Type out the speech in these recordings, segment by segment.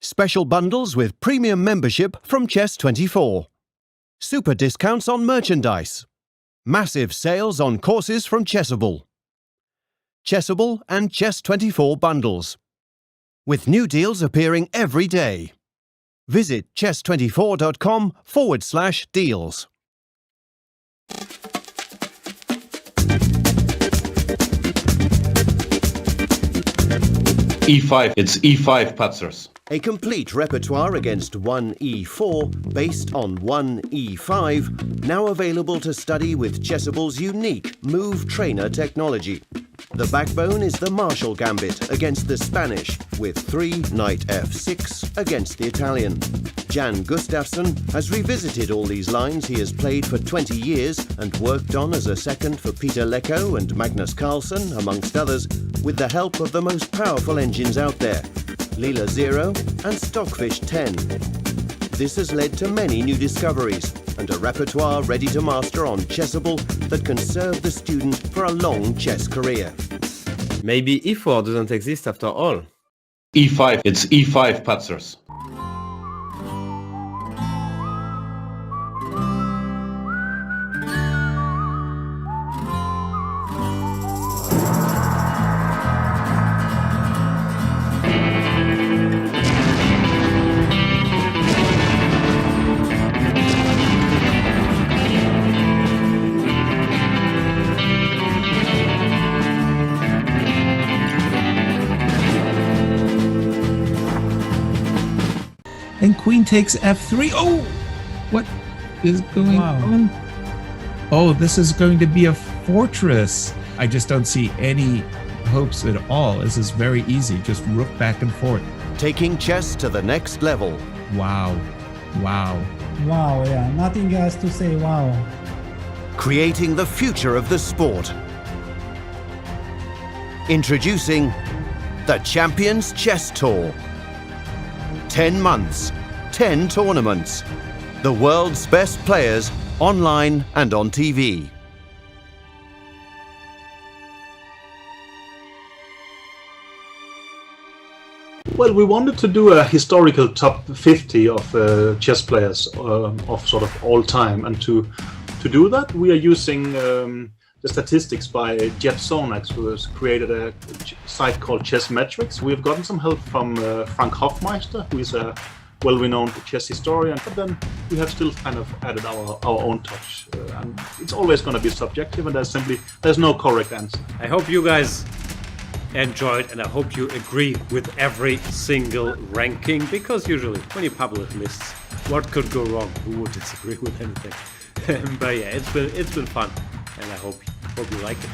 Special bundles with premium membership from Chess24. Super discounts on merchandise. Massive sales on courses from Chessable. Chessable and Chess24 bundles. With new deals appearing every day. Visit chess24.com/deals. E5, it's E5 Patzers. A complete repertoire against 1E4 based on 1E5, now available to study with Chessable's unique Move Trainer technology. The backbone is the Marshall Gambit against the Spanish, with 3 Knight F6 against the Italian. Jan Gustafsson has revisited all these lines he has played for 20 years and worked on as a second for Peter Lecco and Magnus Carlsen, amongst others, with the help of the most powerful engines out there, Leela 0 and Stockfish 10. This has led to many new discoveries and a repertoire ready to master on Chessable that can serve the student for a long chess career. Maybe E4 doesn't exist after all. E5, it's E5 Patzers. And queen takes f3. Oh, what is going on? Oh, this is going to be a fortress. I just don't see any hopes at all. This is very easy. Just rook back and forth. Taking chess to the next level. Wow. Wow. Wow, yeah. Nothing else to say. Wow. Creating the future of the sport. Introducing the Champions Chess Tour. 10 months, 10 tournaments. The world's best players, online and on TV. Well, we wanted to do a historical top 50 of chess players of sort of all time, and to do that, we are using the statistics by Jeff Sonax, who has created a site called Chess Metrics. We've gotten some help from Frank Hoffmeister, who is a well-renowned chess historian, but then we have still kind of added our own touch. And it's always going to be subjective, and there's no correct answer. I hope you guys enjoyed, and I hope you agree with every single ranking, because usually when you publish lists, what could go wrong? Who would disagree with anything? But yeah, it's been fun, and I hope you like it.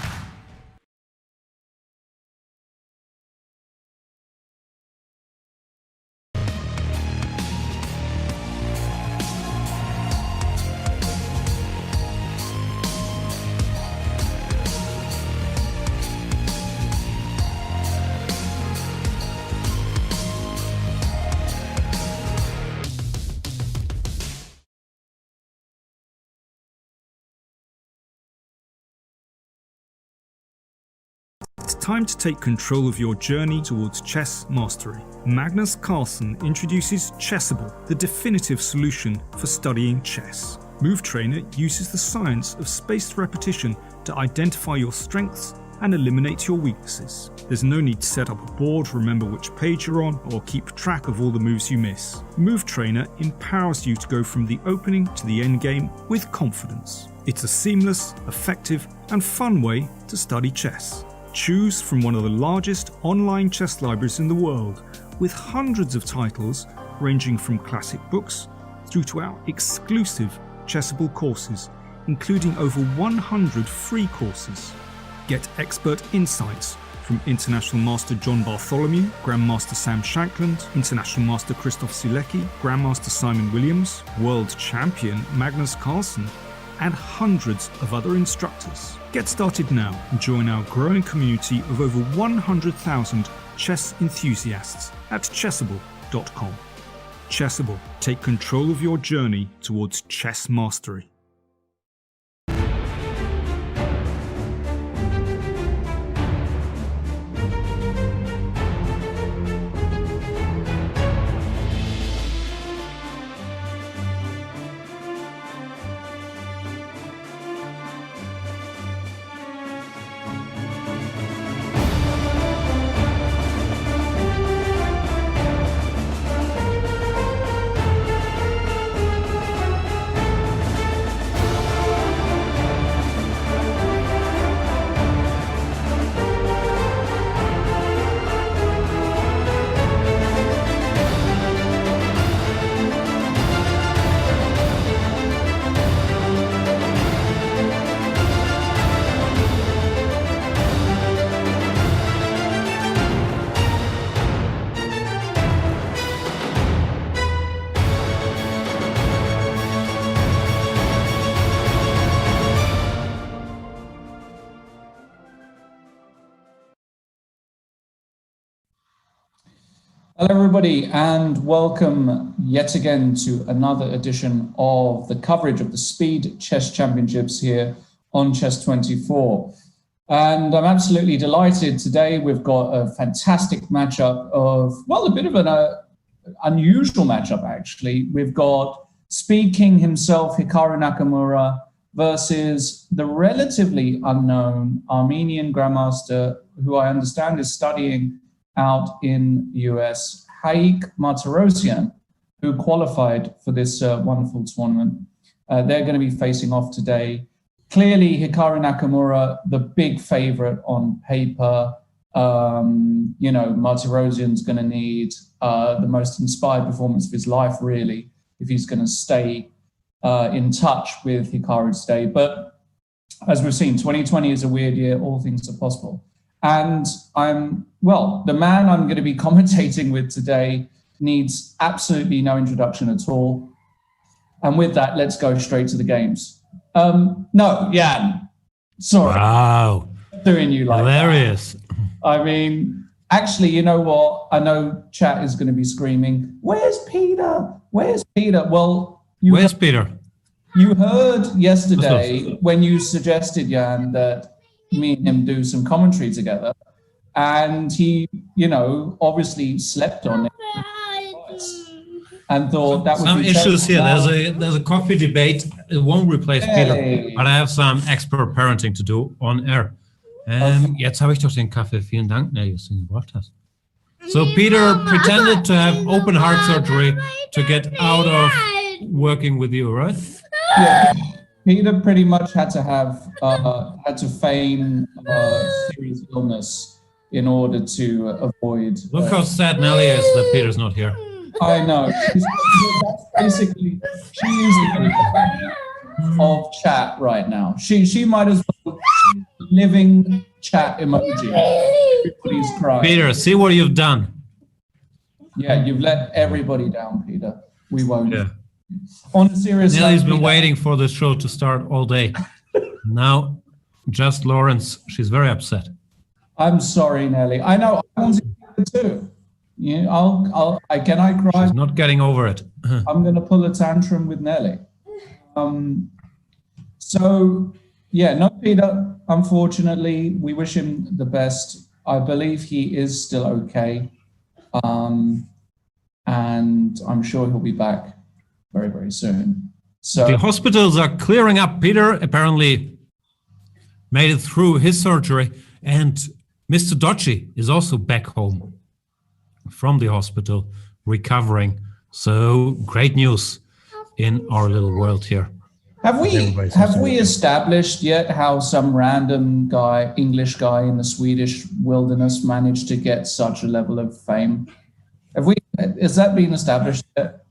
It's time to take control of your journey towards chess mastery. Magnus Carlsen introduces Chessable, the definitive solution for studying chess. Move Trainer uses the science of spaced repetition to identify your strengths and eliminate your weaknesses. There's no need to set up a board, remember which page you're on, or keep track of all the moves you miss. Move Trainer empowers you to go from the opening to the end game with confidence. It's a seamless, effective, and fun way to study chess. Choose from one of the largest online chess libraries in the world, with hundreds of titles ranging from classic books through to our exclusive Chessable courses, including over 100 free courses. Get expert insights from International Master John Bartholomew, Grandmaster Sam Shankland, International Master Christoph Silecki, Grandmaster Simon Williams, World Champion Magnus Carlsen, and hundreds of other instructors. Get started now and join our growing community of over 100,000 chess enthusiasts at chessable.com. Chessable, take control of your journey towards chess mastery. Hello, everybody, and welcome yet again to another edition of the coverage of the Speed Chess Championships here on Chess24. And I'm absolutely delighted today. We've got a fantastic matchup of, well, a bit of an unusual matchup, actually. We've got Speed King himself, Hikaru Nakamura, versus the relatively unknown Armenian Grandmaster, who I understand is studying out in US, Haik Martirosyan, who qualified for this wonderful tournament. They're going to be facing off today. Clearly, Hikaru Nakamura, the big favorite on paper. You know, Martirosyan's going to need the most inspired performance of his life, really, if he's going to stay in touch with Hikaru today. But as we've seen, 2020 is a weird year. All things are possible. And the man I'm going to be commentating with today needs absolutely no introduction at all. And with that, let's go straight to the games. No, Jan, sorry. Wow. Doing you like hilarious. That. I mean, actually, you know what? I know chat is going to be screaming, "Where's Peter? Where's Peter?" Well, where's Peter? You heard yesterday when you suggested, Jan, that me and him do some commentary together, and he, you know, obviously slept on it and thought that would some be issues here. There's a coffee debate. It won't replace Peter, but I have some expert parenting to do on air. Jetzt habe ich doch den Kaffee. Vielen Dank, dass du ihn gebracht hast. So Peter pretended to have open heart surgery to get out of working with you, right? Yeah. Peter pretty much had to feign serious illness in order to avoid. Look how sad Nelly is that Peter's not here. I know. Basically, she is the of chat right now. She might as well living chat emoji. Everybody's crying. Peter, see what you've done. Yeah, you've let everybody down, Peter. We won't. Yeah. On a serious note, Nelly's been waiting for this show to start all day. Now, just Lawrence, she's very upset. I'm sorry, Nelly. I know. I wanted to too. Yeah, I cry. She's not getting over it. I'm going to pull a tantrum with Nelly. So, yeah, no Peter. Unfortunately, we wish him the best. I believe he is still okay, and I'm sure he'll be back very, very soon. So the hospitals are clearing up. Peter apparently made it through his surgery, and Mr. Docci is also back home from the hospital, recovering. So great news in our little world here. Have we established yet how some random guy, English guy in the Swedish wilderness, managed to get such a level of fame? Has that been established yet?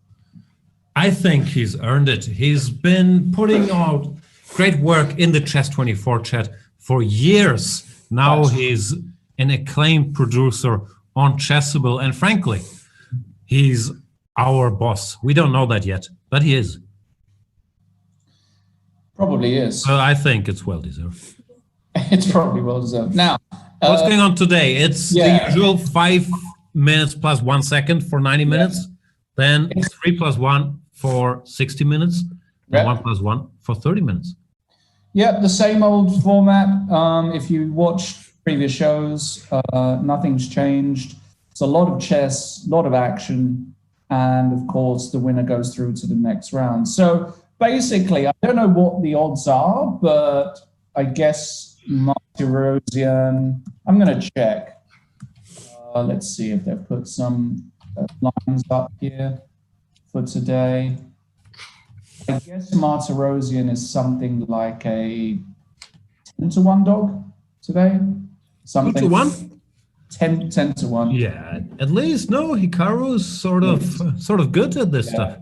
I think he's earned it. He's been putting out great work in the Chess24 chat for years. Now he's an acclaimed producer on Chessable, and frankly, he's our boss. We don't know that yet, but he is. Probably is. So I think it's well deserved. It's probably well deserved. Now, what's going on today? It's the usual 5 minutes plus 1 second for 90 minutes, then 3 plus 1 for 60 minutes, and 1 plus 1 for 30 minutes. Yep, the same old format. If you watched previous shows, nothing's changed. It's a lot of chess, a lot of action, and of course, the winner goes through to the next round. So basically, I don't know what the odds are, but I guess Martirosyan, I'm going to check. Let's see if they've put some lines up here for today. I guess Martirosyan is something like a 10-1 dog today. Something 2-1? 10-1. Yeah, at least no. Hikaru's sort of good at this stuff.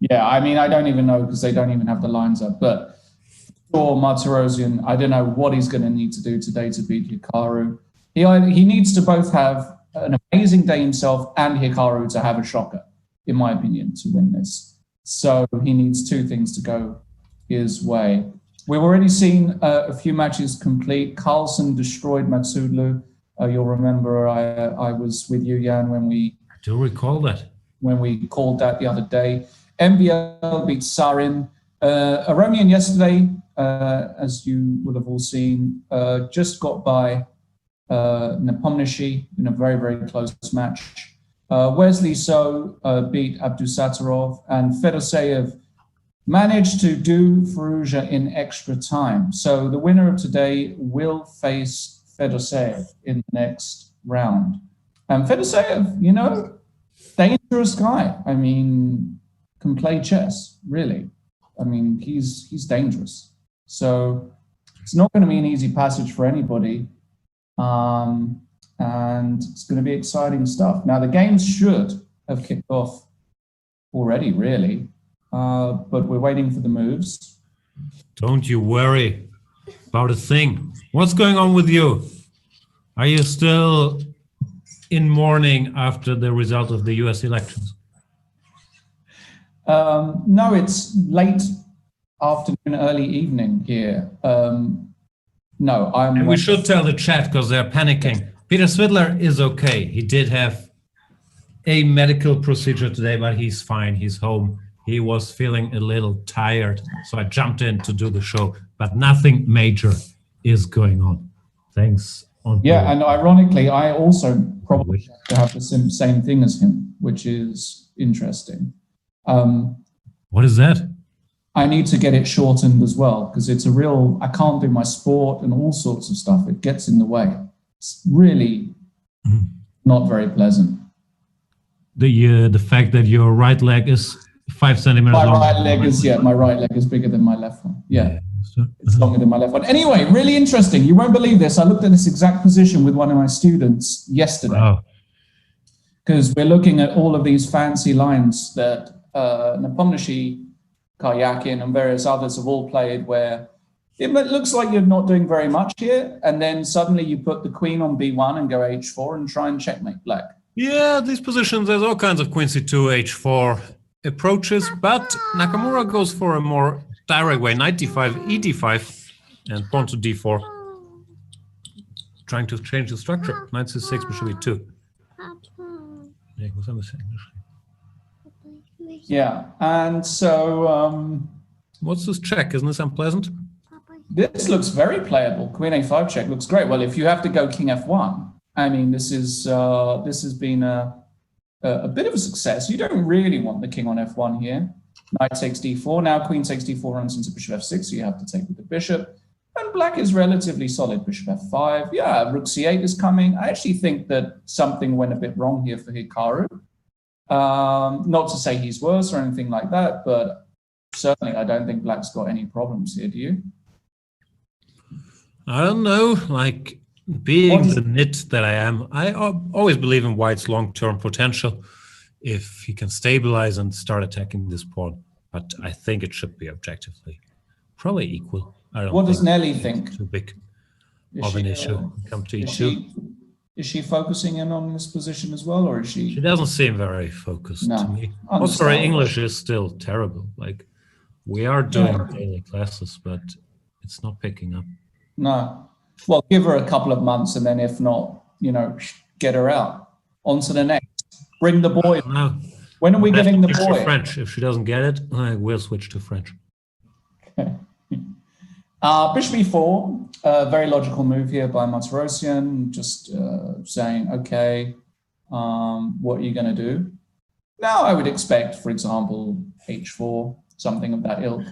Yeah, I mean, I don't even know because they don't even have the lines up. But for Martirosyan, I don't know what he's going to need to do today to beat Hikaru. He needs to both have an amazing day himself and Hikaru to have a shocker, in my opinion, to win this. So he needs two things to go his way. We've already seen a few matches complete. Carlsen destroyed Matsudlu. You'll remember I was with you, Jan, when we do recall that. when we called that the other day. MVL beat Sarin. Aronian yesterday, as you would have all seen, just got by Nepomniachtchi in a very, very close match. Wesley So beat Abdusattorov, and Fedoseev managed to do Firouzja in extra time. So the winner of today will face Fedoseev in the next round. And Fedoseev, you know, dangerous guy. I mean, can play chess, really. I mean, he's dangerous. So it's not going to be an easy passage for anybody. And it's going to be exciting stuff. Now, the games should have kicked off already, really. But we're waiting for the moves. Don't you worry about a thing. What's going on with you? Are you still in mourning after the result of the US elections? No, it's late afternoon, early evening here. No, I'm... And we should tell the chat because they're panicking. Peter Svidler is okay. He did have a medical procedure today, but he's fine. He's home. He was feeling a little tired, so I jumped in to do the show, but nothing major is going on. Thanks. Yeah, and ironically, I also probably have the same thing as him, which is interesting. What is that? I need to get it shortened as well, because it's a real, I can't do my sport and all sorts of stuff. It gets in the way. It's really not very pleasant. The fact that your right leg is 5 centimeters long. My right leg is bigger than my left one. Yeah. It's longer than my left one. Anyway, really interesting. You won't believe this. I looked at this exact position with one of my students yesterday. Because we're looking at all of these fancy lines that Nepomniachtchi, Karyakin, and various others have all played, where it looks like you're not doing very much here, and then suddenly you put the queen on b1 and go h4 and try and checkmate black. Yeah, these positions, there's all kinds of queen c2, h4 approaches, but Nakamura goes for a more direct way, knight d5, e d5, and pawn to d4, trying to change the structure. Knight c6, bishop e2. Yeah, and so... what's this check? Isn't this unpleasant? This looks very playable. Queen a5 check looks great. Well, if you have to go king f1, I mean, this has been a bit of a success. You don't really want the king on f1 here. Knight takes d4. Now queen takes d4 runs into bishop f6, so you have to take with the bishop. And black is relatively solid. Bishop f5. Yeah, rook c8 is coming. I actually think that something went a bit wrong here for Hikaru. Not to say he's worse or anything like that, but certainly I don't think black's got any problems here, do you? I don't know, like being the nit that I am, I always believe in white's long-term potential if he can stabilize and start attacking this pawn. But I think it should be objectively probably equal. I don't. What does Nelly think? Too big of an issue. Come to e2. Is she focusing in on this position as well, or is she? She doesn't seem very focused to me. Also, her English is still terrible. Like, we are doing daily classes, but it's not picking up. No. Well, give her a couple of months, and then if not, you know, get her out. On to the next. Bring the boy. No. When are we getting the boy? French. If she doesn't get it, I will switch to French. Okay. Bishop e4, very logical move here by Martirosyan, just saying, okay, what are you going to do? Now I would expect, for example, h4, something of that ilk.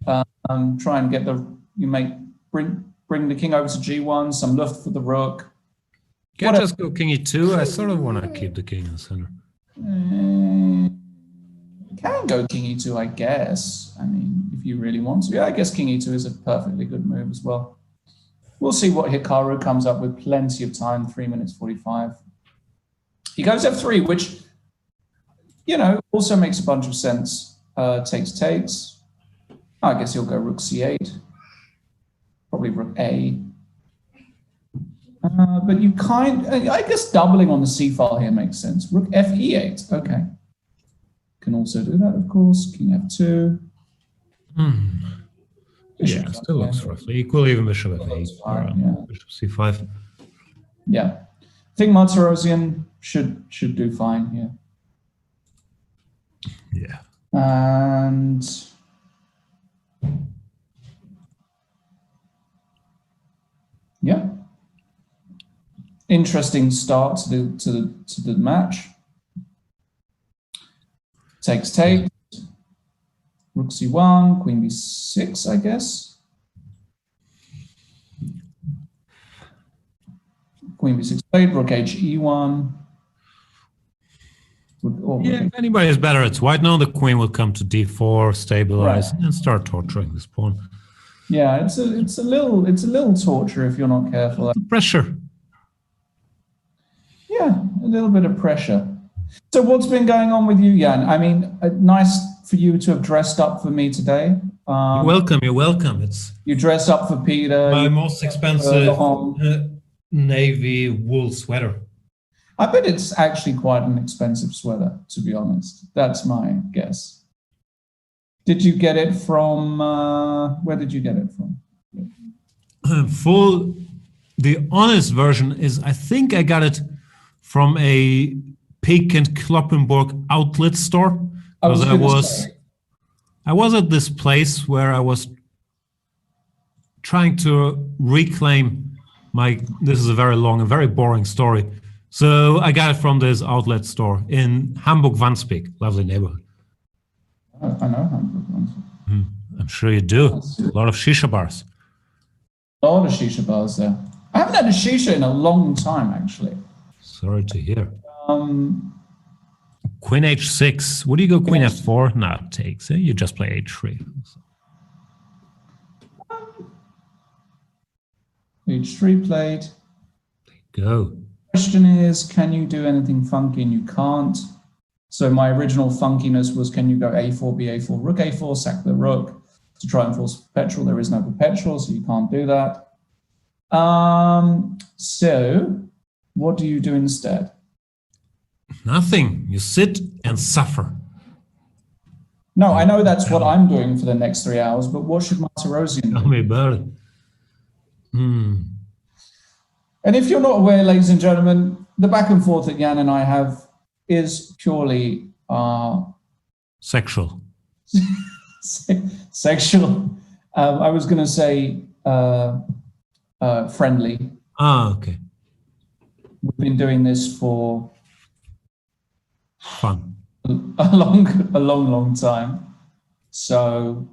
Try and get bring the king over to g1, some luft for the rook. Can't just go king e2. I sort of want to keep the king in the center. Can go king e2, I guess. I mean, if you really want to. Yeah, I guess king e2 is a perfectly good move as well. We'll see what Hikaru comes up with. Plenty of time, 3 minutes 45. He goes f3, which, you know, also makes a bunch of sense. Takes. I guess he'll go rook c8. Probably rook a. But you I guess doubling on the c file here makes sense. Rook f e8. Okay. Can also do that, of course. King f2. Yeah, still looks roughly equal. Even bishop f8. Bishop c5. Yeah. think Martirosyan should do fine here. Yeah. And yeah, interesting start to the match. Takes, rook c1, queen b6, I guess. Queen b6 played, rook h e1. Yeah, if anybody is better, it's white. Now the queen will come to d4, stabilize, Right. and start torturing this pawn. Yeah, it's a little torture if you're not careful. The pressure. Yeah, a little bit of pressure. So what's been going on with you, Jan? I mean, nice for you to have dressed up for me today. You're welcome. You're welcome. It's You dressed up for Peter. my most expensive Laurent. navy wool sweater. I bet it's actually quite an expensive sweater, to be honest. That's my guess. Did you get it from, where did you get it from? The honest version is, I think I got it from a Peek and Kloppenburg outlet store. Because I was at this place where I was trying to reclaim this is a very long and very boring story. So I got it from this outlet store in Hamburg-Wandsbek, lovely neighborhood. I know Hamburg. I'm sure you do. A lot of shisha bars. A lot of shisha bars there. I haven't had a shisha in a long time, actually. Sorry to hear. Queen h6. Would you go queen f4? No, it takes. You just play h3. h3 played. Go. Question is, can you do anything funky? And you can't. So my original funkiness was, can you go a4, ba4, rook a4, sack the rook to try and force perpetual? There is no perpetual, so you can't do that. So what do you do instead? Nothing. You sit and suffer. No, I know that's what I'm doing for the next 3 hours, but what should Martirosyan do? Tell me about it. And if you're not aware, ladies and gentlemen, the back and forth that Jan and I have is purely sexual. Sexual. I was going to say friendly. Okay. We've been doing this for fun. A long time. So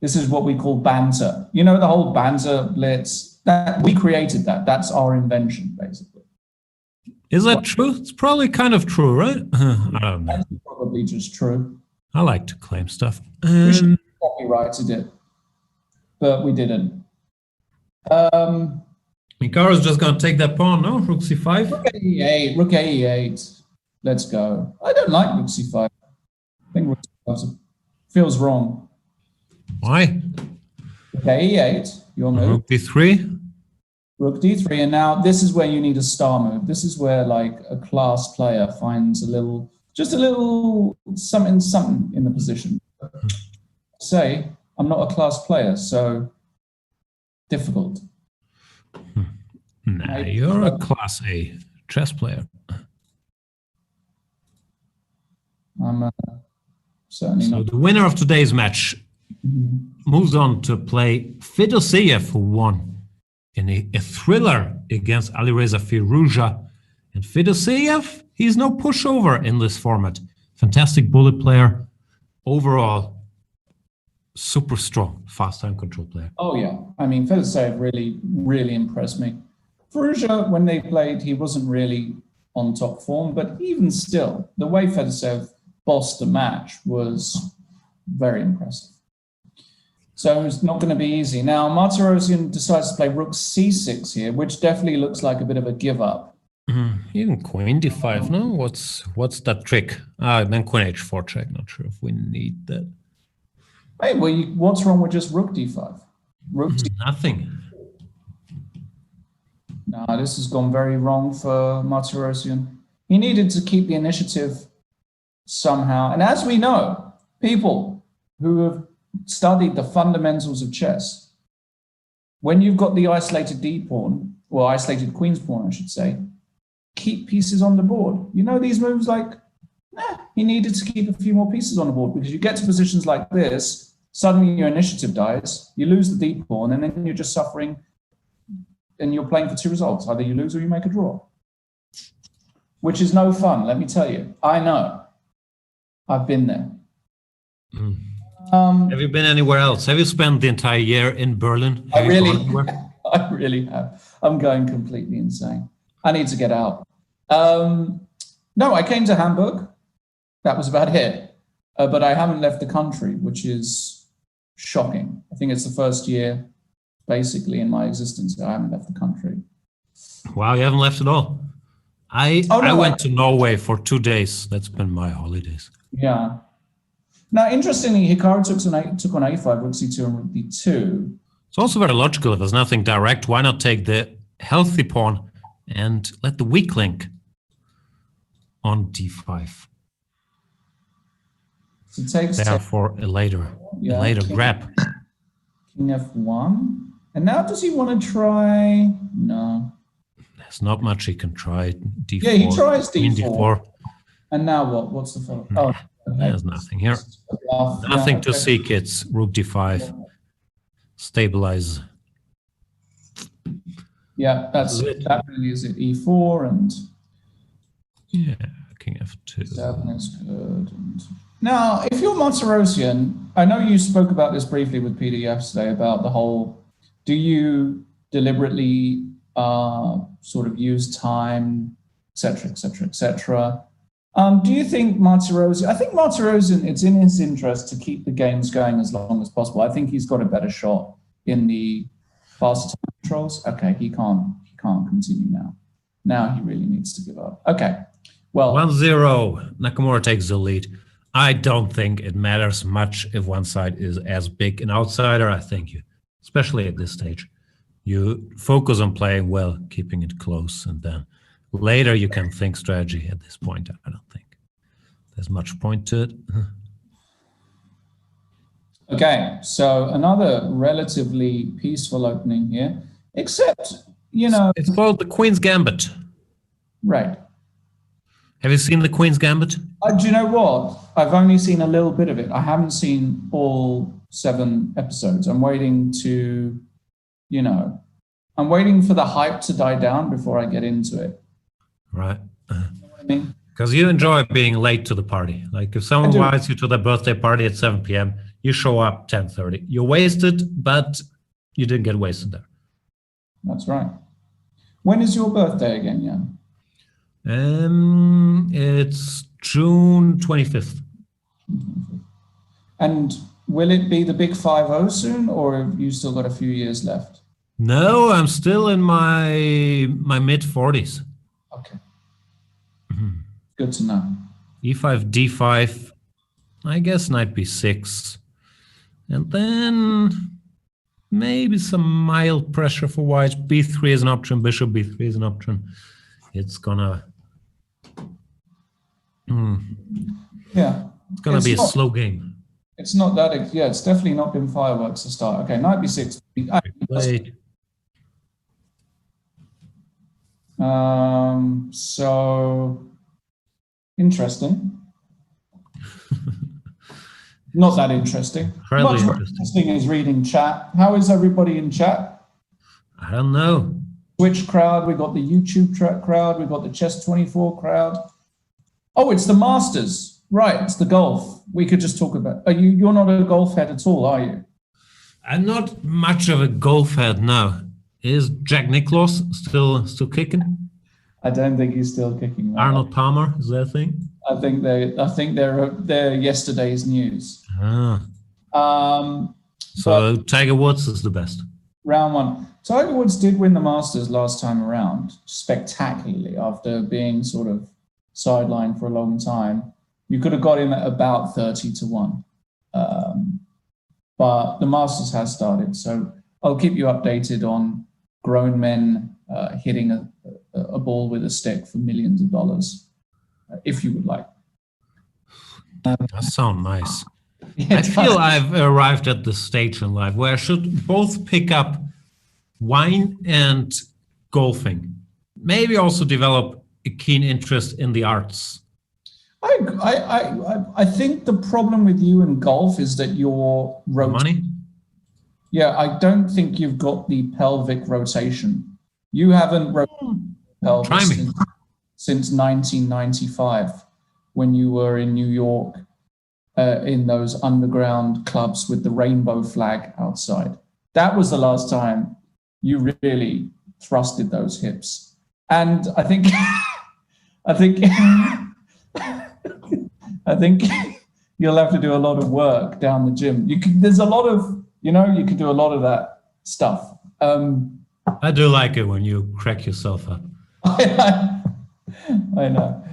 this is what we call banter. You know, the whole banter blitz. That we created that. That's our invention, basically. Is that true? It's probably kind of true, right? I don't know. That's probably just true. I like to claim stuff. We should have copyrighted it, but we didn't. Hikaru's just going to take that pawn, no? Rook c5? Rook a8, rook a8. Let's go. I don't like rook c5. I think rook c5 feels wrong. Why? Rook a8, your move. Rook d3? Rook d3, and now this is where you need a star move. This is where like a class player finds just a little something in the position. Say, I'm not a class player, so difficult. Nah, you're a class A chess player. I'm certainly so not. The winner of today's match moves on to play Fedoseev, who won in a thriller against Alireza Firouzja. And Fedoseev, he's no pushover in this format. Fantastic bullet player. Overall, super strong, fast time control player. Oh yeah, I mean, Fedoseev really impressed me. Firouzja, when they played, he wasn't really on top form, but even still, the way Fedoseev bossed the match was very impressive. So it's not going to be easy. Now, Martirosyan decides to play rook c6 here, which definitely looks like a bit of a give up. Even queen d5, no? What's that trick? Then queen h4 check. Not sure if we need that. Hey, well, what's wrong with just rook d5? Rook d5. Nothing. No, this has gone very wrong for Martirosyan. He needed to keep the initiative somehow. And as we know, people who have studied the fundamentals of chess, when you've got the isolated d pawn, or isolated queen's pawn, I should say, keep pieces on the board. You know, these moves like, he needed to keep a few more pieces on the board, because you get to positions like this, suddenly your initiative dies, you lose the deep pawn, and then you're just suffering, and you're playing for two results. Either you lose or you make a draw, which is no fun, let me tell you. I know. I've been there. Have you been anywhere else? Have you spent the entire year in Berlin? I really have. I'm going completely insane. I need to get out. No, I came to Hamburg. That was about it. But I haven't left the country, which is shocking. I think it's the first year, basically, in my existence that I haven't left the country. Wow, you haven't left at all. I went to Norway for 2 days. That's been my holidays. Yeah. Now, interestingly, Hikaru took on a5, rook c2, and rook d2. It's also very logical. If there's nothing direct, why not take the healthy pawn and let the weak link on d5? So it takes therefore a later grab. King f1. And now does he want to try? No. There's not much he can try. D4. Yeah, he tries d4. d4. And now what? What's the follow? Oh, okay. There's nothing here. Nothing to seek. It's rook d5. Stabilize. Yeah, that really is it. E4 and yeah, king f2. 7 is good. And now, if you're Martirosyan, I know you spoke about this briefly with Peter yesterday about the whole, do you deliberately sort of use time, etc., etc., etc. Do you think Martirosyan, I think Martirosyan, it's in his interest to keep the games going as long as possible. I think he's got a better shot in the faster time controls. Okay, he can't continue now. Now he really needs to give up. Okay, well. 1-0, Nakamura takes the lead. I don't think it matters much if one side is as big an outsider. I think you, especially at this stage, you focus on playing well, keeping it close, and then later you can think strategy. At this point, I don't think there's much point to it. Okay, so another relatively peaceful opening here, except, you know... It's called the Queen's Gambit. Right. Have you seen the Queen's Gambit? Do you know what? I've only seen a little bit of it. I haven't seen all 7 episodes. I'm waiting to, you know, I'm waiting for the hype to die down before I get into it. Right. You know what I mean? Because you enjoy being late to the party. Like if someone invites you to their birthday party at 7 p.m., you show up 10:30. You're wasted, but you didn't get wasted there. That's right. When is your birthday again, Jan? It's June 25th. And will it be the big 5-0 soon, or have you still got a few years left? No, I'm still in my mid-40s. Okay. Good to know. E5, D5, I guess knight B6. And then maybe some mild pressure for white. B3 is an option, bishop B3 is an option. It's gonna... Yeah. It's gonna be a slow game. It's not that... Yeah, it's definitely not been fireworks to start. Okay, knight B6. Wait. So... Interesting. Not that interesting. Much more interesting is reading chat. How is everybody in chat? I don't know. Twitch crowd, we got the YouTube crowd, we got the Chess24 crowd. Oh, it's the Masters. Right, it's the golf. We could just talk about... You're not a golf head at all, are you? I'm not much of a golf head now. Is Jack Nicklaus still kicking? I don't think he's still kicking. Right? Arnold Palmer, is that a thing? I think they're yesterday's news. So Tiger Woods is the best. Round 1. Tiger Woods did win the Masters last time around spectacularly after being sort of sidelined for a long time. You could have got him at about 30-1. But the Masters has started, so I'll keep you updated on grown men hitting a ball with a stick for millions of dollars, if you would like. That sounds nice. I feel I've arrived at the stage in life where I should both pick up wine and golfing. Maybe also develop a keen interest in the arts? I think the problem with you in golf is that your Money? Yeah, I don't think you've got the pelvic rotation. You haven't rotated pelvis Try me. since 1995, when you were in New York in those underground clubs with the rainbow flag outside. That was the last time you really thrusted those hips. And I think, I think you'll have to do a lot of work down the gym. There's a lot of, you can do a lot of that stuff. I do like it when you crack yourself up. I know.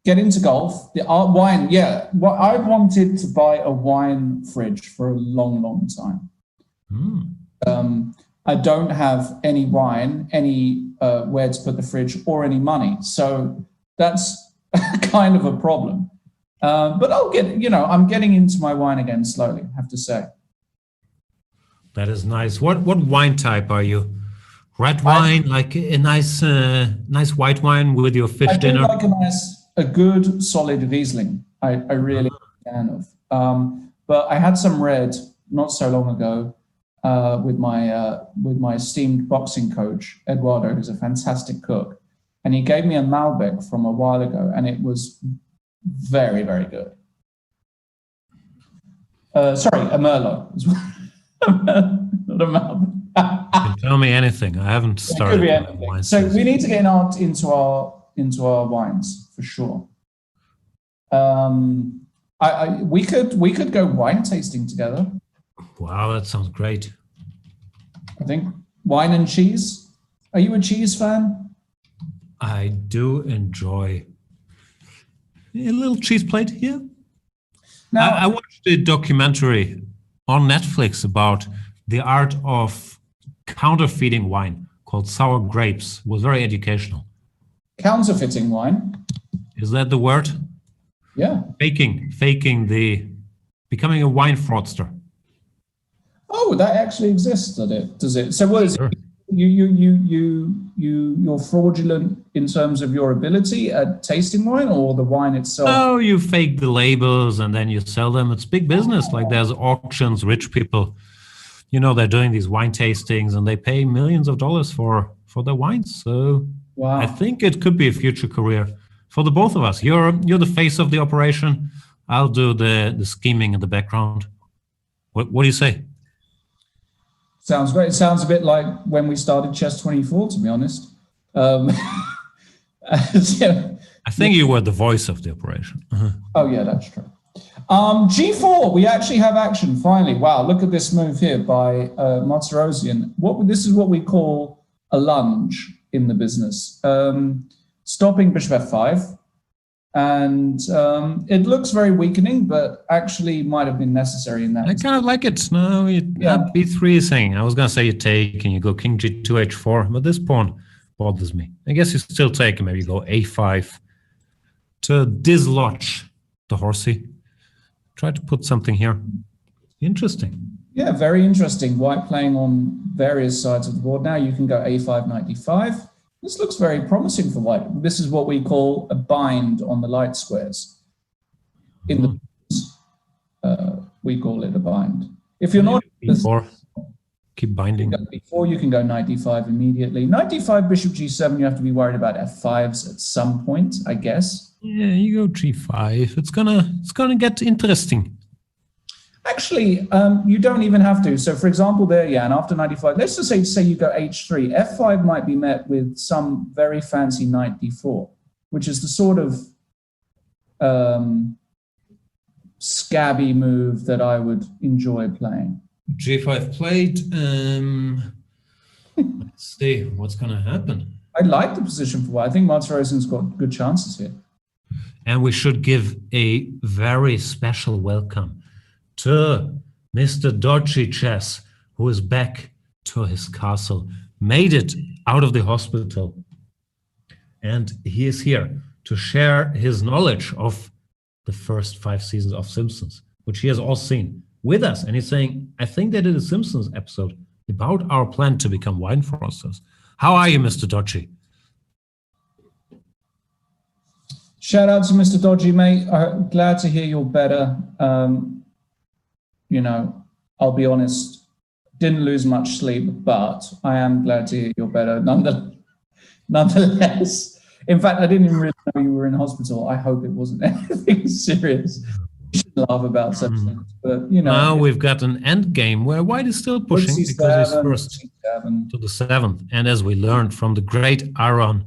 Get into golf. The art wine, yeah. Well, I wanted to buy a wine fridge for a long, long time. I don't have any wine, where to put the fridge, or any money. So that's kind of a problem. But I'll I'm getting into my wine again slowly, I have to say. That is nice. What wine type are you? Red wine, like a nice white wine with your fish dinner? I do like a good solid Riesling. I really fan of. But I had some red not so long ago with my esteemed boxing coach, Eduardo, who's a fantastic cook. And he gave me a Malbec from a while ago, and it was very, very good. Sorry, a Merlot. Not a Malbec. You can tell me anything. I haven't started. Wine so we need to get into our wines for sure. We could go wine tasting together. Wow, that sounds great. I think wine and cheese. Are you a cheese fan? I do enjoy a little cheese plate here. Now, I watched a documentary on Netflix about the art of counterfeiting wine called Sour Grapes. It was very educational. Counterfeiting wine? Is that the word? Yeah. Becoming a wine fraudster. Oh, that actually exists, does it? So what is it? You're fraudulent in terms of your ability at tasting wine, or the wine itself? Oh, you fake the labels and then you sell them. It's big business. Like there's auctions, rich people, they're doing these wine tastings and they pay millions of dollars for their wines. So wow. I think it could be a future career for the both of us. You're the face of the operation. I'll do the scheming in the background. What do you say? Sounds great. It sounds a bit like when we started Chess 24, to be honest. Yeah. I think you were the voice of the operation. Oh, yeah, that's true. G4, we actually have action, finally. Wow, look at this move here by Martirosyan. This is what we call a lunge in the business. Stopping bishop f5. And it looks very weakening, but actually might have been necessary in that. I kind of like it. No, b3 is saying. I was going to say you take and you go king g2, h4, but this pawn bothers me. I guess you still take and maybe go a5 to dislodge the horsey. Try to put something here. Interesting. Yeah, very interesting. White playing on various sides of the board. Now you can go a5, knight d5. This looks very promising for white. This is what we call a bind on the light squares. In the we call it a bind. If you're not before, keep binding. Before you can go knight d5 immediately. Knight d5, bishop g7. You have to be worried about f5s at some point, I guess. Yeah, you go g5. It's gonna get interesting. Actually, you don't even have to. So, for example, there, Jan, after knight d5, let's just say you go h3. f5 might be met with some very fancy knight d4, which is the sort of scabby move that I would enjoy playing. g5 played. Let's see what's going to happen. I like the position for white. I think Martirosyan's got good chances here. And we should give a very special welcome to Mr. Dodgy Chess, who is back to his castle, made it out of the hospital. And he is here to share his knowledge of the first 5 seasons of Simpsons, which he has all seen with us. And he's saying, I think they did a Simpsons episode about our plan to become wine frosters. How are you, Mr. Dodgy? Shout out to Mr. Dodgy, mate. Glad to hear you're better. You know, I'll be honest, didn't lose much sleep, but I am glad to hear you're better nonetheless. In fact, I didn't even really know you were in hospital. I hope it wasn't anything serious. You should laugh about such things, but you know. Now we've got an end game where White is still pushing because he's first to the 7th. And as we learned from the great Aron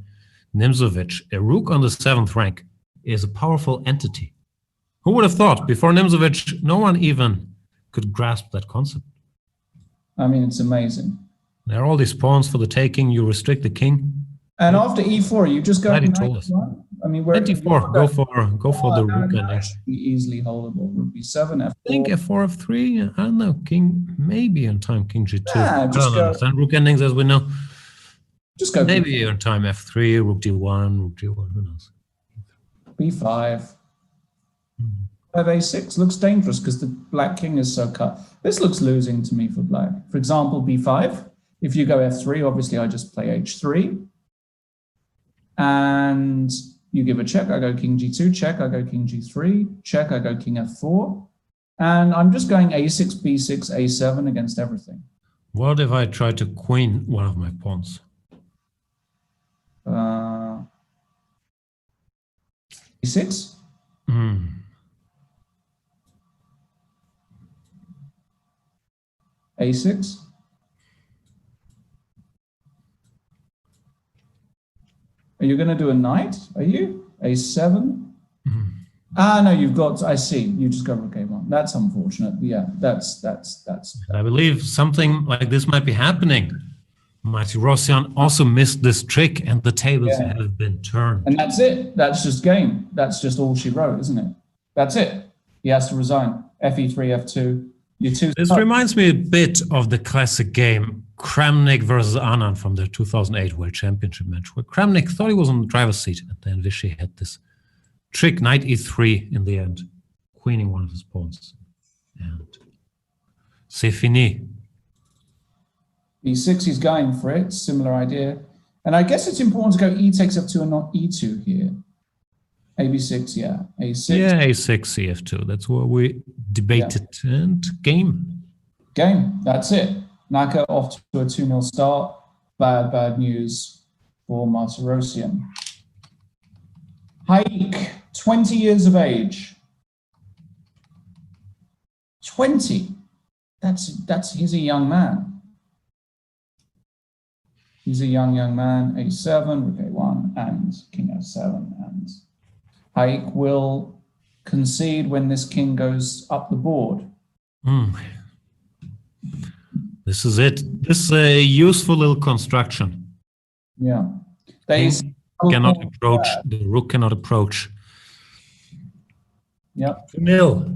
Nimzovic, a rook on the 7th rank is a powerful entity. Who would have thought? Before Nimzovic, no one even could grasp that concept. I mean, it's amazing. There are all these pawns for the taking. You restrict the king. And after e4, you just go. He told us. I mean, where 24. Go for the rook. That should be easily holdable. Rook b7, f4. I think f4, f3. I don't know. King maybe in time. King g2. Yeah, just go. Understand rook endings as we know. Just go. Maybe in time f3, rook d1, rook g1. Who knows? b5. 5a6 looks dangerous because the black king is so cut. This looks losing to me for black. For example, b5. If you go f3, obviously I just play h3. And you give a check. I go king g2, check. I go king g3, check. I go king f4. And I'm just going a6, b6, a7 against everything. What if I try to queen one of my pawns? e6? a6? Are you going to do a knight? Are you? a7? No, you've got, I see. You just go rook a1. That's unfortunate. Yeah, that's. I believe something like this might be happening. Martirosyan also missed this trick and the tables have been turned. And that's it. That's just game. That's just all she wrote, isn't it? That's it. He has to resign. fe3, f2. This reminds me a bit of the classic game Kramnik versus Anand from the 2008 World Championship match, where Kramnik thought he was on the driver's seat, and then Vishy had this trick, knight e3 in the end, queening one of his pawns. And c'est fini. e6, he's going for it, similar idea. And I guess it's important to go e takes f2 and not e2 here. ab6, yeah. a6. Yeah, a6, cf2. That's what we debated. Yeah. And game. Game, that's it. Naka off to a 2-0 start. Bad news for Martirosyan. Haik, 20 years of age. 20. He's a young man. He's a young man. a7, rook a1, and king f7. And Haik will concede when this king goes up the board. This is it. This is a useful little construction. Yeah. Cannot approach. The rook cannot approach. Yep. 2-0.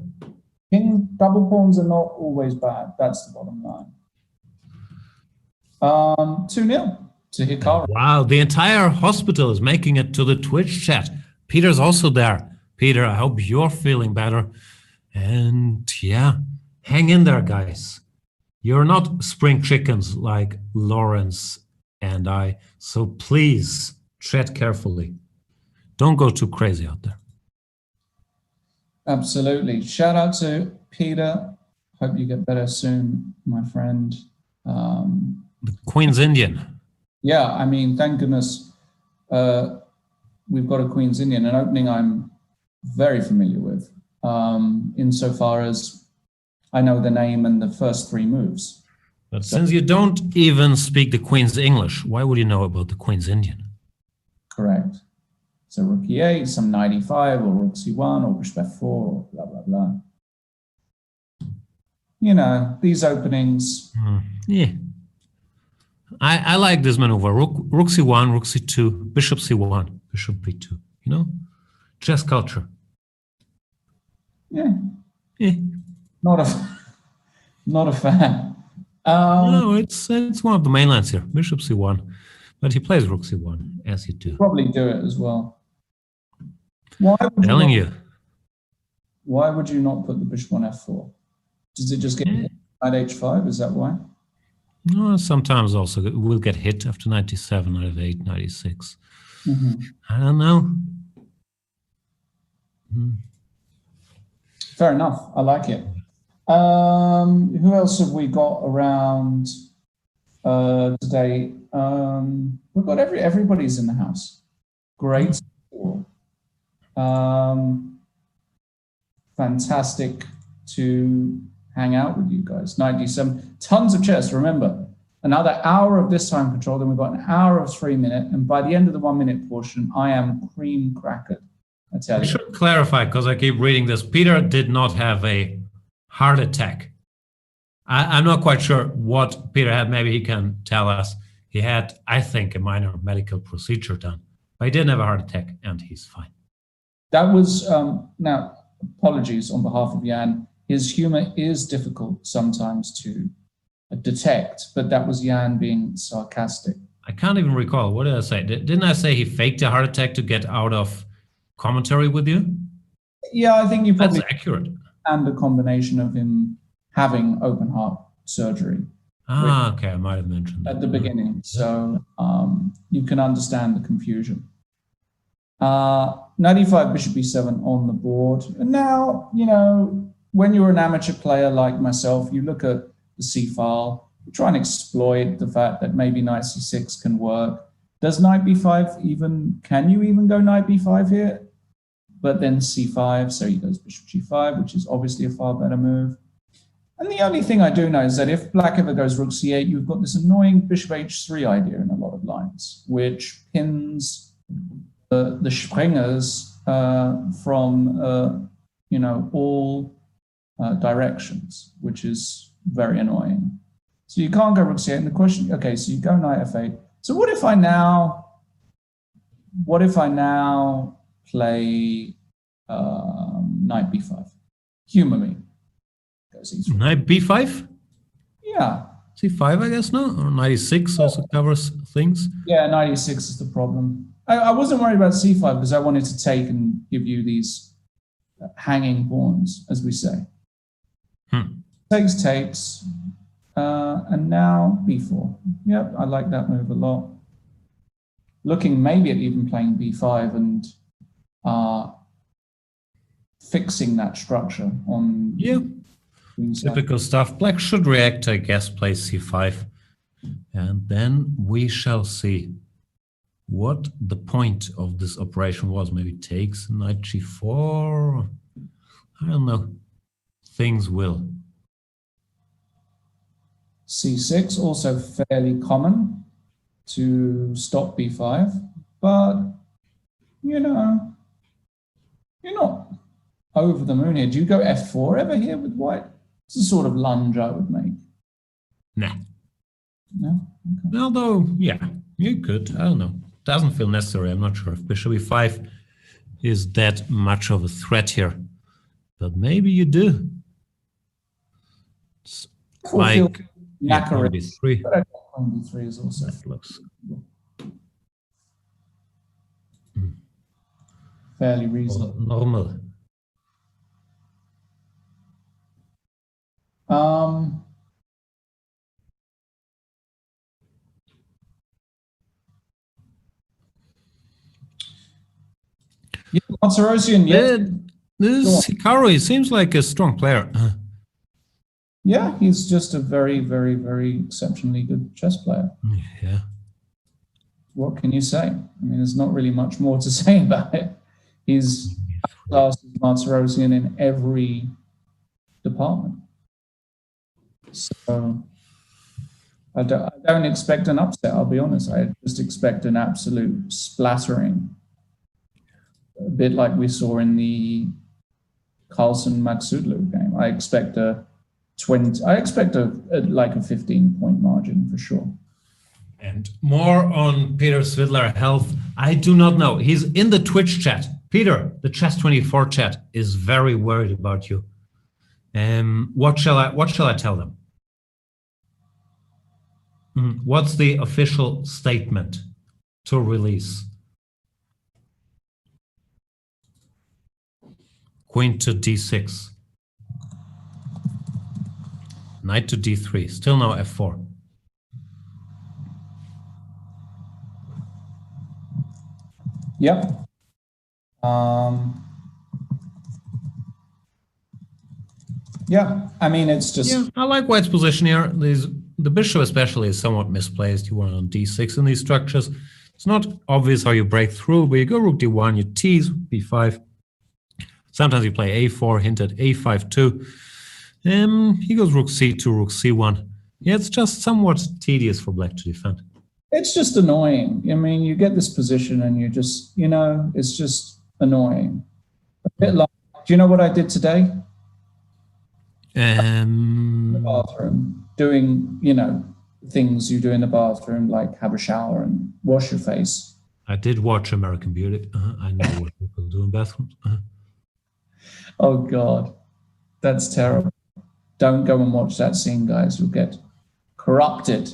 King double pawns are not always bad. That's the bottom line. 2-0 to Hikaru. Wow, the entire hospital is making it to the Twitch chat. Peter's also there. Peter, I hope you're feeling better. And yeah, hang in there, guys. You're not spring chickens like Lawrence and I, so please tread carefully. Don't go too crazy out there. Absolutely. Shout out to Peter. Hope you get better soon, my friend. The Queen's Indian. Yeah, I mean, thank goodness we've got a Queen's Indian, an opening I'm very familiar with, insofar as I know the name and the first 3 moves. But since you don't even speak the Queen's English, why would you know about the Queen's Indian? Correct. So rook e8, some knight e5, or rook c1, or bishop f4, or blah, blah, blah. You know, these openings. Yeah. I like this maneuver. Rook c1, rook c2, bishop c1, bishop b2. You know? Chess culture. Yeah. Not a fan. No, it's one of the main lines here. Bishop c1. But he plays rook c1, as you do. Probably do it as well. Why would you not put the bishop on f4? Does it just get hit at h5? Is that why? No, sometimes also we'll get hit after 97 out of 8, 96. I don't know. Fair enough. I like it. Who else have we got around today? We've got everybody's in the house. Great. Fantastic to hang out with you guys. 97, tons of chess. Remember, another hour of this time control, then we've got an hour of 3 minute, and by the end of the 1 minute portion, I am cream crackered. I tell I you. should clarify, because I keep reading this. Peter did not have a heart attack. I'm not quite sure what Peter had. Maybe he can tell us. He had, I think, a minor medical procedure done. But he didn't have a heart attack, and he's fine. That was, now, apologies on behalf of Jan. His humor is difficult sometimes to detect, but that was Jan being sarcastic. I can't even recall. What did I say? Didn't I say he faked a heart attack to get out of commentary with you? Yeah, I think you probably... That's accurate. And a combination of him having open heart surgery. Okay, I might have mentioned that at the beginning. So you can understand the confusion. 95 bishop b7 on the board. And now, you know, when you're an amateur player like myself, you look at the C file, you try and exploit the fact that maybe knight c6 can work. Does knight b5 even, can you even go knight b5 here? But then c5, so he goes bishop g5, which is obviously a far better move. And the only thing I do know is that if black ever goes rook c8, you've got this annoying bishop h3 idea in a lot of lines, which pins the springers from you know, all directions, which is very annoying. So you can't go rook c8. And the question, okay, so you go knight f8. So what if I now play knight b5? Humor me. Knight b5? Yeah. c5, I guess, no? Or knight e6 also covers things? Yeah, knight e6 is the problem. I wasn't worried about c5 because I wanted to take and give you these hanging pawns, as we say. Takes, and now b4. Yep, I like that move a lot. Looking maybe at even playing b5 and fixing that structure on... Yeah. Typical stuff. Black should react, I guess, play c5. And then we shall see what the point of this operation was. Maybe takes knight g4. I don't know. Things will. c6, also fairly common to stop b5. But, you know, you're not over the moon here. Do you go f4 ever here with white? It's the sort of lunge I would make. Nah. No? Okay. Although, yeah, you could. I don't know. Doesn't feel necessary. I'm not sure if bishop e5 is that much of a threat here. But maybe you do. It's like Nakamura. b3. b3 is also... That looks... fairly reasonable. Normal. Martirosyan, yeah. This Hikaru, he seems like a strong player. Yeah, he's just a very, very, very exceptionally good chess player. Yeah. What can you say? I mean, there's not really much more to say about it. He's class Martirosyan in every department. So I don't expect an upset, I'll be honest. I just expect an absolute splattering. A bit like we saw in the Carlsen-Magsudlu game. I expect a like a 15-point margin for sure. And more on Peter Svidler health. I do not know. He's in the Twitch chat. Peter, the Chess24 chat is very worried about you. What shall I tell them? What's the official statement to release? Queen to d6. Knight to d3. Still no f4. Yep. Yeah, I mean, it's just... Yeah, I like white's position here. The bishop especially is somewhat misplaced. You want on d6 in these structures. It's not obvious how you break through, but you go rook d1, you tease b5. Sometimes you play a4, hint at a5 too. He goes rook c2, rook c1. Yeah, it's just somewhat tedious for black to defend. It's just annoying. I mean, you get this position and you just, it's just annoying. A bit like, do you know what I did today? In the bathroom, doing, things you do in the bathroom, like have a shower and wash your face. I did watch American Beauty. I know what people do in bathrooms. Oh, God. That's terrible. Don't go and watch that scene, guys. You'll get corrupted.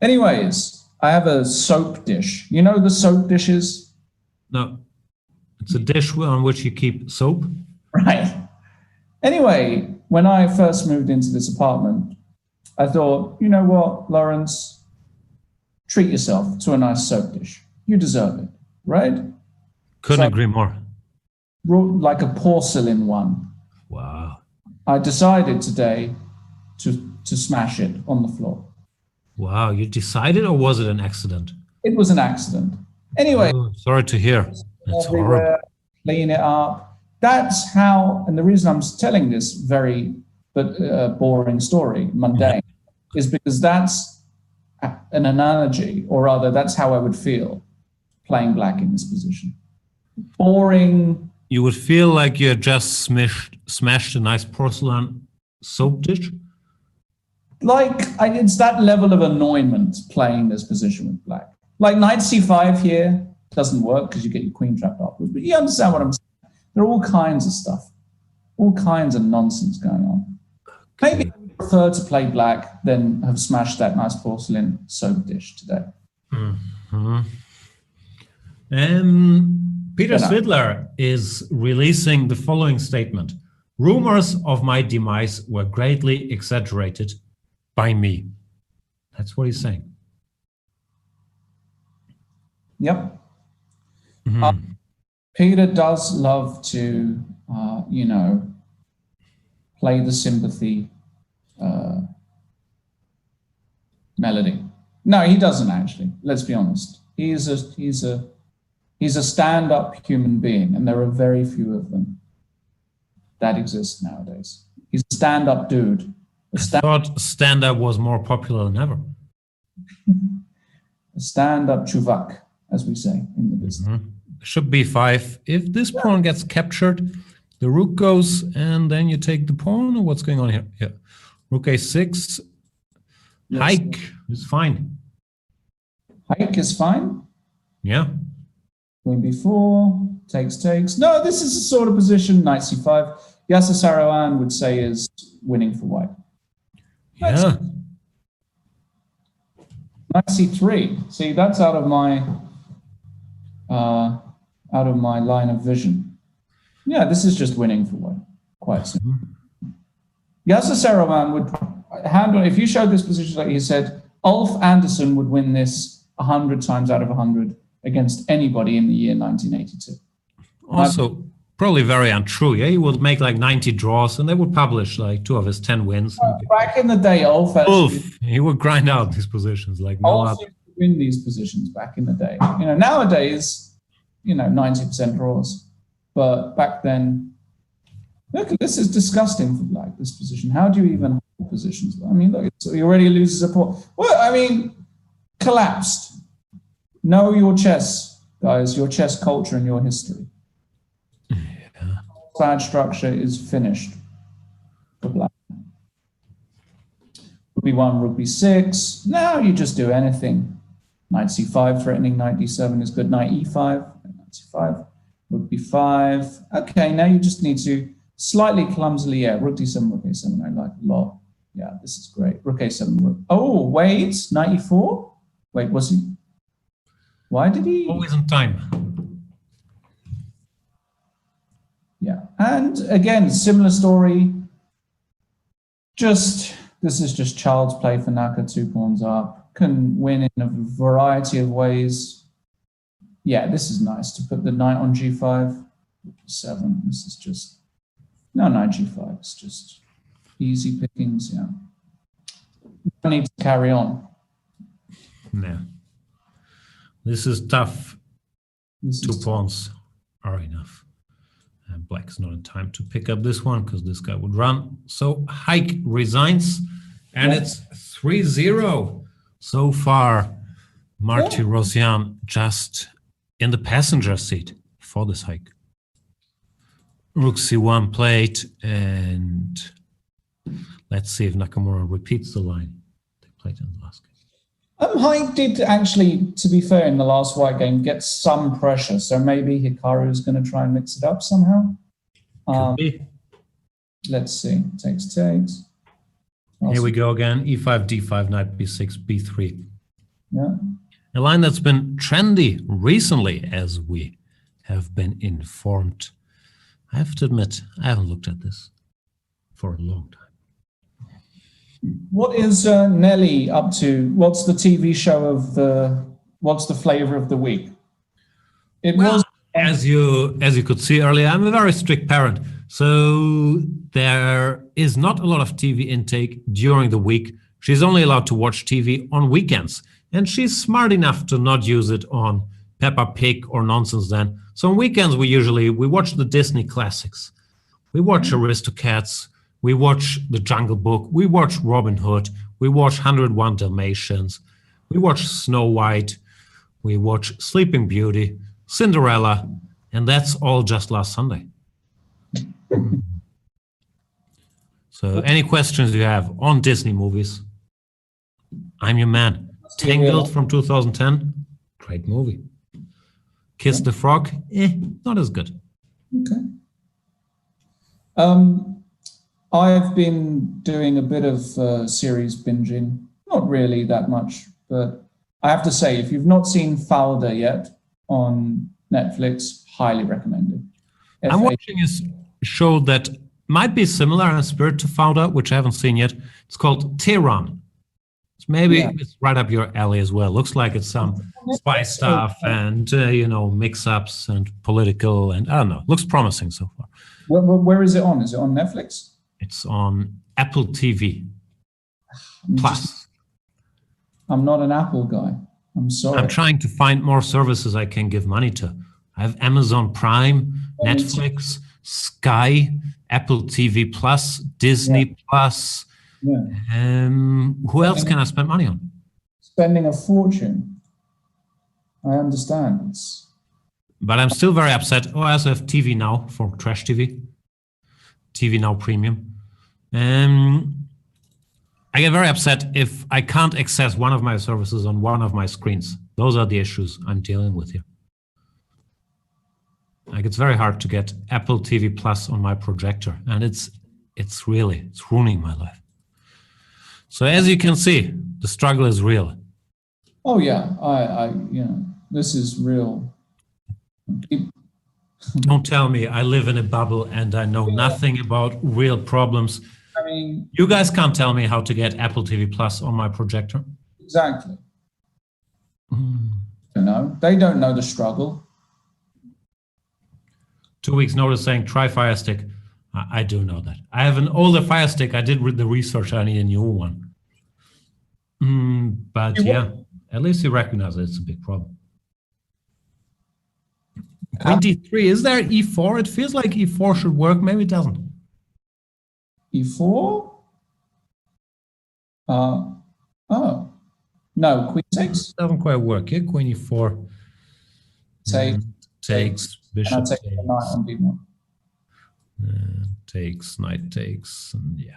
Anyways, I have a soap dish. You know the soap dishes? No. It's a dish on which you keep soap. Right. Anyway, when I first moved into this apartment, I thought, you know what, Lawrence, treat yourself to a nice soap dish. You deserve it, right? Couldn't agree more. Like a porcelain one. Wow. I decided today to smash it on the floor. Wow, you decided, or was it an accident? It was an accident. Anyway. Oh, sorry to hear. That's horrible. Clean it up. That's how, and the reason I'm telling this very boring story, mundane, is because that's an analogy, or rather, that's how I would feel playing black in this position. Boring. You would feel like you had just smashed a nice porcelain soap dish? It's that level of annoyment playing this position with black. Like knight c5 here doesn't work because you get your queen trapped afterwards, but you understand what I'm saying. There are all kinds of stuff, all kinds of nonsense going on. Okay. Maybe I would prefer to play black than have smashed that nice porcelain soap dish today. Mm-hmm. Peter Svidler is releasing the following statement. Rumors of my demise were greatly exaggerated by me. That's what he's saying. Yep. Mm-hmm. Peter does love to, play the sympathy melody. No, he doesn't actually. Let's be honest. He's a stand-up human being, and there are very few of them that exist nowadays. He's a stand-up dude. I thought stand-up was more popular than ever. A stand-up chuvak, as we say in the business. Mm-hmm. Should be 5. If this pawn gets captured, the rook goes, and then you take the pawn, or what's going on here? Yeah. Rook a6. Yes. Haik is fine. Haik is fine? Yeah. Queen b4, takes. No, this is the sort of position, knight c5. Yasser Sarouan would say is winning for white. Yeah. Knight c3. See, that's out of my line of vision. Yeah, this is just winning for white. Quite simple. Yasser Sarouan would handle, if you showed this position like you said, Ulf Andersson would win this 100 times out of 100 against anybody in the year 1982. Also, probably very untrue. Yeah, he would make like 90 draws, and they would publish like 2 of his 10 wins. Back in the day, Ulf he would grind out these positions like no other. Ulf used to win these positions back in the day. Nowadays, 90% draws, but back then, look, this is disgusting for black. This position. How do you even hold positions? I mean, look, he already loses a pawn. Well, I mean, collapsed. Know your chess, guys. Your chess culture and your history. Yeah. Bad structure is finished for black. Rook b1, rook b6. Now you just do anything. Knight c5, threatening knight d7 is good. Knight e5, knight c5, rook b5. Okay, now you just need to slightly clumsily, rook d7, rook a7. I like a lot. Yeah, this is great. Rook a7, rook. Oh, wait, knight e4? Wait, was he? Why did he? Always on time. Yeah, and again, similar story. This is just child's play for Naka, 2 pawns up. Can win in a variety of ways. Yeah, this is nice to put the knight on g5, 7. This is just, no, knight g5. It's just easy pickings, yeah. I need to carry on. Yeah. This is tough. Two pawns are enough. And black is not in time to pick up this one because this guy would run. So Haik resigns, and it's 3-0 so far. Martirosyan just in the passenger seat for this Haik. Rook c1 played, and let's see if Nakamura repeats the line they played in the last game. Haik did actually, to be fair, in the last white game, get some pressure. So maybe Hikaru is going to try and mix it up somehow. Could be. Let's see. Takes. Here we go again. e5, d5, knight b6, b3. Yeah. A line that's been trendy recently, as we have been informed. I have to admit, I haven't looked at this for a long time. What is Nelly up to? What's the TV show of what's the flavor of the week? It was, as you could see earlier, I'm a very strict parent. So there is not a lot of TV intake during the week. She's only allowed to watch TV on weekends. And she's smart enough to not use it on Peppa Pig or nonsense then. So on weekends, we watch the Disney classics. We watch Aristocats. We watch The Jungle Book. We watch Robin Hood. We watch 101 Dalmatians. We watch Snow White. We watch Sleeping Beauty, Cinderella, and that's all just last Sunday. So any questions you have on Disney movies, I'm your man. Tangled from 2010, great movie. Kiss the Frog, not as good. Okay. I've been doing a bit of series binging, not really that much, but I have to say, if you've not seen Fauda yet on Netflix, highly recommended. I'm watching a show that might be similar in spirit to Fauda, which I haven't seen yet. It's called Tehran. It's right up your alley as well. Looks like it's some spy stuff and, mix-ups and political, and I don't know. Looks promising so far. Where is it on? Is it on Netflix? It's on Apple TV Plus. I'm not an Apple guy. I'm sorry. I'm trying to find more services I can give money to. I have Amazon Prime, Netflix, Sky, Apple TV Plus, Disney Plus. Yeah. Who else can I spend money on? Spending a fortune. I understand. But I'm still very upset. Oh, I also have TV Now for Trash TV. TV Now Premium. I get very upset if I can't access one of my services on one of my screens. Those are the issues I'm dealing with here. Like, it's very hard to get Apple TV Plus on my projector, and it's ruining my life. So as you can see, the struggle is real. Oh yeah, this is real. Don't tell me I live in a bubble and I know nothing about real problems. I mean, you guys can't tell me how to get Apple TV Plus on my projector. Exactly. They don't know the struggle. 2 weeks notice saying try Fire Stick. I do know that. I have an older Fire Stick. I did the research. I need a new one. But yeah, at least you recognize it's a big problem. Queen d3, is there e4? It feels like e4 should work. Maybe it doesn't. E4? No, queen takes. Doesn't quite work. Yeah, queen e4. Takes. Bishop takes. The knight on d1. Takes, knight takes, and yeah.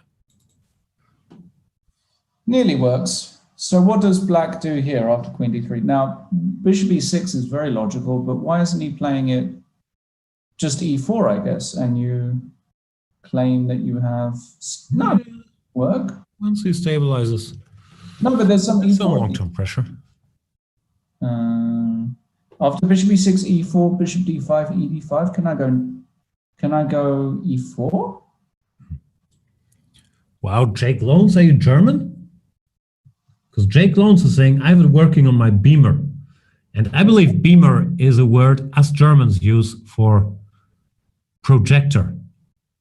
Nearly works. So what does black do here after queen d3? Now, bishop e6 is very logical, but why isn't he playing it just e4, I guess? And you claim that you have no work. Once he stabilizes. No, but there's some e4. Some long-term pressure. After bishop e6, e4, bishop d5, ed5, can I go e4? Wow, Jake Loans, are you German? Because Jake Loans is saying, I have it working on my Beamer. And I believe beamer is a word us Germans use for projector.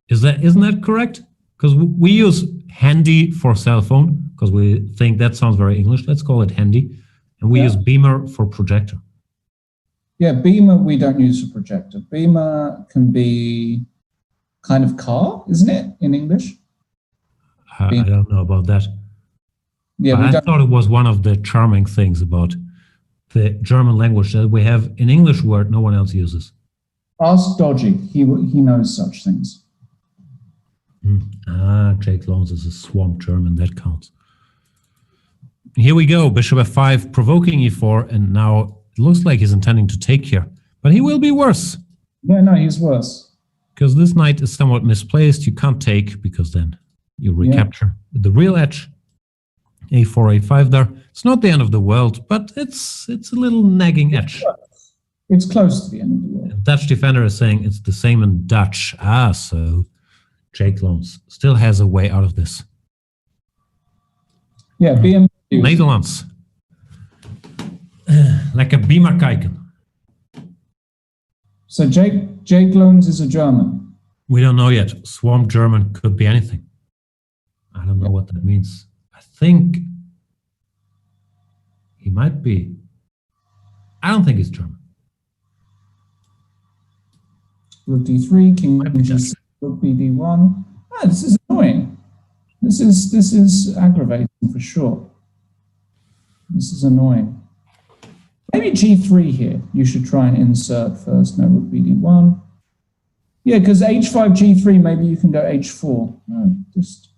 Isn't that correct? Because we use handy for cell phone because we think that sounds very English. Let's call it handy. And we use beamer for projector. Yeah, beamer we don't use for projector. Beamer can be kind of car, isn't it, in English? I don't know about that. Yeah, I thought it was one of the charming things about the German language that we have an English word no one else uses. Ask Dodgy. He knows such things. Jake Loans is a swamp German. That counts. Here we go. Bishop f5, provoking e4, and now it looks like he's intending to take here. But he will be worse. Yeah, no, he's worse. Because this knight is somewhat misplaced. You can't take, because then you recapture the real edge. a4, a5 there. It's not the end of the world, but it's a little nagging edge. It's close to the end of the world. Dutch defender is saying it's the same in Dutch. So Jake Loans still has a way out of this. Yeah, BMW. Nederlands. Lekker beamer kijken. So Jake Loans is a German. We don't know yet. Swamp German could be anything. I don't know what that means. I think he might be. I don't think he's German. Rook d3, king g6, rook bd1. This is annoying. This is aggravating for sure. This is annoying. Maybe g3 here. You should try and insert first. No, rook bd1. Yeah, because h5, g3, maybe you can go h4. No, just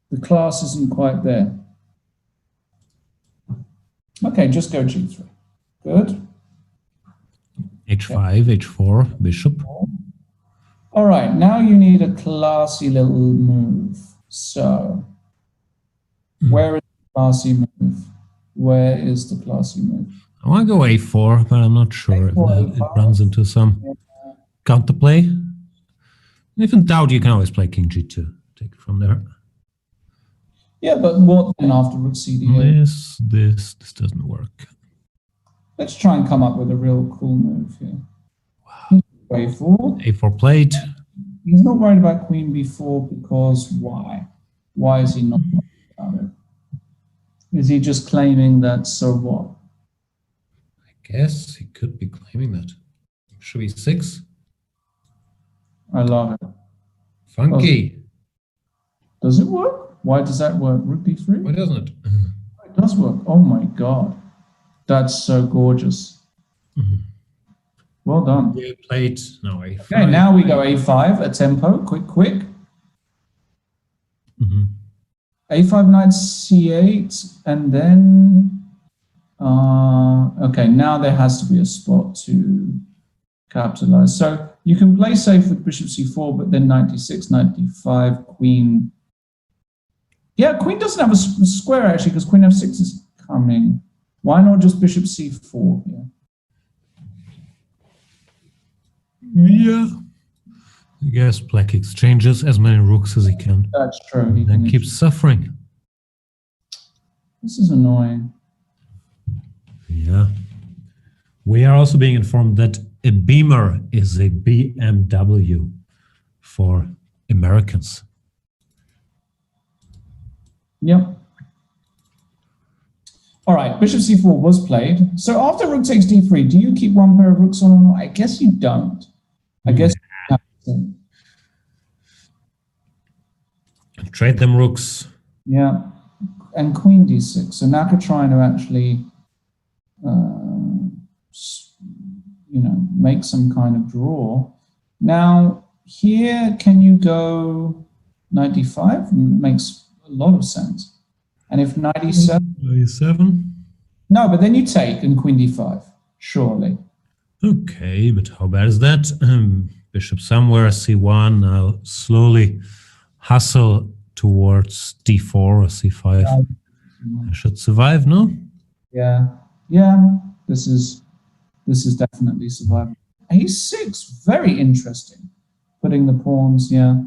the class isn't quite there. Okay, just go g3. Good. h5, h4, bishop. All right, now you need a classy little move. So, where is the classy move? Where is the classy move? I want to go a4, but I'm not sure if it runs into some counterplay. If in doubt, you can always play king g2. Take it from there. Yeah, but what then after rook cd8? This doesn't work. Let's try and come up with a real cool move here. Wow. A4. A4 played. He's not worried about queen b4 because why? Why is he not worried about it? Is he just claiming that so what? I guess he could be claiming that. Should be 6. I love it. Funky. Does it work? Why does that work? Rook d3? Why doesn't it? It does work. Oh my god. That's so gorgeous. Well done. You played no a5. Okay, now we go a5, a tempo, quick. A5 knight c8, and then okay, now there has to be a spot to capitalize. So you can play safe with bishop c4, but then knight d6, knight d5, queen. Yeah, queen doesn't have a square actually, because queen f6 is coming. Why not just bishop c4 here? Yeah. I guess black exchanges as many rooks as he can. That's true. And then keeps suffering. This is annoying. Yeah. We are also being informed that a beamer is a BMW for Americans. Yep. All right, bishop c4 was played. So after rook takes d3, do you keep one pair of rooks on or not? I guess you don't. I guess you have to. Trade them rooks. Yeah, and queen d6. So Naka trying to actually, make some kind of draw. Now here, can you go knight d5? Makes a lot of sense. And if knight e7? e7? No, but then you take and queen d5, surely. Okay, but how bad is that? Bishop somewhere, c1, now slowly hustle towards d4 or c5. I should survive, no? Yeah, this is definitely survival. a6, very interesting. Putting the pawns, yeah,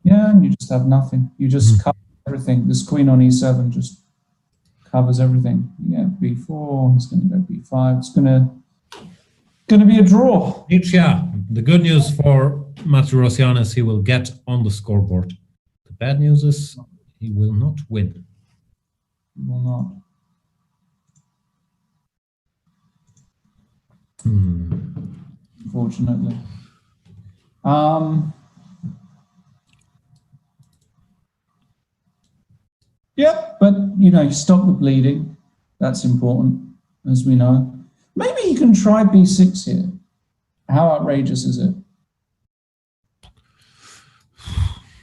and you just have nothing. You just cut everything. This queen on e7 just covers everything. Yeah, b4. He's going to go b5. It's going to be a draw. Nietzsche, the good news for Martirosyan is he will get on the scoreboard. The bad news is he will not win. He will not. Unfortunately. Yeah, but you stop the bleeding. That's important, as we know. Maybe you can try b6 here. How outrageous is it?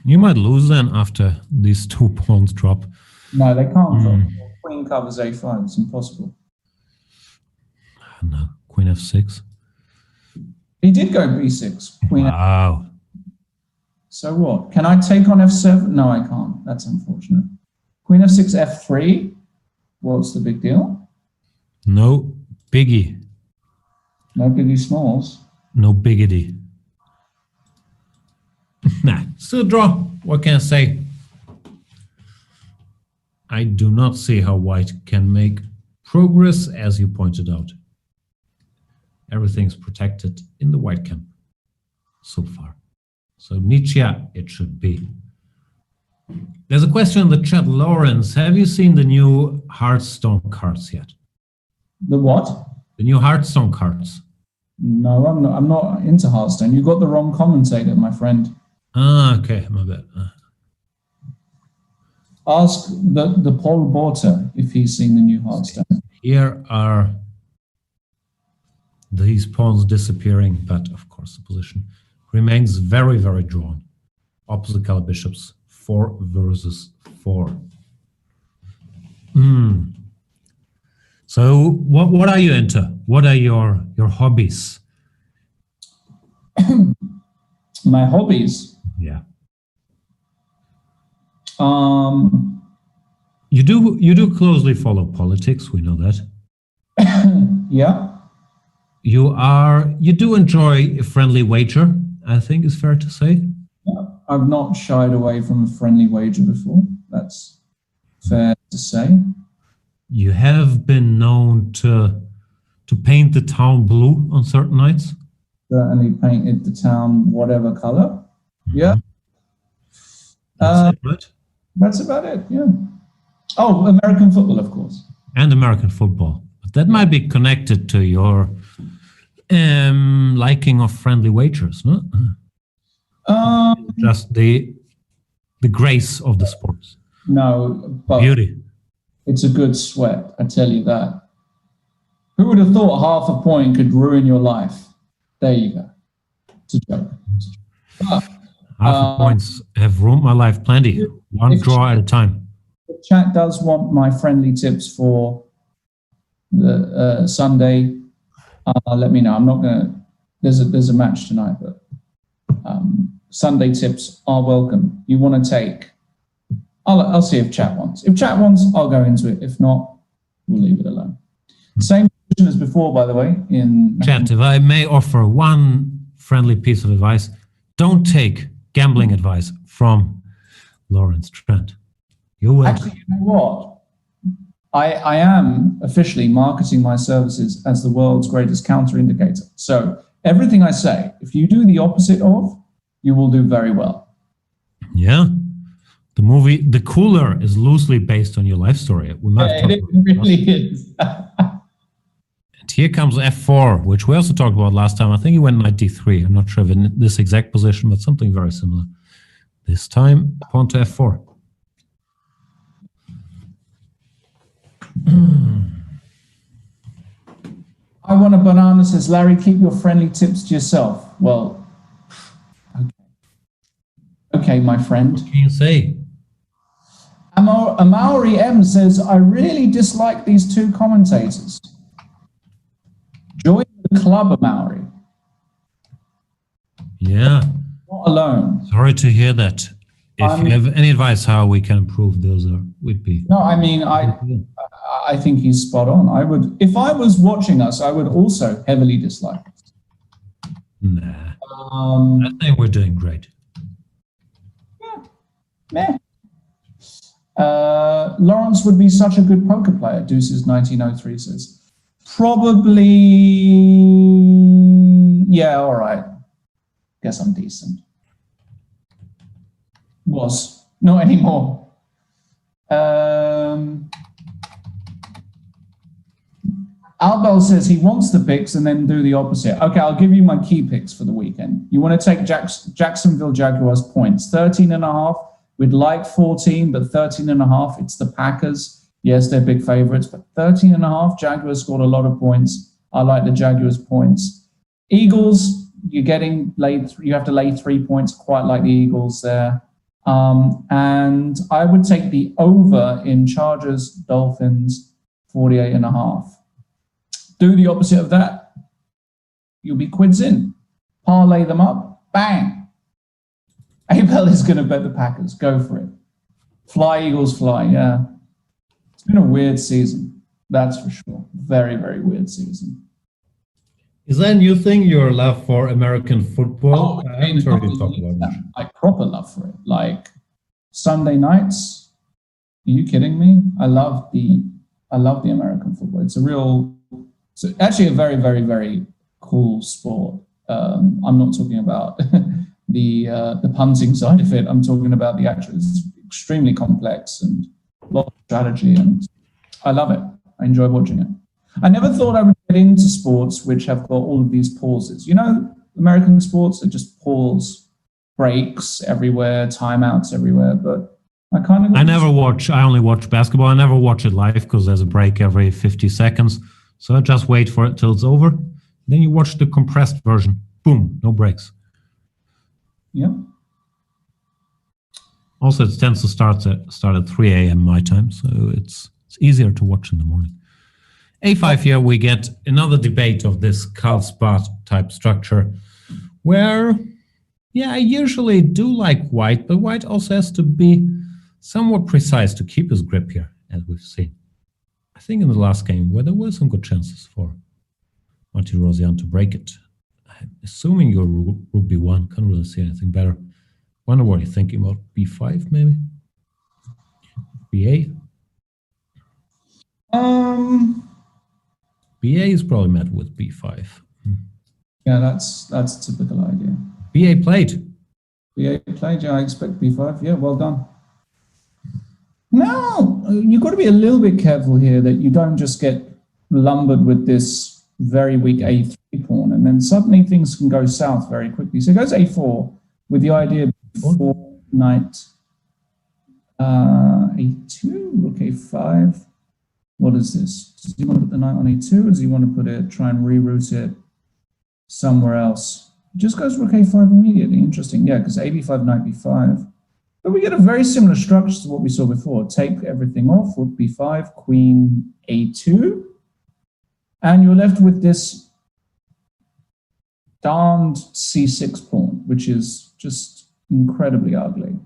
You might lose then after these 2 pawns drop. No, they can't drop. Queen covers a5. It's impossible. No, queen f6. He did go b6. Queen. Wow. So what? Can I take on f7? No, I can't. That's unfortunate. Queen f6, f3. What's the big deal? No biggie. No biggie smalls. No biggity. Nah, still a draw. What can I say? I do not see how white can make progress, as you pointed out. Everything's protected in the white camp so far. So Nietzsche, it should be. There's a question in the chat. Lawrence, have you seen the new Hearthstone cards yet? The what? The new Hearthstone cards. No, I'm not into Hearthstone. You got the wrong commentator, my friend. Ah, okay, my bad. Ask the Paul Borter if he's seen the new Hearthstone. Here are these pawns disappearing, but of course the position remains very, very drawn. Opposite color bishops, 4 versus 4. So what are you into? What are your hobbies? My hobbies? Yeah. You do closely follow politics, we know that. Yeah. You do enjoy a friendly wager, I think is fair to say. Yeah. I've not shied away from a friendly wager before. That's fair to say. You have been known to paint the town blue on certain nights. Certainly painted the town whatever color. Yeah. That's it, right? That's about it, yeah. Oh, American football, of course. And American football. But that might be connected to your liking of friendly wagers, no? Just the grace of the sports. No, but beauty. It's a good sweat, I tell you that. Who would have thought half a point could ruin your life? There you go. It's a joke. But, half points have ruined my life plenty. One draw at a time. The chat does want my friendly tips for the Sunday. Let me know. I'm not gonna. There's a match tonight, but Sunday tips are welcome. You want to take? I'll see if chat wants. If chat wants, I'll go into it. If not, we'll leave it alone. Same position as before, by the way. In chat, if I may offer one friendly piece of advice, don't take gambling advice from Lawrence Trent. You will. Actually, you know what? I am officially marketing my services as the world's greatest counter indicator. So everything I say, if you do the opposite of, you will do very well. Yeah. The movie The Cooler is loosely based on your life story. We might have it really is. And here comes f4, which we also talked about last time. I think he went knight d3. I'm not sure if in this exact position, but something very similar. This time, pawn to f4. I want a banana, says Larry. Keep your friendly tips to yourself. Well, okay. Okay, my friend. What can you say? Amauri M says, I really dislike these two commentators. Join the club, Amauri. Yeah. Not alone. Sorry to hear that. If you have any advice how we can improve, those would be. No, I mean, I think he's spot on. I would, if I was watching us, I would also heavily dislike it. Nah. I think we're doing great. Yeah. Meh. Lawrence would be such a good poker player, Deuces 1903 says. Probably, yeah, all right. Guess I'm decent. Was, not anymore. Albel says he wants the picks and then do the opposite. Okay, I'll give you my key picks for the weekend. You want to take Jacksonville Jaguars points, 13.5. We'd like 14, but 13.5, it's the Packers. Yes, they're big favorites, but 13.5, Jaguars scored a lot of points. I like the Jaguars points. Eagles, you have to lay 3 points, quite like the Eagles there. And I would take the over in Chargers, Dolphins, 48.5. Do the opposite of that. You'll be quids in. Parlay them up. Bang. Abel is going to bet the Packers. Go for it. Fly, Eagles, fly. Yeah. It's been a weird season. That's for sure. Very, very weird season. Is that a new thing, your love for American football? I haven't heard you talk about it. Like proper love for it. Like Sunday nights. Are you kidding me? I love the American football. It's actually a very, very, very cool sport. I'm not talking about the punting side of it. I'm talking about the actual. It's extremely complex and a lot of strategy, and I love it. I enjoy watching it. I never thought I would get into sports which have got all of these pauses. You know, American sports are just pause, breaks everywhere, timeouts everywhere. But I only watch basketball. I never watch it live because there's a break every 50 seconds. So I just wait for it till it's over. Then you watch the compressed version. Boom, no breaks. Yeah. Also, it tends to start at 3 a.m. my time, so it's easier to watch in the morning. A5 here, we get another debate of this Karlsbad type structure, where, yeah, I usually do like white, but white also has to be somewhat precise to keep his grip here, as we've seen. I think in the last game, where there were some good chances for Martirosyan to break it. I'm assuming your rook b1, can't really see anything better. Wonder what you're thinking about, b5 maybe? ba? ba is probably met with b5. Yeah, that's a typical idea. ba played. ba played, yeah, I expect b5. Yeah, well done. No, you've got to be a little bit careful here that you don't just get lumbered with this very weak a3 pawn, and then suddenly things can go south very quickly. So it goes a4 with the idea of before knight a2, rook a5. What is this? Does he want to put the knight on a2, or does he want to try and reroute it somewhere else? It just goes rook a5 immediately. Interesting, yeah, because ab5, knight b5. But we get a very similar structure to what we saw before. Take everything off, rook b5, queen a2, and you're left with this darned c6 pawn, which is just incredibly ugly.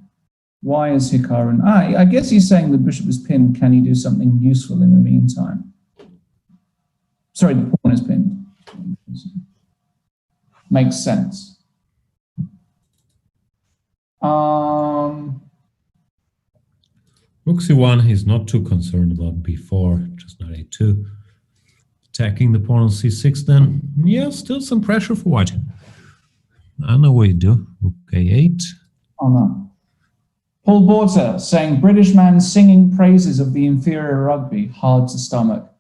Why is Hikaru? I guess he's saying the bishop is pinned. Can he do something useful in the meantime? Sorry, the pawn is pinned. Makes sense. Rook c1, he's not too concerned about b4, just knight a2. Attacking the pawn on c6 then. Yeah, still some pressure for white. I know what you do. Rook a8. Oh no. Paul Borter saying, British man singing praises of the inferior rugby, hard to stomach.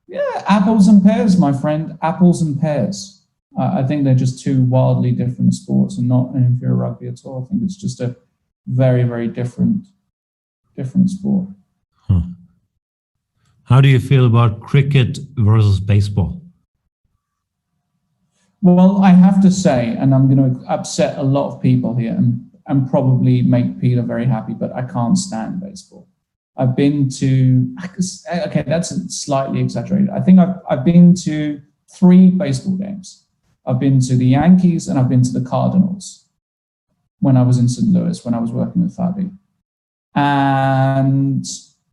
Yeah, apples and pears, my friend, apples and pears. I think they're just two wildly different sports and not an inferior rugby at all. I think it's just a very, very different sport. Huh. How do you feel about cricket versus baseball? Well, I have to say, and I'm going to upset a lot of people here and probably make Peter very happy, but I can't stand baseball. I've been to, okay, that's slightly exaggerated. I think I've been to 3 baseball games. I've been to the Yankees and I've been to the Cardinals when I was in St. Louis, when I was working with Fabi. And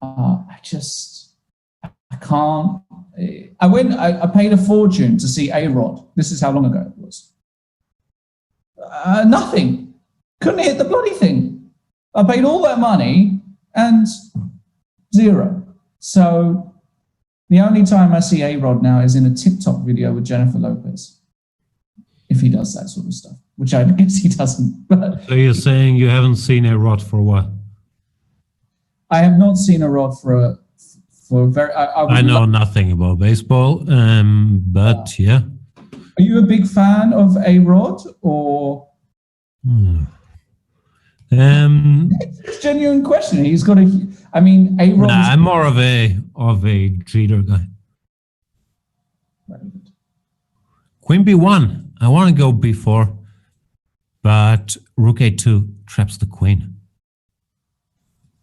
I can't. I paid a fortune to see A-Rod. This is how long ago it was. Nothing. Couldn't hit the bloody thing. I paid all that money and 0. So the only time I see A-Rod now is in a TikTok video with Jennifer Lopez, if he does that sort of stuff, which I guess he doesn't. But So you're saying you haven't seen a rod for a while? I have not seen a rod for a very. I know nothing about baseball, but yeah. Are you a big fan of A-Rod or? It's a genuine question. He's got a. I mean, A-Rod. Nah, I'm more of a Jeter guy. Very good. Queen B1. I want to go B4, but Rook A2 traps the queen.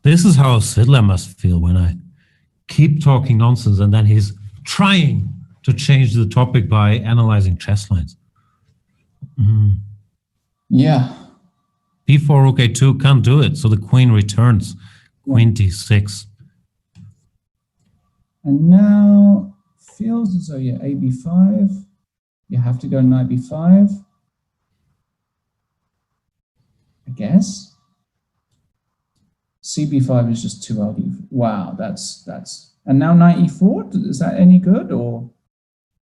This is how Sidler must feel when I keep talking nonsense and then he's trying to change the topic by analyzing chess lines. Yeah. B4, Rook A2 can't do it, so the queen returns. Queen D6. And now feels as though you're AB5. You have to go knight B5. I guess. CB5 is just too ugly. Wow, that's. And now knight E4. Is that any good or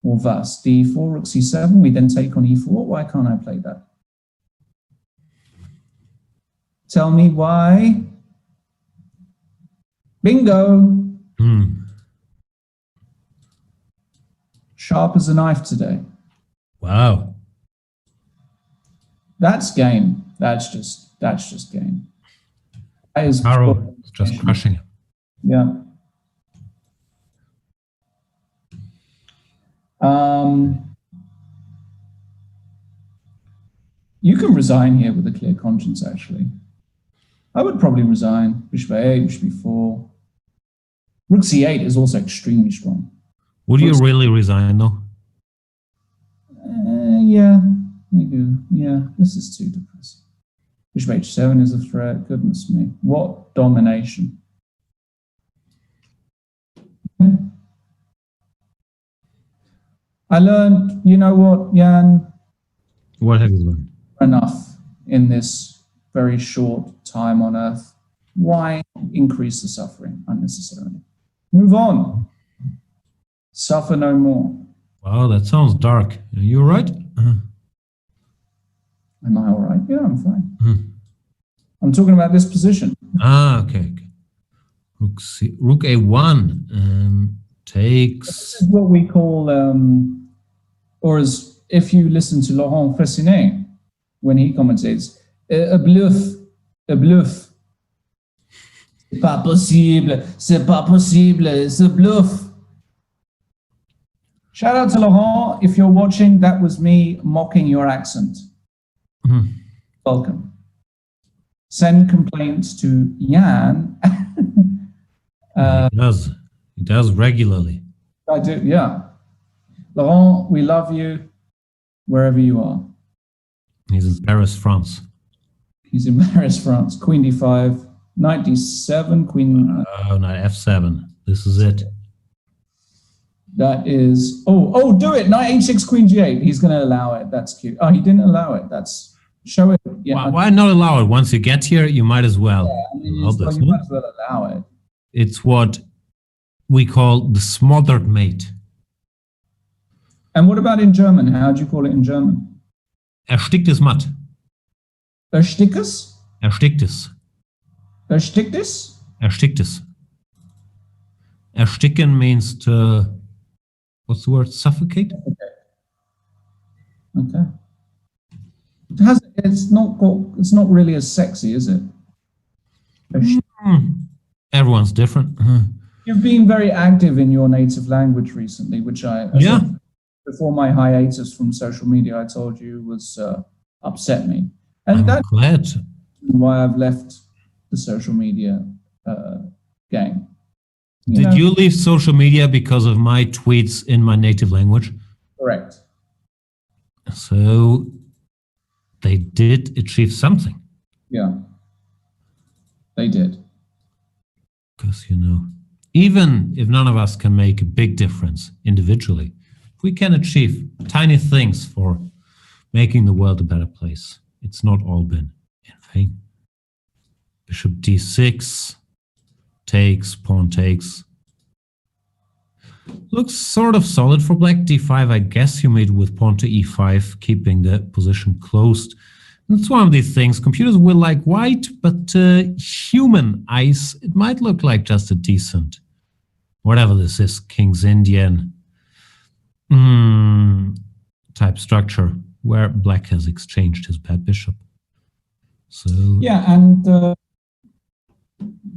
thus? D4, Rook C7. We then take on E4. Why can't I play that? Tell me why. Bingo. Sharp as a knife today. Wow. That's game. That's just game. That is Hikaru is just crushing it. Yeah. You can resign here with a clear conscience, actually. I would probably resign. Bishop A8, Bishop B4. Rook C8 is also extremely strong. Would you really resign, though? Yeah, I do. Yeah, this is too depressing. Bishop H7 is a threat. Goodness me. What domination. I learned, you know what, Jan? What have you learned? Enough in this very short time on Earth. Why increase the suffering unnecessarily? Move on. Suffer no more. Wow, that sounds dark. Are you all right? Am I all right? Yeah, I'm fine. I'm talking about this position. Okay. Rook A1 takes. This is what we call, or as if you listen to Laurent Fressinet when he commentates, a bluff. A bluff. C'est pas possible. C'est pas possible. It's a bluff. Shout out to Laurent. If you're watching, that was me mocking your accent. Welcome. Send complaints to Jan. He does regularly. I do, yeah. Laurent, we love you wherever you are. He's in Paris, France. He's in Paris, France. Queen D5, knight D7, queen. Oh, knight F7. This is it. That is. Oh, do it. Knight H6, queen G8. He's going to allow it. That's cute. Oh, he didn't allow it. That's. Show it. Yeah. Why not allow it? Once you get here, you might as well. Yeah, I mean, you might as well allow it. It's what we call the smothered mate. And what about in German? How do you call it in German? Ersticktes Matt. Ersticktes? Ersticktes. Ersticktes? Ersticktes. Ersticken means to, what's the word? Suffocate? Okay. It's not really as sexy, is it? Everyone's different. You've been very active in your native language recently, which before my hiatus from social media, I told you was upset me. And that's glad. Why I've left the social media game. Did you leave social media because of my tweets in my native language? Correct. So they did achieve something. Yeah, they did. Because, even if none of us can make a big difference individually, if we can achieve tiny things for making the world a better place, it's not all been in vain. Bishop D6. takes, pawn takes. Looks sort of solid for black. D5, I guess you made with pawn to E5, keeping the position closed. It's one of these things. Computers will like white, but human eyes, it might look like just a decent, whatever this is, King's Indian type structure, where black has exchanged his bad bishop. So yeah, and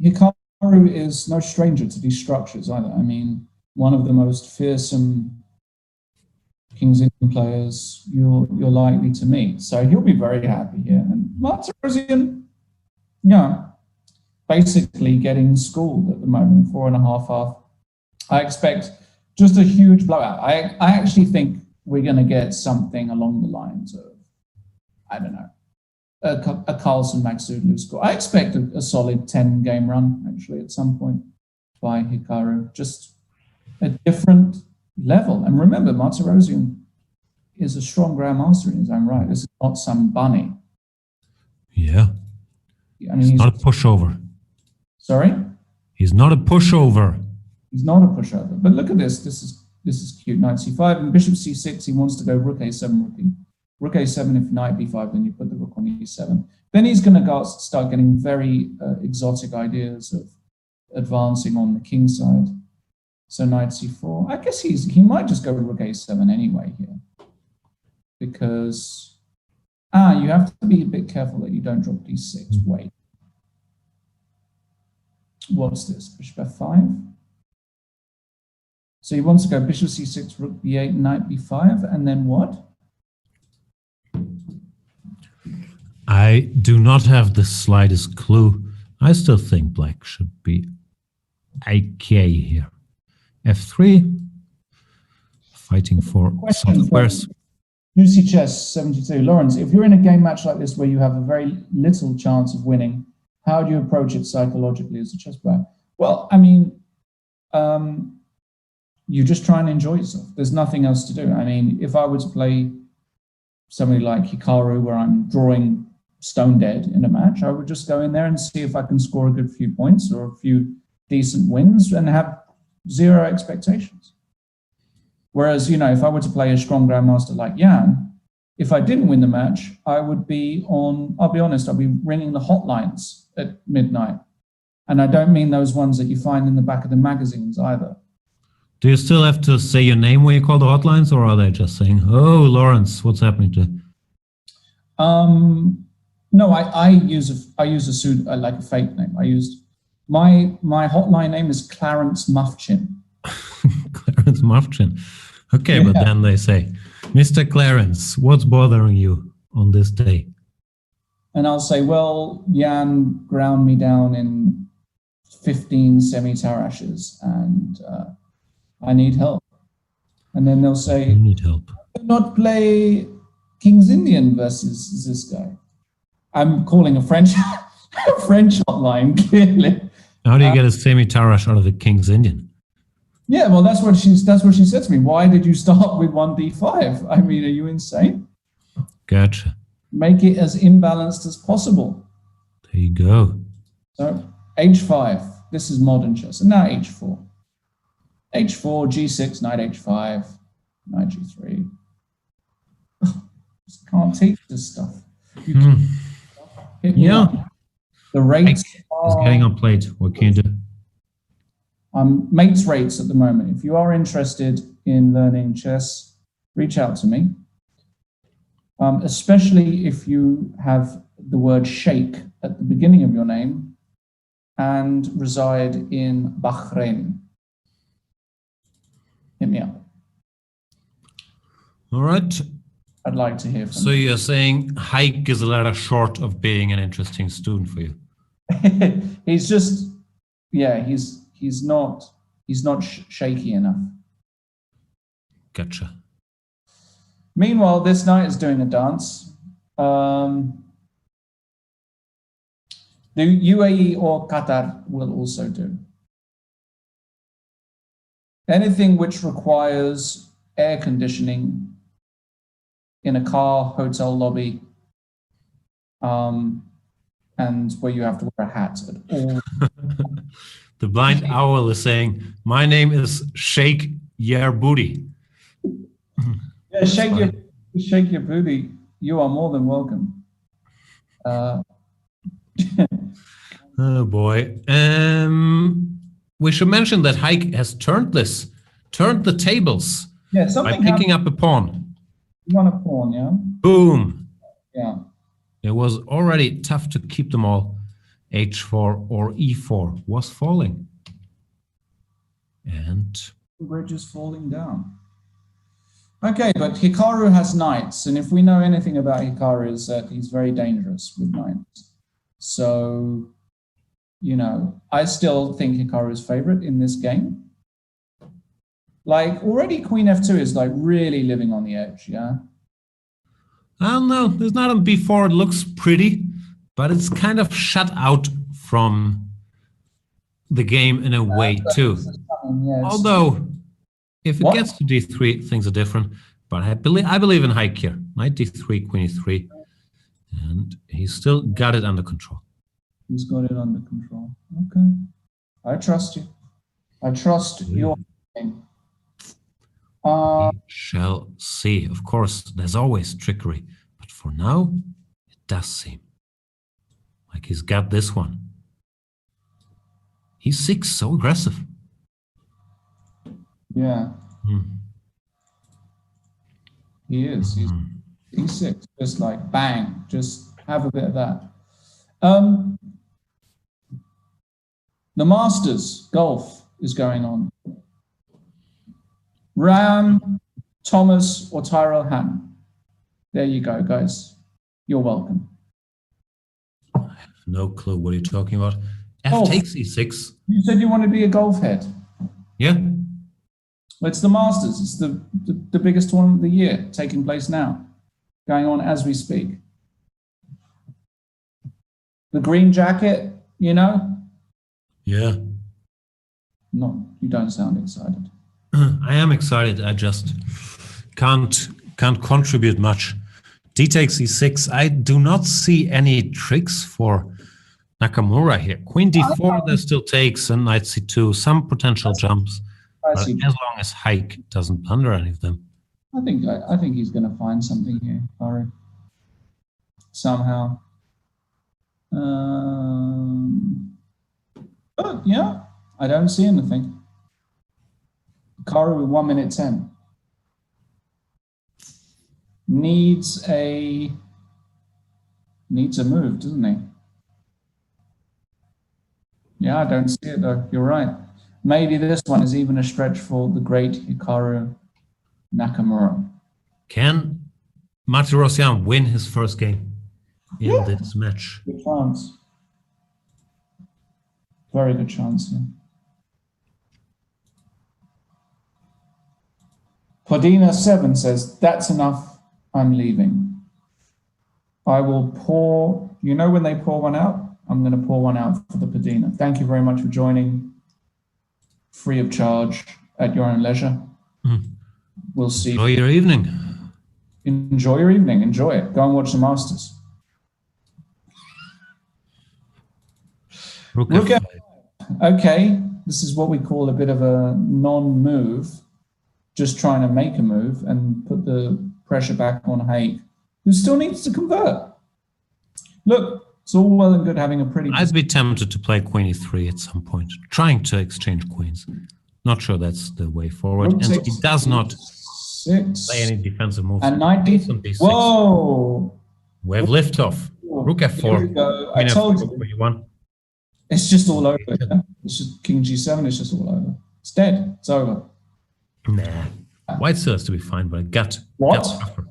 Hikaru is no stranger to these structures either. I mean, one of the most fearsome King's Indian players you're likely to meet. So he'll be very happy here. And Martirosyan, yeah, basically getting schooled at the moment, 4.5 off. I expect just a huge blowout. I actually think we're going to get something along the lines of, I don't know, a Carlsen Magsudlu score. I expect a solid 10-game run, actually, at some point by Hikaru. Just a different level. And remember, Martirosyan is a strong grandmaster in his own right. This is not some bunny. yeah, I mean, he's not a pushover. Sorry? He's not a pushover. He's not a pushover. But look at this. This is cute. Knight c5 and bishop c6. He wants to go rook a7, rookie. Rook a7, if knight b5, then you put the rook on e7. Then he's going to start getting very exotic ideas of advancing on the king side. So knight c4. I guess he might just go rook a7 anyway here. Because, you have to be a bit careful that you don't drop d6. Wait. What's this? Bishop f5? So he wants to go bishop c6, rook b8, knight b5, and then what? I do not have the slightest clue. I still think black should be IK here. F3, fighting for softwares. Juicy Chess 72. Lawrence, if you're in a game match like this where you have a very little chance of winning, how do you approach it psychologically as a chess player? Well, I mean, you just try and enjoy yourself. There's nothing else to do. I mean, if I were to play somebody like Hikaru where I'm drawing stone dead in a match, I would just go in there and see if I can score a good few points or a few decent wins and have zero expectations. Whereas, if I were to play a strong grandmaster like Jan, if I didn't win the match, I would be I'll be honest, I'll be ringing the hotlines at midnight. And I don't mean those ones that you find in the back of the magazines either. Do you still have to say your name when you call the hotlines, or are they just saying, "Oh, Lawrence, what's happening to?" No, I use a fake name. I used my hotline name is Clarence Muffchin. Clarence Muffchin. Okay, Yeah. but then they say, "Mr. Clarence, what's bothering you on this day?" And I'll say, well, Jan ground me down in 15 semi-tarashes and I need help. And then they'll say, You need help. "Why not play King's Indian versus this guy?" I'm calling a French hotline, clearly. How do you get a semi-tarash out of the King's Indian? Yeah, well, that's what she said to me. Why did you start with 1d5? I mean, are you insane? Gotcha. Make it as imbalanced as possible. There you go. So h5, this is modern chess. And now h4. h4, g6, knight h5, knight g3. Just can't teach this stuff. You can hit me up. The rates It's getting on plate. What can you do? Mates rates at the moment. If you are interested in learning chess, reach out to me. Especially if you have the word Sheikh at the beginning of your name and reside in Bahrain. Hit me up. All right. I'd like to hear from So you're saying Haik is a letter short of being an interesting student for you? you. He's just, he's not shaky enough. Gotcha. Meanwhile, this knight is doing a dance. The UAE or Qatar will also do. Anything which requires air conditioning in a car, hotel lobby, and where you have to wear a hat at all. The blind owl is saying, my name is Shake Your Booty. Yeah, shake your booty. You are more than welcome. Oh boy. We should mention that Haik has turned the tables. Yeah, by something picking happened. up a pawn. You want a pawn, yeah? Boom. Yeah. It was already tough to keep them all. H4 or E4 was falling. And The bridge is falling down. Okay, but Hikaru has knights, and if we know anything about Hikaru is that he's very dangerous with knights. So, you know, I still think Hikaru is favorite in this game. Like, already Queen F2 is like really living on the edge, yeah? I don't know, there's not on B4, it looks pretty, but it's kind of shut out from the game in a way too. Yes. Although, if it What? gets to D3, things are different. But I believe in Haik here. Knight D3, Queen E3, and he's still got it under control. He's got it under control. Okay. I trust you. I trust your game. We shall see. Of course, there's always trickery, but for now, it does seem like he's got this one. He's 6, so aggressive. Yeah. He is. He's E6, just like bang, just have a bit of that. The Masters golf is going on. Ram, Thomas, or Tyrell Hatton. There you go, guys. You're welcome. No clue what you're talking about. F Golf. takes E6. You said you want to be a golf head. Yeah. Well, it's the Masters. It's the biggest tournament of the year, taking place now, going on as we speak. The green jacket, you know? Yeah. No, you don't sound excited. I am excited. I just can't contribute much. D takes E6. I do not see any tricks for Nakamura here. Queen D4, there still takes, and Knight C2, some potential jumps. But as long as Haik doesn't blunder any of them. I think he's going to find something here, Hikaru. Somehow. But yeah, I don't see anything. Hikaru with 1 minute 10. Needs a move, doesn't he? Yeah, I don't see it though. You're right. Maybe this one is even a stretch for the great Hikaru Nakamura. Can Martirosyan win his first game in this match? Good chance. Very good chance, yeah. Podina 7 says, that's enough, I'm leaving. I will pour, you know when they pour one out? I'm going to pour one out for the Podina. Thank you very much for joining. Free of charge at your own leisure. We'll see. Enjoy your evening. Enjoy your evening. Enjoy it. Go and watch the Masters. Rook Rook F5. Okay, this is what we call a bit of a non-move. Just trying to make a move and put the pressure back on Haik, who still needs to convert. Look, it's all well and good having a pretty... I'd be tempted to play Queen E3 at some point, trying to exchange queens. Not sure that's the way forward. Rook And six, he does not six, play any defensive moves. and knight D. D6. Whoa! We have liftoff. Rook Here F4. we go. Queen I told F4, you. Queen E1. It's just all over. Yeah? It's just King G7. It's just all over. It's dead. It's over. Nah. White still has to be fine, but I got What? tougher.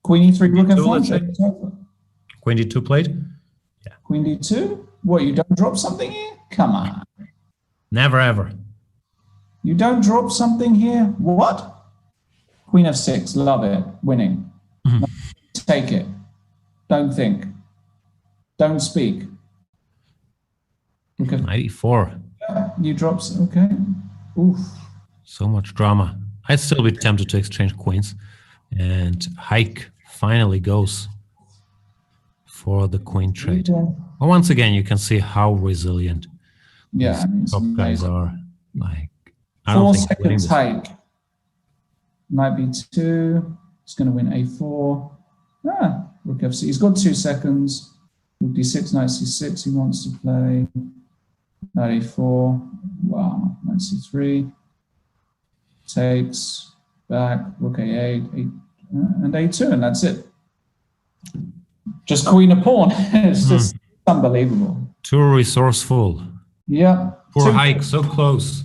Queen E3, Rook D2, let's say. F1. It's over. Queen D2 played? Queen D2? What, you don't drop something here? Come on. Never ever. You don't drop something here? What? Queen F6. Love it. Winning. No, take it. Don't think. Don't speak. Okay. 94. You drop. Okay. Oof. So much drama. I'd still be tempted to exchange queens. And Haik finally goes for the queen trade. Yeah. Well, once again, you can see how resilient Yeah, I mean, it's Top guys amazing. are like, I don't 4 think winning seconds this. Haik. Knight b2. He's going to win a4. Rook f6. He's got 2 seconds. Rook d6, knight c6. He wants to play. Knight a4. Wow. Knight c3. Takes. Back. Rook a8. And a2. And that's it. Just queen a pawn. It's just unbelievable. Too resourceful. Yeah. Poor Haik, so close.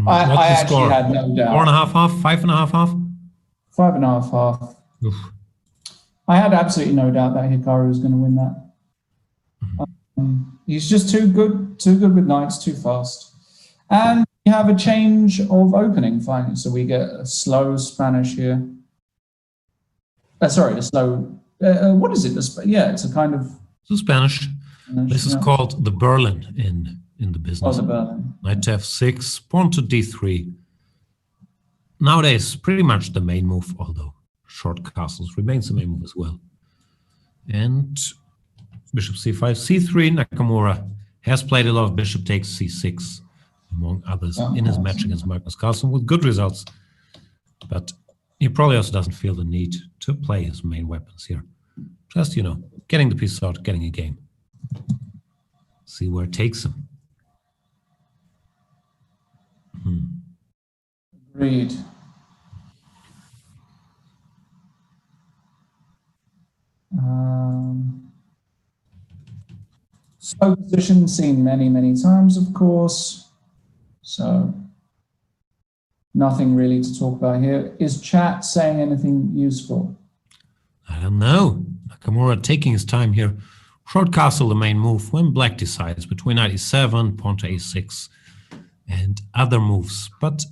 I actually had no doubt. 4.5 half, 5.5 half? 5.5 half. Oof. I had absolutely no doubt that Hikaru was going to win that. He's just too good with knights, too fast. And we have a change of opening finally. So we get a slow Spanish here. Sorry, a slow, what is it? Yeah, it's a kind of... So Spanish. This is called the Berlin in the business. Oh, the Berlin. Knight to f6, pawn to d3. Nowadays, pretty much the main move, although short castles remains the main move as well. And bishop c5, c3. Nakamura has played a lot of bishop takes c6, among others, in his match against Magnus Carlsen with good results. But he probably also doesn't feel the need to play his main weapons here. Just, getting the piece out, getting a game. See where it takes him. Agreed. Slow position seen many, many times, of course. So nothing really to talk about here. Is chat saying anything useful? I don't know. Nakamura taking his time here. Short castle, the main move, when black decides between knight e7, pawn to a6, and other moves. But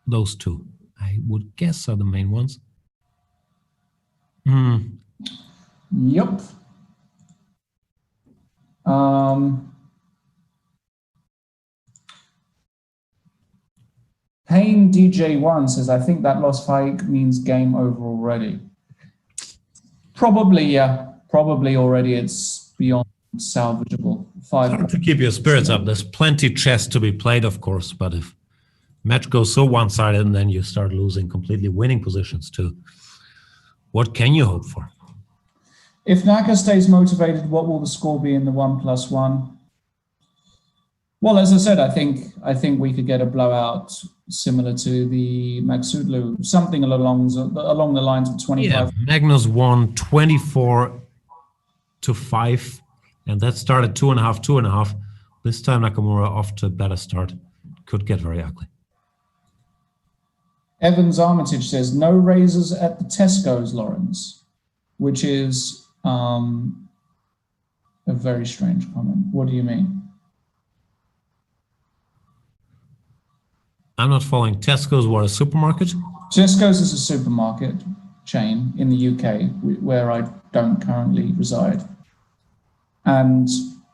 those two, I would guess, are the main ones. Yep. Payne DJ1 says, I think that loss Haik means game over already. Probably, yeah. Probably already it's beyond salvageable. Hard to keep your spirits up. There's plenty chess to be played, of course, but if match goes so one-sided and then you start losing completely winning positions too, what can you hope for? If Naka stays motivated, what will the score be in the 1+1? Well, as I said, I think we could get a blowout similar to the Magsudlu, something along the lines of 25. Yeah, Magnus won 24-5, and that started 2.5, 2.5. This time Nakamura off to a better start. Could get very ugly. Evans Armitage says, no razors at the Tesco's, Lawrence, which is a very strange comment. What do you mean? I'm not following. Tesco's, what, a supermarket? Tesco's is a supermarket chain in the UK where I don't currently reside. And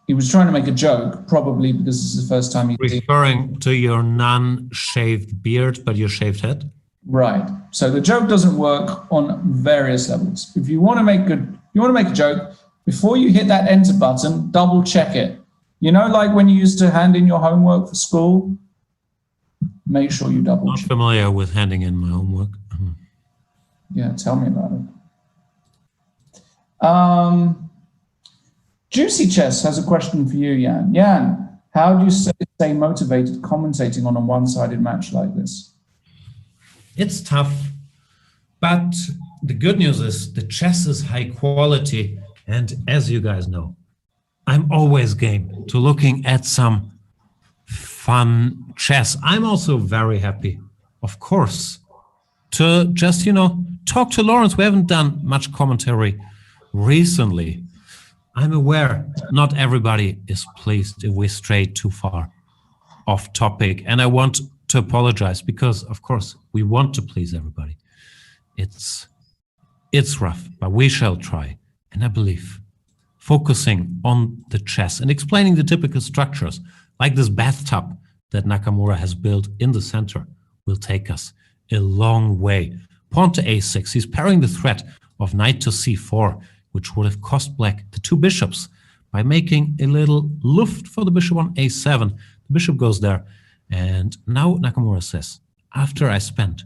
he was trying to make a joke, probably because this is the first time he's referring to your non-shaved beard, but your shaved head? Right. So the joke doesn't work on various levels. If you want to make a joke, before you hit that enter button, double check it. You know, like when you used to hand in your homework for school? Make sure you double check. Not familiar with handing in my homework. Yeah, tell me about it. Juicy Chess has a question for you, Jan. Jan, how do you stay motivated commentating on a one-sided match like this? It's tough, but the good news is the chess is high quality, and as you guys know, I'm always game to looking at some fun chess. I'm also very happy, of course, to just, talk to Lawrence. We haven't done much commentary recently. I'm aware not everybody is pleased if we stray too far off topic, and I want to apologize because, of course, we want to please everybody. It's rough, but we shall try. And I believe focusing on the chess and explaining the typical structures, like this bathtub that Nakamura has built in the center, will take us a long way. Pawn to a6, he's parrying the threat of knight to c4, which would have cost black the two bishops. by making a little luft for the bishop on a7. The bishop goes there, and now Nakamura says, after I spent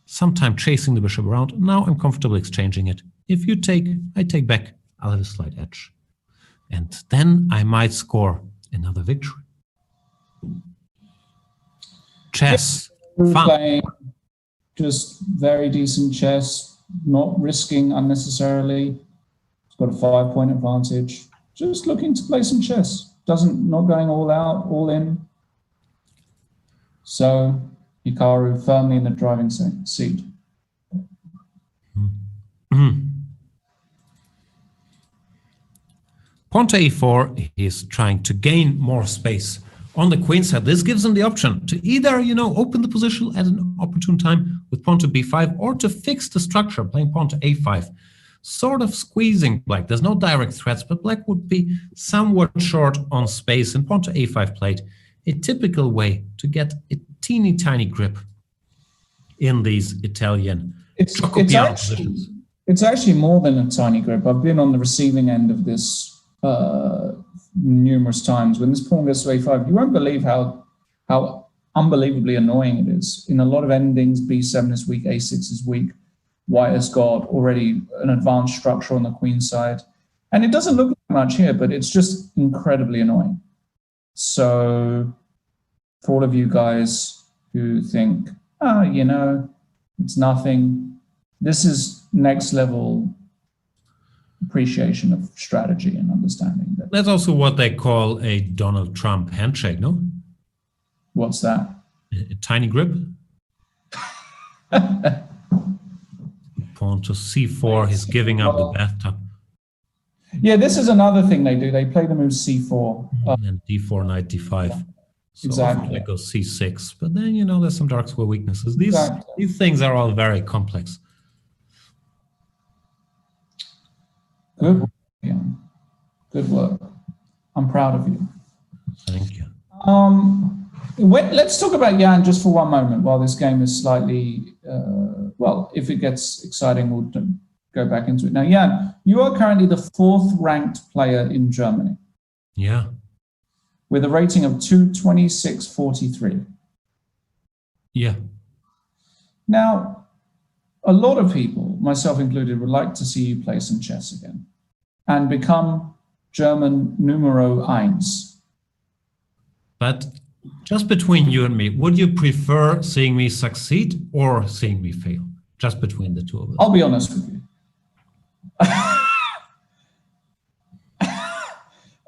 some time chasing the bishop around, now I'm comfortable exchanging it. If you take, I take back, I'll have a slight edge. And then I might score another victory. Chess. Fun. Playing just very decent chess, not risking unnecessarily. It's got a 5-point advantage. Just looking to play some chess. Not going all out, all in. So Hikaru firmly in the driving seat. Pawn to e4, he's trying to gain more space on the queen side. This gives him the option to either, open the position at an opportune time with pawn to b5, or to fix the structure, playing pawn to a5, sort of squeezing black. There's no direct threats, but black would be somewhat short on space, and pawn to a5 played a typical way to get a teeny tiny grip in these Italian positions. It's actually more than a tiny grip. I've been on the receiving end of this numerous times. When this pawn goes to a5, you won't believe how unbelievably annoying it is. In a lot of endings, b7 is weak, a6 is weak. White has got already an advanced structure on the queen side. And it doesn't look like much here, but it's just incredibly annoying. So for all of you guys who think, it's nothing, this is next level appreciation of strategy and understanding. That's also what they call a Donald Trump handshake, no? What's that? A tiny grip. Pawn to c4, he's giving up the bathtub. Yeah, this is another thing they do. They play the move c4. And d4, knight d5. Yeah, so exactly. They go c6. But then, there's some dark square weaknesses. These things are all very complex. Good work, Jan. Good work. I'm proud of you. Thank you. Let's talk about Jan just for one moment while this game is slightly, if it gets exciting, we'll go back into it. Now, Jan, you are currently the 4th ranked player in Germany. Yeah. With a rating of 226.43. Yeah. Now, a lot of people, myself included, would like to see you play some chess again and become German numero eins. But just between you and me, would you prefer seeing me succeed or seeing me fail? Just between the two of us. I'll be honest with you.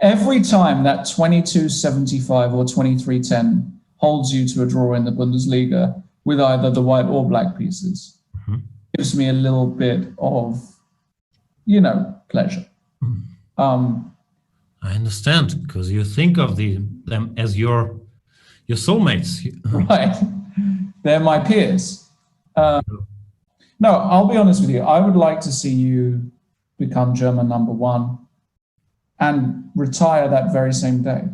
Every time that 22.75 or 23.10 holds you to a draw in the Bundesliga with either the white or black pieces, gives me a little bit of, pleasure. I understand, because you think of them as your soulmates. Right. They're my peers. No, I'll be honest with you. I would like to see you become German number 1 and retire that very same day.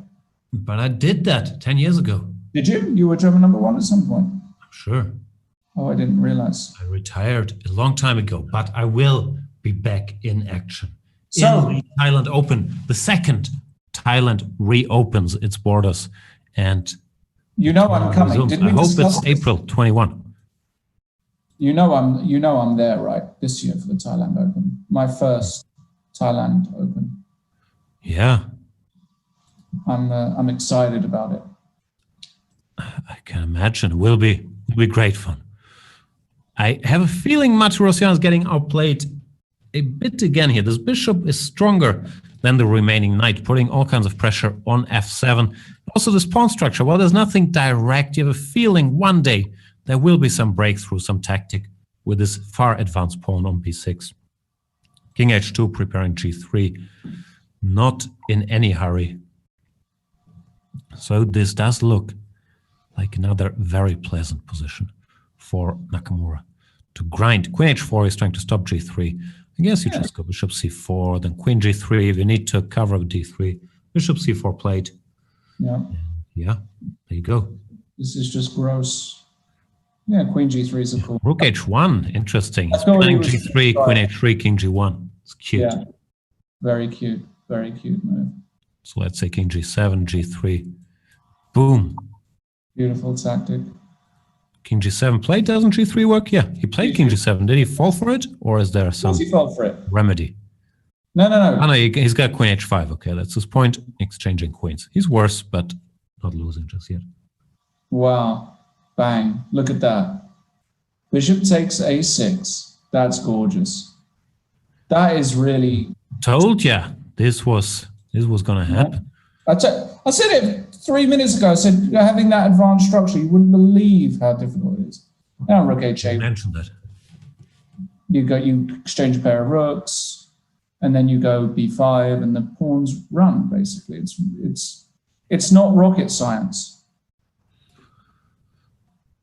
But I did that 10 years ago. Did you? You were German number 1 at some point? Sure. Oh, I didn't realize. I retired a long time ago, but I will be back in action. So, in the Thailand Open, the second Thailand reopens its borders, and I'm coming. I hope it's April 21. You know I'm there, right? This year for the Thailand Open, my first Thailand Open. Yeah, I'm excited about it. I can imagine it will be great fun. I have a feeling Martirosyan is getting outplayed a bit again here. This bishop is stronger than the remaining knight, putting all kinds of pressure on f7. Also, this pawn structure, well, there's nothing direct. You have a feeling one day there will be some breakthrough, some tactic with this far advanced pawn on b6. King h2, preparing g3. Not in any hurry. So this does look like another very pleasant position for Nakamura to grind. Queen h4 is trying to stop g3. I guess you just go bishop c4, then queen g3 if you need to cover d3. Bishop c4 played. Yeah. Yeah, there you go. This is just gross. Yeah, queen g3 is a cool. Rook h1, interesting. He's playing g3, queen h3, king g1. It's cute. Yeah, very cute. Very cute move. So let's say king g7, g3. Boom. Beautiful tactic. King g7 played. Doesn't g3 work? Yeah, he played king g7. Did he fall for it? Or is there some He fell for it. remedy? No. Oh, no, he's got queen h5. Okay, that's his point. Exchanging queens. He's worse, but not losing just yet. Wow. Bang. Look at that. Bishop takes a6. That's gorgeous. That is really... Told ya this was going to happen. I said it 3 minutes ago. I said having that advanced structure, you wouldn't believe how difficult it is. Now rook h8. You mentioned that. You exchange a pair of rooks, and then you go b5, and the pawns run. Basically, it's not rocket science.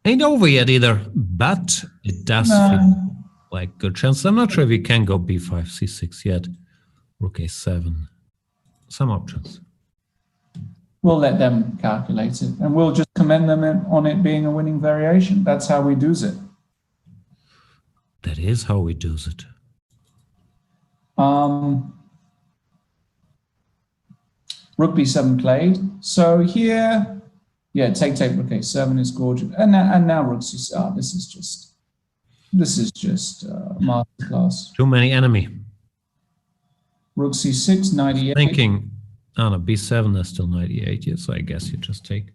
Ain't over yet either, but it does feel like good chance. I'm not sure if you can go b5, c6 yet. Rook a7. Some options. We'll let them calculate it, and we'll just commend them on it being a winning variation. That's how we do it. That is how we do it. Rook b7 played. So here, yeah, take rook a7 is gorgeous, and now rook c6. Ah, this is just masterclass. Too many enemy. Rook c6, 98. Thinking, oh no, b7 is still 98. Yeah, so I guess you just take.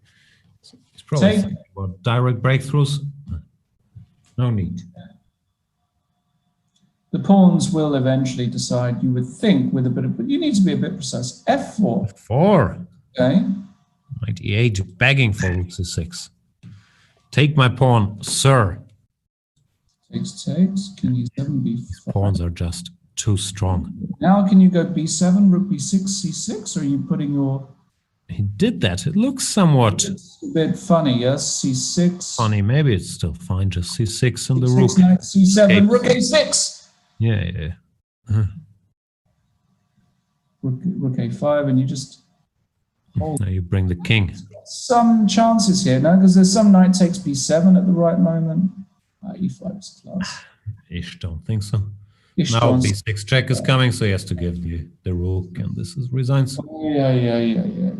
It's probably thinking about direct breakthroughs. No need. The pawns will eventually decide, you would think, with a bit of, but you need to be a bit precise. f4. F4. Okay. 98, begging for rook c6. Take my pawn, sir. Takes, king e7, b5. Pawns are just too strong. Now can you go b7, rook b6, c6, or are you putting your... He did that. It looks somewhat... It's a bit funny, yes? c6. Funny, maybe it's still fine, just c6 and the rook. c7, rook a6. Yeah. Rook a5, and you just... hold. Now you bring the king. Some chances here, no? Because there's some knight takes b7 at the right moment. e5 is class. Ish, don't think so. Ish Now don't. b6 check is coming, so he has to give the rook, and this is resigns. Yeah.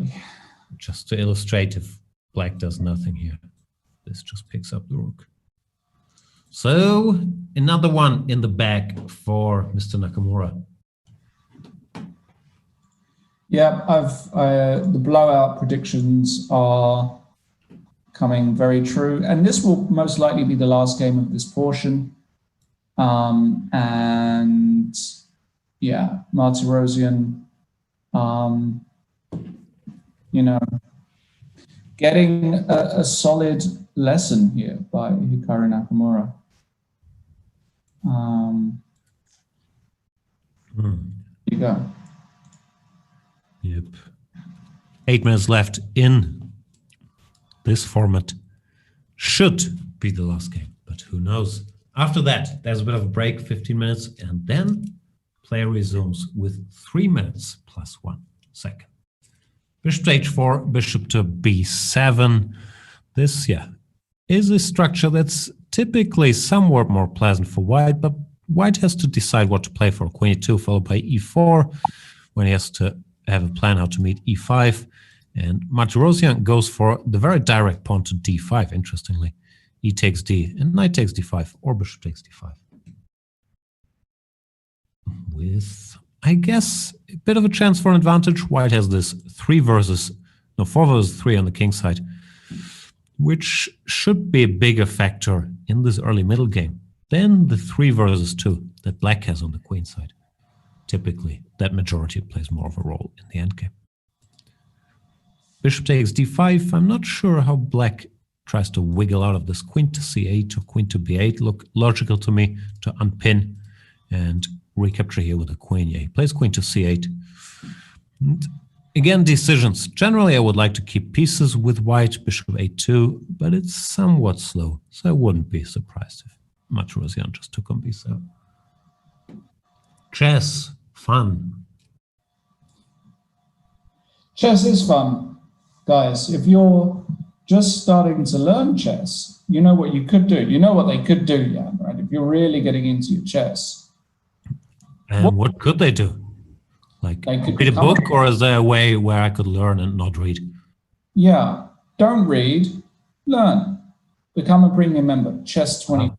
Just to illustrate, if black does nothing here, this just picks up the rook. So another one in the bag for Mr. Nakamura. Yeah, the blowout predictions are coming very true, and this will most likely be the last game of this portion. And yeah, Martirosyan, getting a solid lesson here by Hikaru Nakamura. There you go. Yep. 8 minutes left in this format. Should be the last game, but who knows? After that, there's a bit of a break, 15 minutes, and then play resumes with 3 minutes plus 1 second. Bishop to h4, bishop to b7. This, is a structure that's typically somewhat more pleasant for white, but white has to decide what to play for. Queen e2 followed by e4, when he has to have a plan how to meet e5. And Martirosyan goes for the very direct pawn to d5, interestingly. E takes d, and knight takes d5, or bishop takes d5. With, I guess, a bit of a chance for an advantage. White has this 4 versus 3 on the king side, which should be a bigger factor in this early middle game than the 3 versus 2 that black has on the queen side. Typically, that majority plays more of a role in the endgame. Bishop takes d5. I'm not sure how black tries to wiggle out of this queen to c8 or queen to b8. Look logical to me to unpin and recapture here with a queen. Yeah, he plays queen to c8. And again, decisions. Generally, I would like to keep pieces with white, bishop a2, but it's somewhat slow, so I wouldn't be surprised if Martirosyan just took on b7. Chess, fun. Chess is fun. Guys, if you're just starting to learn chess, you know what you could do. You know what they could do, right? If you're really getting into your chess. And what could they do? Like They could read a become- book, or is there a way where I could learn and not read? Yeah, don't read, learn. Become a premium member, Chess20.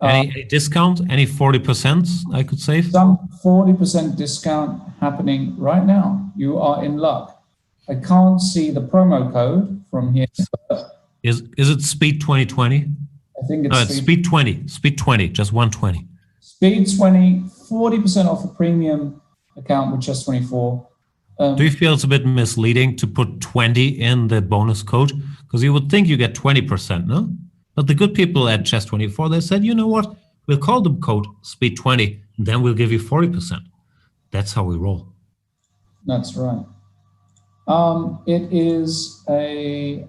Any discount? Any 40% I could save? Some 40% discount happening right now. You are in luck. I can't see the promo code from here. Is it Speed 2020? I think it's, No, it's Speed 20. Speed 20, just 120. Speed 20, 40% off a premium account with Chess24. Do you feel it's a bit misleading to put 20 in the bonus code? Because you would think you get 20%, no? But the good people at Chess24, they said, you know what? We'll call the code Speed20, and then we'll give you 40%. That's how we roll. That's right. It is a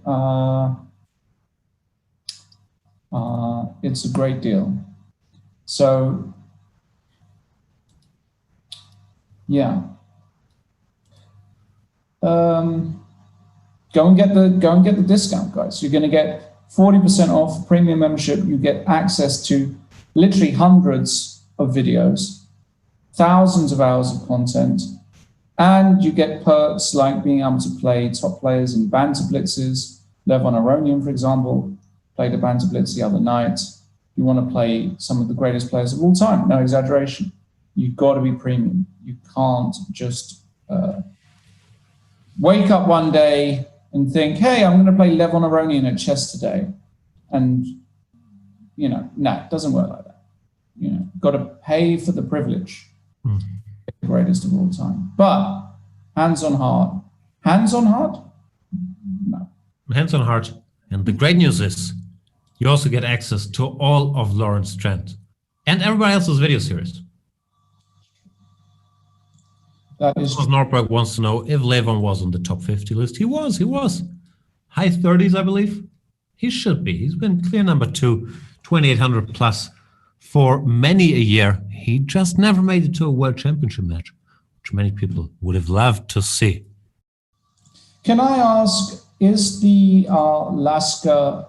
it's a great deal. So yeah. Go and get the discount, guys. You're going to get 40% off premium membership. You get access to literally hundreds of videos, thousands of hours of content, and you get perks like being able to play top players in banter blitzes. Levon Aronian, for example, played a banter blitz the other night. You want to play some of the greatest players of all time, no exaggeration. You've got to be premium. You can't just wake up one day and think, hey, I'm going to play Levon Aronian at chess today. And, you know, no, it doesn't work like that. You know, got to pay for the privilege. The greatest of all time. But hands on heart. Hands on heart? No. Hands on heart. And the great news is you also get access to all of Lawrence Trent and everybody else's video series. That is Norberg wants to know if Levon was on the top 50 list. He was. High 30s, I believe. He should be. He's been clear number 2, 2,800 plus for many a year. He just never made it to a world championship match, which many people would have loved to see. Can I ask, is the Lasker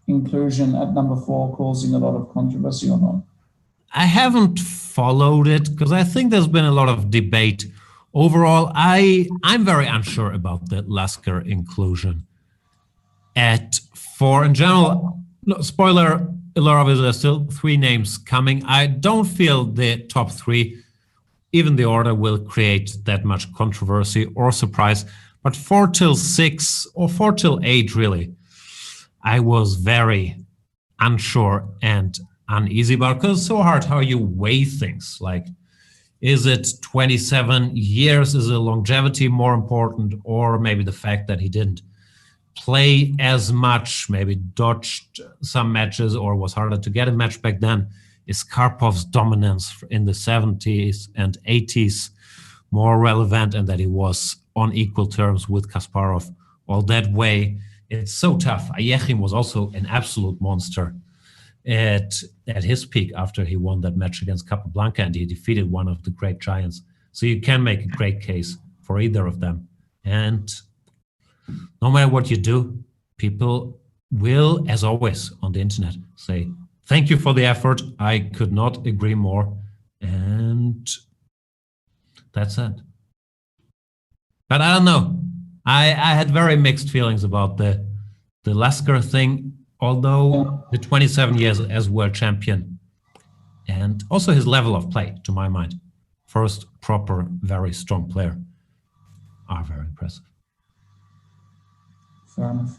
inclusion at number 4 causing a lot of controversy or not? I haven't followed it because I think there's been a lot of debate. Overall, I'm very unsure about the Lasker inclusion at 4. In general, spoiler alert, there's still 3 names coming. I don't feel the top 3, even the order, will create that much controversy or surprise. But 4 till 6 or 4 till 8, really, I was very unsure and uneasy about, because it's so hard how you weigh things. Like, is it 27 years? Is the longevity more important? Or maybe the fact that he didn't play as much, maybe dodged some matches or was harder to get a match back then? Is Karpov's dominance in the 70s and 80s more relevant, and that he was on equal terms with Kasparov all that way? It's so tough. Ayechin was also an absolute monster at his peak after he won that match against Capablanca, and he defeated one of the great giants. So you can make a great case for either of them. And no matter what you do, people will, as always on the internet, say, thank you for the effort. I could not agree more. And that's it. But I don't know. I had very mixed feelings about the Lasker thing, although the 27 years as world champion and also his level of play, to my mind, first proper, very strong player, are very impressive. Fair enough.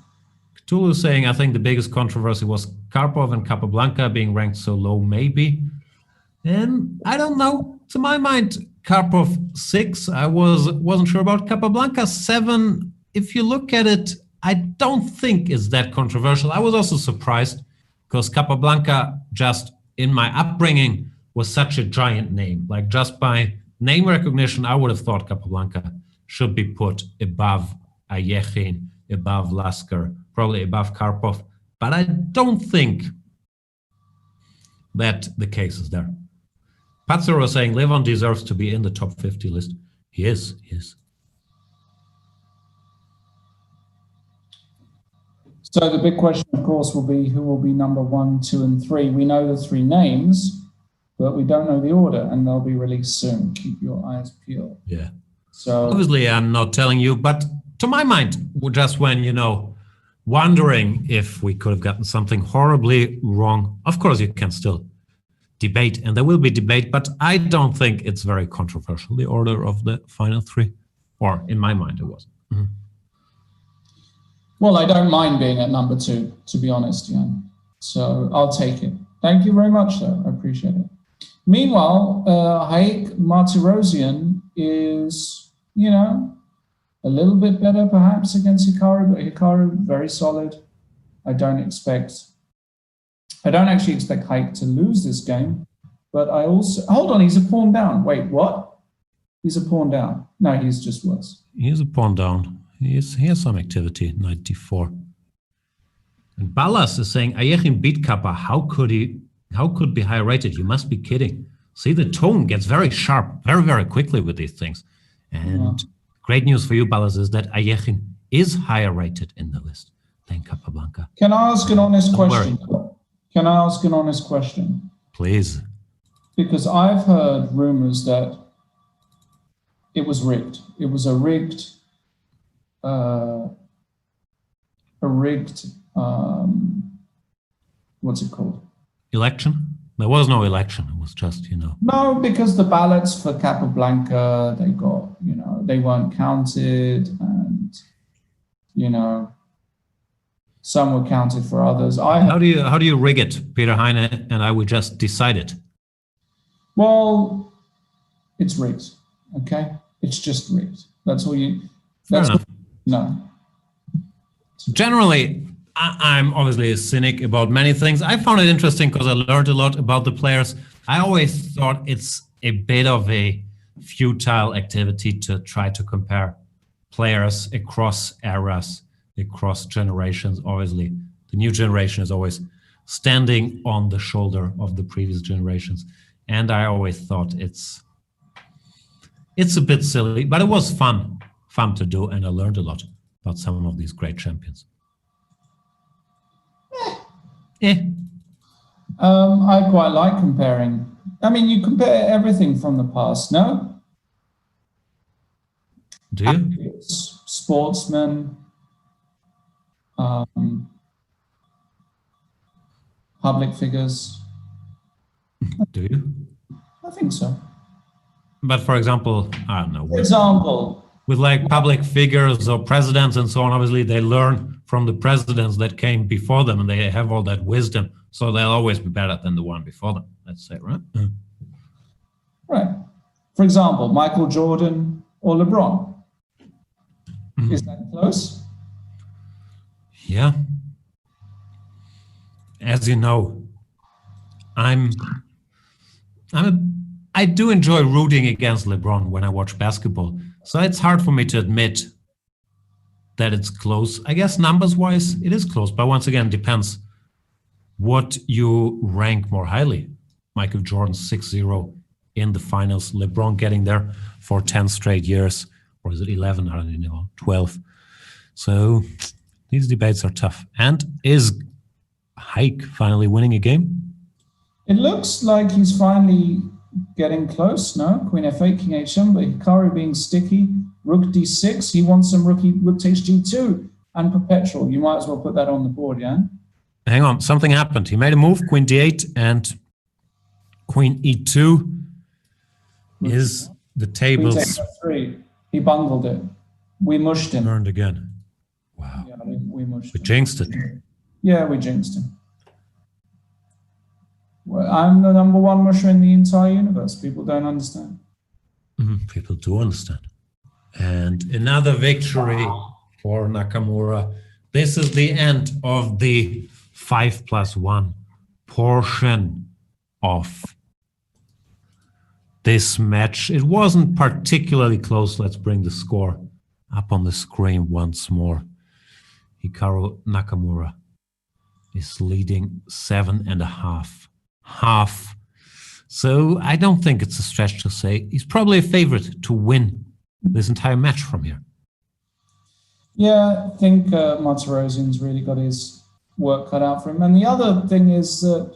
Cthulhu saying, I think the biggest controversy was Karpov and Capablanca being ranked so low, maybe. And I don't know. To my mind, Karpov 6, I wasn't sure about. Capablanca 7, if you look at it, I don't think it's that controversial. I was also surprised because Capablanca, just in my upbringing, was such a giant name. Like, just by name recognition, I would have thought Capablanca should be put above Ayechin, above Lasker, probably above Karpov. But I don't think that the case is there. Patzer was saying Levon deserves to be in the top 50 list. He is. So the big question, of course, will be who will be number 1, 2, and 3. We know the 3 names, but we don't know the order, and they'll be released soon. Keep your eyes peeled. Yeah. So Obviously, I'm not telling you, but to my mind, just when, wondering if we could have gotten something horribly wrong, of course, you can still debate, and there will be debate, but I don't think it's very controversial, the order of the final three, or in my mind, it was. Mm-hmm. Well, I don't mind being at number 2, to be honest, Jan. So I'll take it. Thank you very much, though. I appreciate it. Meanwhile, Haik Martirosyan is, a little bit better perhaps against Hikaru, but Hikaru, very solid. I don't actually expect Haik to lose this game, but I also, hold on, he's a pawn down. Wait, what? He's a pawn down. No, he's just worse. He's a pawn down. He has some activity, 94. And Ballas is saying, Ayechin beat Kappa. How could be higher rated? You must be kidding. See, the tone gets very sharp, very, very quickly with these things. And great news for you, Ballas, is that Ayechin is higher rated in the list than Capablanca. Can I ask an honest question? Can I ask an honest question? Please. Because I've heard rumors that it was rigged. It was a rigged what's it called? Election? There was no election. It was just, No, because the ballots for Capablanca, they got, they weren't counted, and, some were counted for others. How do you rig it, Peter Heine and I would just decide it? Well, it's rigged, okay? It's just rigged. That's all you... Fair enough. No. Generally, I'm obviously a cynic about many things. I found it interesting because I learned a lot about the players. I always thought it's a bit of a futile activity to try to compare players across eras, across generations. Obviously, the new generation is always standing on the shoulder of the previous generations. And I always thought it's a bit silly, but it was fun to do, and I learned a lot about some of these great champions. I quite like comparing. I mean, you compare everything from the past, no? Do you? Sportsmen, public figures. Do you? I think so. But for example, I don't know. For example, with like public figures or presidents and so on, obviously they learn from the presidents that came before them, and they have all that wisdom, so they'll always be better than the one before them, let's say, right? Right. For example, Michael Jordan or LeBron. Is that close? Yeah. As you know, I do enjoy rooting against LeBron when I watch basketball, so it's hard for me to admit that it's close. I guess numbers-wise, it is close, but once again, depends what you rank more highly. Michael Jordan 6-0 in the finals, LeBron getting there for 10 straight years, or is it 11? I don't know, 12. So these debates are tough. And is Haik finally winning a game? It looks like he's finally getting close, no? Queen f8, king h7, but Hikaru being sticky. Rook d6, he wants some rook takes g2 and perpetual. You might as well put that on the board, yeah? Hang on, something happened. He made a move, queen d8 and queen e2 is the tables. He bungled it. We mushed him. Turned again. Wow. Yeah, we mushed him. Jinxed it. Yeah, we jinxed him. Well, I'm the number one musher in the entire universe. People don't understand. People do understand. And another victory for Nakamura. This is the end of the 5+1 portion of this match. It wasn't particularly close. Let's bring the score up on the screen once more. Hikaru Nakamura is leading 7.5. Half. So I don't think it's a stretch to say he's probably a favorite to win this entire match from here. Yeah, I think Martirosyan's really got his work cut out for him. And the other thing is that,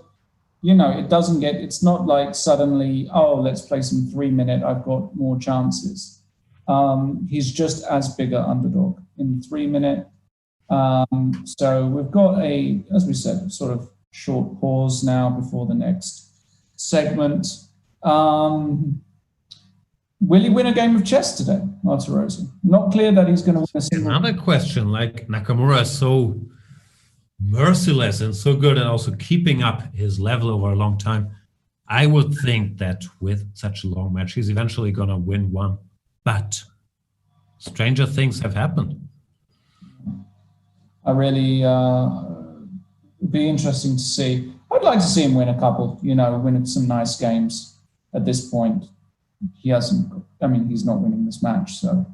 it doesn't get, it's not like suddenly, oh, let's play some 3-minute, I've got more chances. He's just as big an underdog in 3-minute. So we've got as we said, sort of short pause now before the next segment. Will he win a game of chess today, Martirosyan? Not clear that he's going to win a single. Another question, like Nakamura is so merciless and so good and also keeping up his level over a long time. I would think that with such a long match, he's eventually going to win one. But stranger things have happened. I really would be interesting to see. I'd like to see him win a couple, win some nice games. At this point, he's not winning this match. So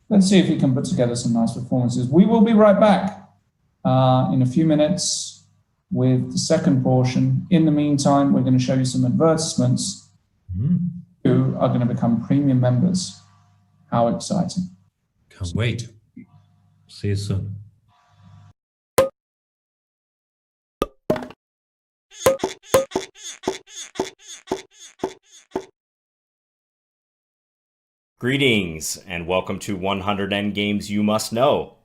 let's see if he can put together some nice performances. We will be right back in a few minutes with the second portion. In the meantime, we're going to show you some advertisements who are going to become premium members. How exciting. Can't wait. See you soon. Greetings and welcome to 100 Endgames You Must Know.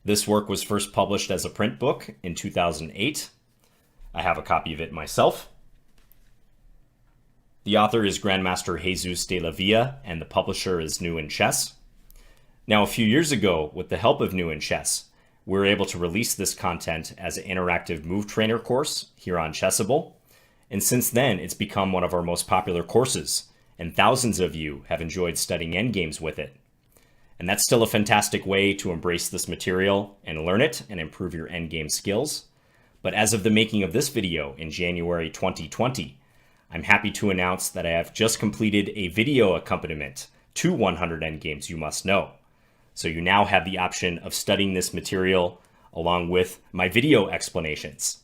This work was first published as a print book in 2008. I have a copy of it myself. The author is Grandmaster Jesus de la Villa and the publisher is New in Chess. Now, a few years ago, with the help of New in Chess, we were able to release this content as an interactive move trainer course here on Chessable. And since then, it's become one of our most popular courses, and thousands of you have enjoyed studying endgames with it. And that's still a fantastic way to embrace this material and learn it and improve your endgame skills. But as of the making of this video in January 2020, I'm happy to announce that I have just completed a video accompaniment to 100 Endgames You Must Know. So you now have the option of studying this material along with my video explanations.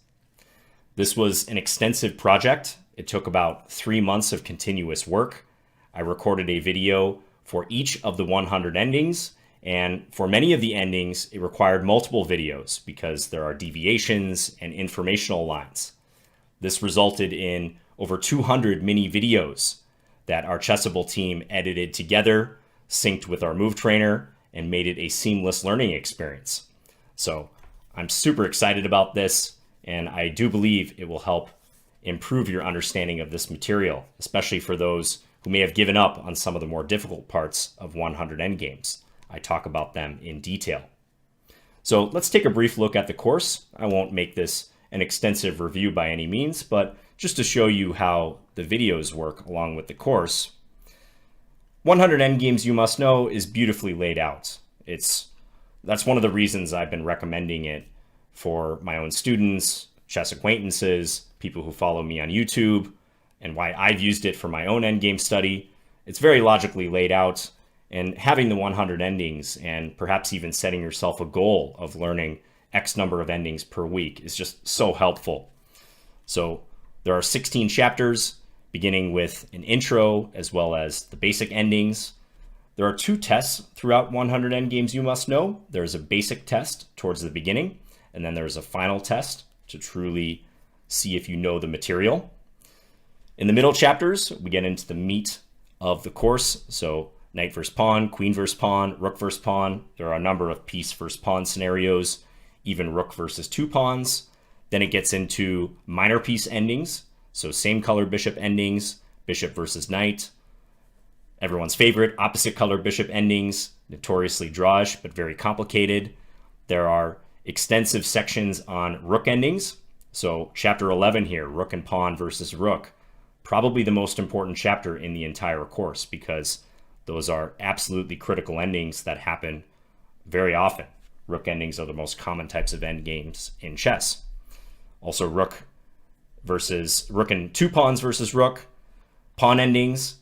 This was an extensive project. It took about 3 months of continuous work. I recorded a video for each of the 100 endings, and for many of the endings, it required multiple videos because there are deviations and informational lines. This resulted in over 200 mini videos that our Chessable team edited together, synced with our move trainer, and made it a seamless learning experience. So I'm super excited about this, and I do believe it will help improve your understanding of this material, especially for those who may have given up on some of the more difficult parts of 100 endgames. I talk about them in detail. So let's take a brief look at the course. I won't make this an extensive review by any means, but just to show you how the videos work along with the course. 100 Endgames You Must Know is beautifully laid out. That's one of the reasons I've been recommending it for my own students, chess acquaintances, people who follow me on YouTube, and why I've used it for my own endgame study. It's very logically laid out, and having the 100 endings and perhaps even setting yourself a goal of learning X number of endings per week is just so helpful. So there are 16 chapters, beginning with an intro as well as the basic endings. There are 2 tests throughout 100 Endgames You Must Know. There's a basic test towards the beginning, and then there's a final test to truly see if you know the material. In the middle chapters, we get into the meat of the course. So knight versus pawn, queen versus pawn, rook versus pawn. There are a number of piece versus pawn scenarios, even rook versus 2 pawns. Then it gets into minor piece endings. So same color bishop endings, bishop versus knight. Everyone's favorite, opposite color bishop endings, notoriously drawish, but very complicated. There are extensive sections on rook endings. So chapter 11 here, rook and pawn versus rook. Probably the most important chapter in the entire course because those are absolutely critical endings that happen very often. Rook endings are the most common types of endgames in chess. Also rook and 2 pawns versus rook. Pawn endings,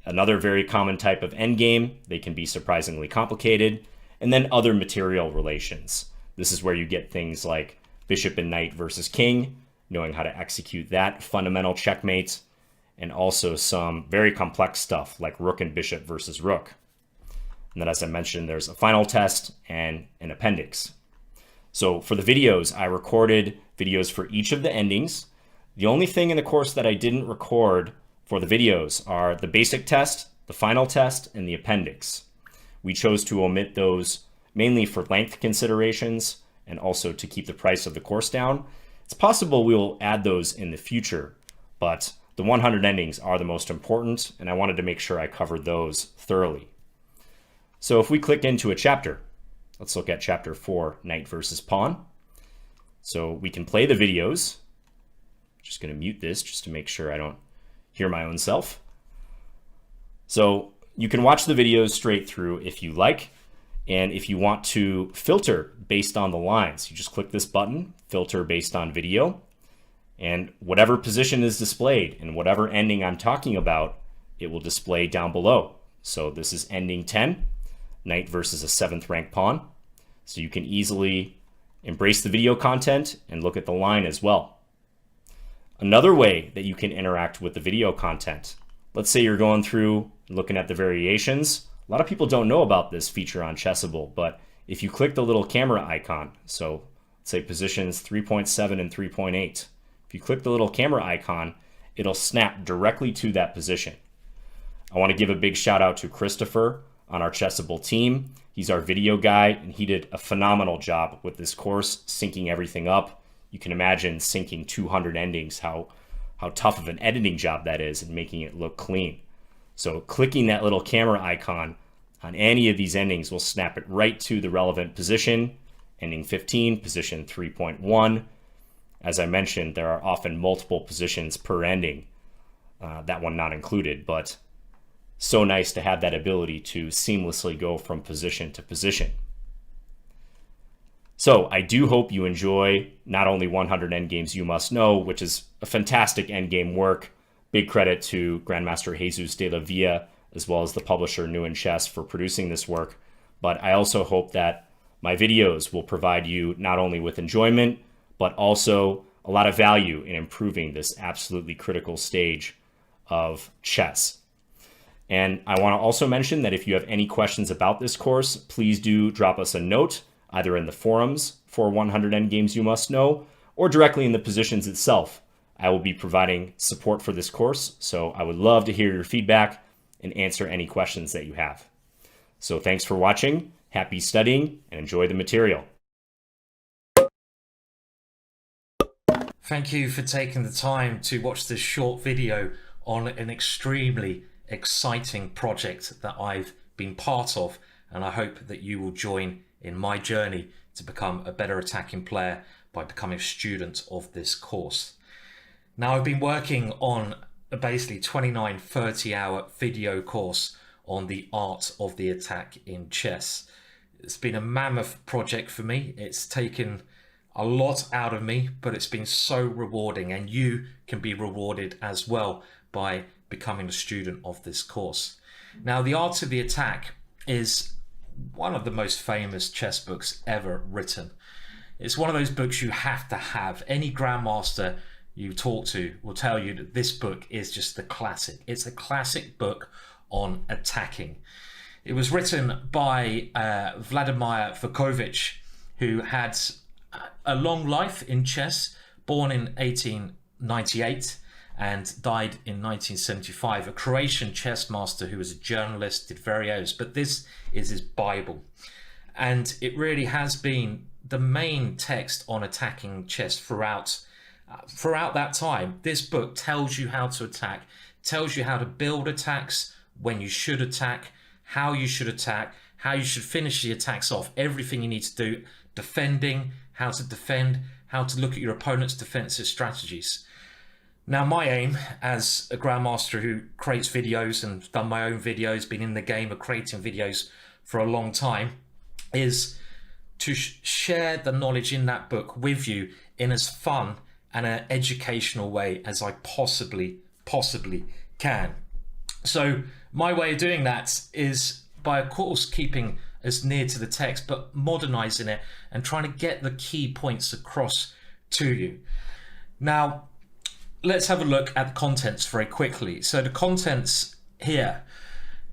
another very common type of endgame. They can be surprisingly complicated. And then other material relations. This is where you get things like bishop and knight versus king, knowing how to execute that fundamental checkmate, and also some very complex stuff like rook and bishop versus rook. And then, as I mentioned, there's a final test and an appendix. So for the videos, I recorded videos for each of the endings. The only thing in the course that I didn't record for the videos are the basic test, the final test, and the appendix. We chose to omit those mainly for length considerations and also to keep the price of the course down. It's possible we will add those in the future, but the 100 endings are the most important, and I wanted to make sure I covered those thoroughly. So if we click into a chapter, let's look at chapter 4, Knight versus Pawn. So we can play the videos. Just going to mute this just to make sure I don't hear my own self. So you can watch the videos straight through if you like. And if you want to filter based on the lines, you just click this button, filter based on video. And whatever position is displayed and whatever ending I'm talking about, it will display down below. So this is ending 10, Knight versus a 7th rank pawn. So you can easily embrace the video content and look at the line as well. Another way that you can interact with the video content, let's say you're going through looking at the variations. A lot of people don't know about this feature on Chessable, but if you click the little camera icon, so let's say positions 3.7 and 3.8, if you click the little camera icon, it'll snap directly to that position. I want to give a big shout out to Christopher on our Chessable team. He's our video guy, and he did a phenomenal job with this course, syncing everything up. You can imagine syncing 200 endings, how tough of an editing job that is, and making it look clean. So clicking that little camera icon on any of these endings will snap it right to the relevant position, ending 15, position 3.1. As I mentioned, there are often multiple positions per ending, that one not included, but so nice to have that ability to seamlessly go from position to position. So I do hope you enjoy not only 100 Endgames You Must Know, which is a fantastic endgame work. Big credit to Grandmaster Jesus de la Villa, as well as the publisher New in Chess for producing this work. But I also hope that my videos will provide you not only with enjoyment, but also a lot of value in improving this absolutely critical stage of chess. And I want to also mention that if you have any questions about this course, please do drop us a note, either in the forums for 100 Endgames You Must Know, or directly in the positions itself. I will be providing support for this course, so I would love to hear your feedback and answer any questions that you have. So thanks for watching, happy studying, and enjoy the material. Thank you for taking the time to watch this short video on an extremely exciting project that I've been part of, and I hope that you will join in my journey to become a better attacking player by becoming a student of this course. Now, I've been working on a basically 29, 30-hour video course on the art of the attack in chess. It's been a mammoth project for me. It's taken a lot out of me, but it's been so rewarding, and you can be rewarded as well by becoming a student of this course. Now, The Art of the Attack is one of the most famous chess books ever written. It's one of those books you have to have. Any grandmaster you talk to will tell you that this book is just the classic. It's a classic book on attacking. It was written by Vladimir Vukovich, who had a long life in chess, born in 1898 and died in 1975, a Croatian chess master who was a journalist, did various, but this is his Bible. And it really has been the main text on attacking chess throughout that time. This book tells you how to attack, tells you how to build attacks, when you should attack, how you should finish the attacks off, everything you need to do, defending, how to defend, how to look at your opponent's defensive strategies. Now, my aim as a grandmaster who creates videos and done my own videos, been in the game of creating videos for a long time, is to share the knowledge in that book with you in as fun and an educational way as I possibly can. So my way of doing that is by, of course, keeping as near to the text, but modernizing it and trying to get the key points across to you. Now, let's have a look at the contents very quickly. So the contents here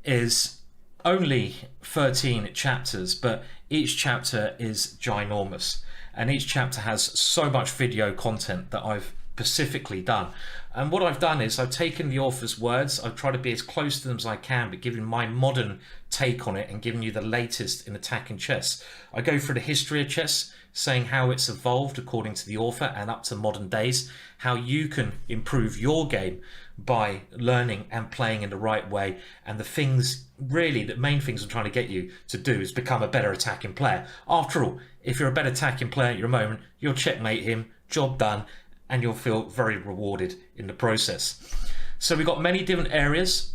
is only 13 chapters, but each chapter is ginormous, and each chapter has so much video content that I've specifically done. And what I've done is I've taken the author's words, I've tried to be as close to them as I can, but giving my modern take on it and giving you the latest in attacking chess. I go through the history of chess, saying how it's evolved according to the author and up to modern days, how you can improve your game by learning and playing in the right way, and the things, really, the main things I'm trying to get you to do is become a better attacking player. After all, if you're a better attacking player at your moment, you'll checkmate him, job done, and you'll feel very rewarded in the process. So we've got many different areas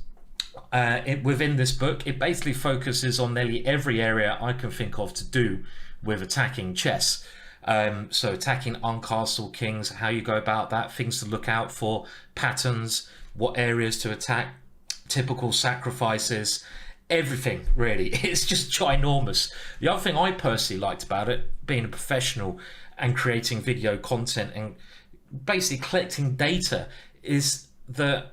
within this book. It basically focuses on nearly every area I can think of to do with attacking chess. So attacking uncastled kings, how you go about that, things to look out for, patterns, what areas to attack, typical sacrifices, everything really. It's just ginormous. The other thing I personally liked about it, being a professional and creating video content and basically collecting data, is the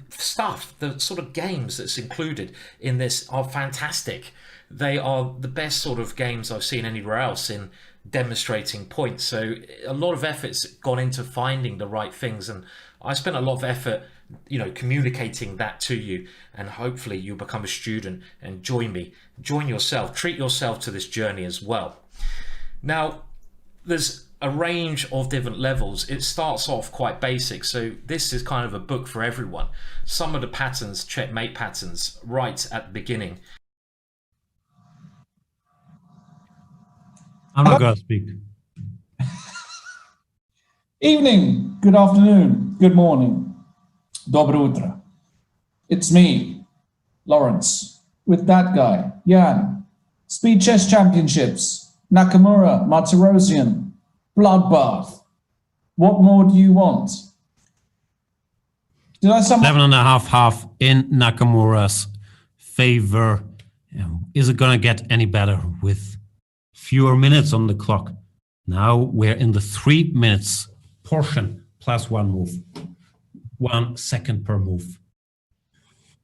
stuff, the sort of games that's included in this are fantastic. They are the best sort of games I've seen anywhere else in demonstrating points. So a lot of effort's gone into finding the right things, and I spent a lot of effort, you know, communicating that to you, and hopefully you'll become a student and join me, join yourself, treat yourself to this journey as well. Now, there's a range of different levels. It starts off quite basic, so this is kind of a book for everyone. Some of the patterns, checkmate patterns, right at the beginning. I'm not going to speak. Evening, good afternoon, good morning, dobro utro. It's me, Lawrence, with that guy, Jan. Speed Chess Championships, Nakamura, Martirosyan, Bloodbath. What more do you want? Did I sum 7.5 in Nakamura's favor. Is it going to get any better with fewer minutes on the clock? Now we're in the 3 minutes portion, plus one move, 1 second per move.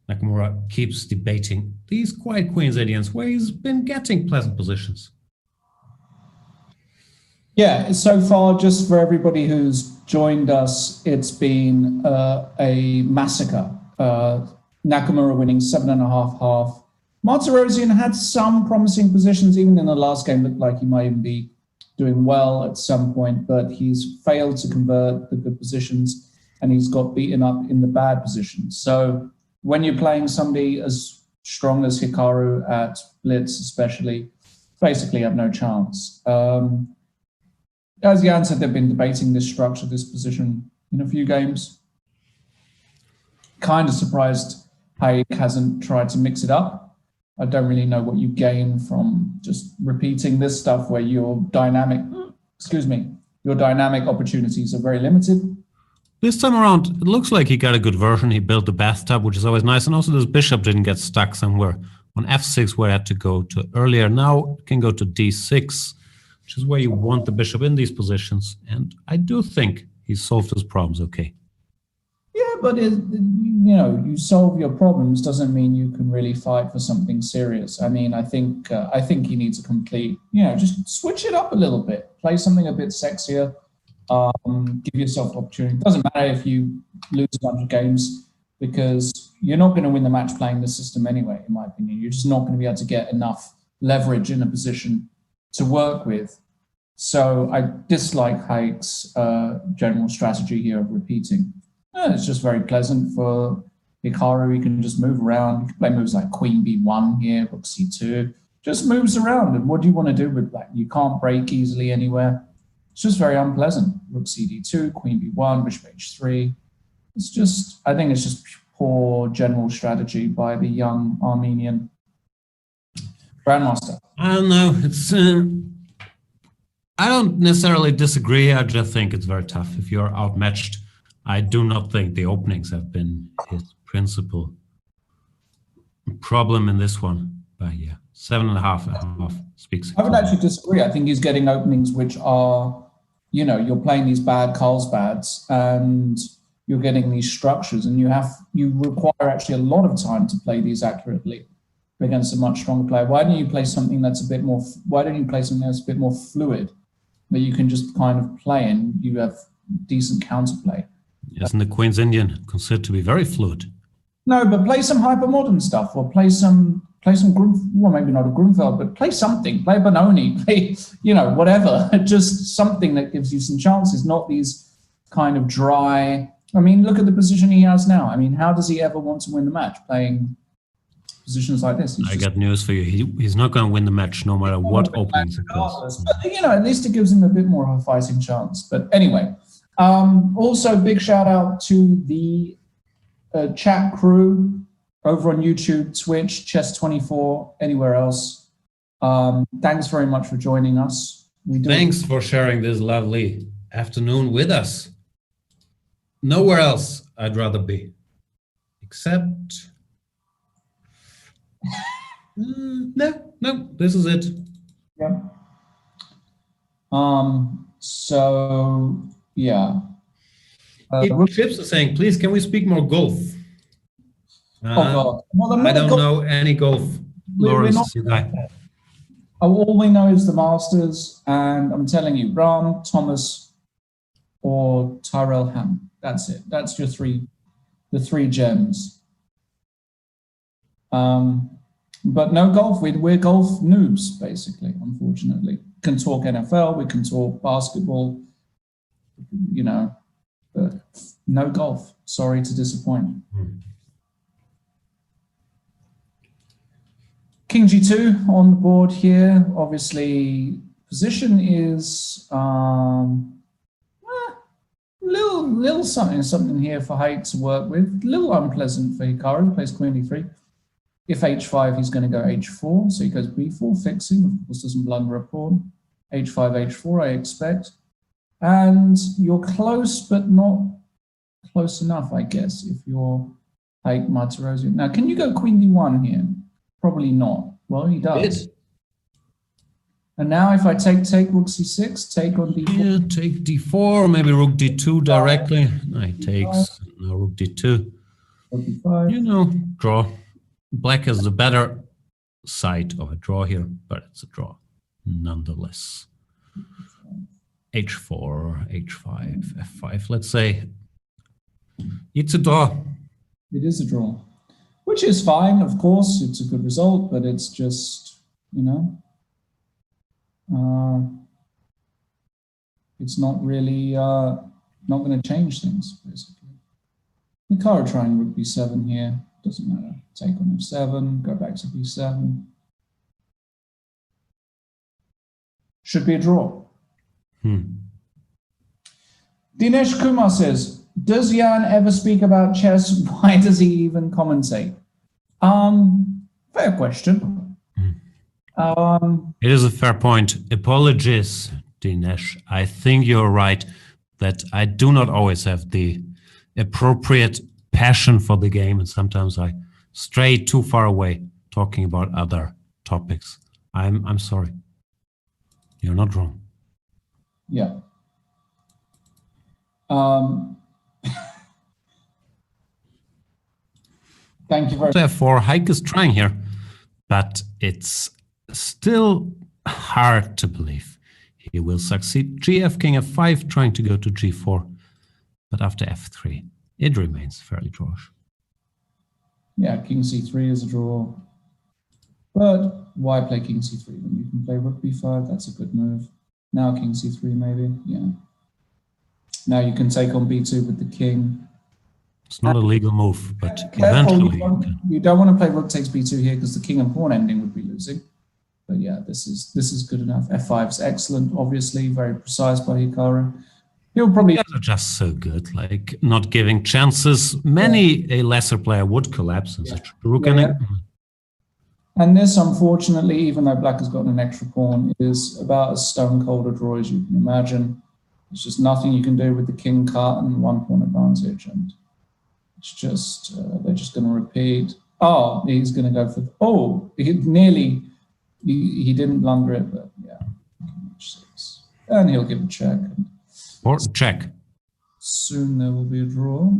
Nakamura keeps debating these quiet queen's ideas where he's been getting pleasant positions. Yeah, so far, just for everybody who's joined us, it's been a massacre. Nakamura winning 7.5. Martirosyan had some promising positions, even in the last game, looked like he might even be doing well at some point, but he's failed to convert the good positions and he's got beaten up in the bad positions. So when you're playing somebody as strong as Hikaru at Blitz especially, basically have no chance. As Jan said, they've been debating this structure, this position in a few games. Kind of surprised Haik hasn't tried to mix it up. I don't really know what you gain from just repeating this stuff where your dynamic, your dynamic opportunities are very limited. This time around, it looks like he got a good version. He built the bathtub, which is always nice. And also this bishop didn't get stuck somewhere on f6 where I had to go to earlier. Now it can go to d6, which is where you want the bishop in these positions. And I do think he solved his problems okay. Yeah, but you solve your problems doesn't mean you can really fight for something serious. I mean, I think he needs a complete, just switch it up a little bit, play something a bit sexier, give yourself opportunity. It doesn't matter if you lose a bunch of games because you're not going to win the match playing the system anyway, in my opinion. You're just not going to be able to get enough leverage in a position to work with. So I dislike Haik's general strategy here of repeating. It's just very pleasant for Hikaru. He can just move around. You can play moves like Queen B1 here, Rook C2. Just moves around. And what do you want to do with that? You can't break easily anywhere. It's just very unpleasant. Rook CD2, Queen B1, Bishop H3. I think it's just poor general strategy by the young Armenian Grandmaster. I don't know. I don't necessarily disagree. I just think it's very tough. If you're outmatched, I do not think the openings have been his principal problem in this one. But yeah, 7.5 speaks. I would actually disagree. I think he's getting openings which are, you're playing these bad Carlsbads and you're getting these structures, and you require actually a lot of time to play these accurately against a much stronger player. Why don't you play something that's a bit more fluid that you can just kind of play, and you have decent counterplay. Isn't the Queen's Indian considered to be very fluid? No, but play some hypermodern stuff, or play some well, maybe not a Grunfeld, but play something. Play Benoni, play, whatever. Just something that gives you some chances, not these kind of dry. I mean, look at the position he has now. I mean, how does he ever want to win the match playing positions like this? I got news for you. He's not going to win the match no matter what openings it goes. But, at least it gives him a bit more of a fighting chance. But anyway, also big shout out to the chat crew over on YouTube, Twitch, Chess24, anywhere else. Thanks very much for joining us. Thanks for sharing this lovely afternoon with us. Nowhere else I'd rather be, except no, this is it. Yeah. So yeah. Chips are saying, please, can we speak more golf? Oh God! Well, I don't know any golf. Lawrence, you guy. All we know is the Masters, and I'm telling you, Rahm, Thomas, or Tyrell Ham. That's it. That's your the three gems. But no golf. We're golf noobs, basically. Unfortunately, can talk NFL. We can talk basketball. But no golf. Sorry to disappoint. King G2 on the board here. Obviously, position is little something here for Haik to work with. A little unpleasant for Hikaru. Plays Queen E3. If H5, he's going to go H4. So he goes B4, fixing. Of course, doesn't blunder a pawn. H5, H4, I expect. And you're close, but not close enough, I guess, if you're Haik Martirosyan. Now, can you go Queen D1 here? Probably not. Well, he does. And now if I take Rook C6, take on D4. Yeah, take D4, maybe Rook D2 directly. No, he takes. No, Rook D2. Draw. Black is the better side of a draw here, but it's a draw nonetheless. H4, H5, F5. Let's say it's a draw. It is a draw. Which is fine, of course. It's a good result, but it's just, it's not really, not going to change things, basically. Hikaru trying Rook B7 here. Doesn't matter. Take on F7, go back to B7. Should be a draw. Dinesh Kumar says, does Jan ever speak about chess? Why does he even commentate? Fair question. It is a fair point. Apologies, Dinesh. I think you're right that I do not always have the appropriate passion for the game, and sometimes I stray too far away talking about other topics. I'm sorry. You're not wrong. Yeah. Thank you very much. Therefore, Haik is trying here, but it's still hard to believe he will succeed. GF King F5 trying to go to G4, but after F3, it remains fairly drawish. Yeah, King C3 is a draw. But why play King C3 when you can play Rook B5? That's a good move. Now King C3 maybe, yeah. Now you can take on B2 with the king. It's not a legal move, but Careful, eventually you don't want to play Rook takes B2 here because the king and pawn ending would be losing. But yeah, this is good enough. F5 is excellent, obviously, very precise by Hikaru. He'll probably are just so good, like not giving chances. Many a lesser player would collapse in such a rook ending. And this, unfortunately, even though black has gotten an extra pawn, is about as stone cold a draw as you can imagine. There's just nothing you can do with the king cut and one pawn advantage, and it's just they're just going to repeat. Oh, he's going to go for. Oh, he nearly. He didn't blunder it, but yeah, H6, and he'll give a check. Or check. Soon there will be a draw.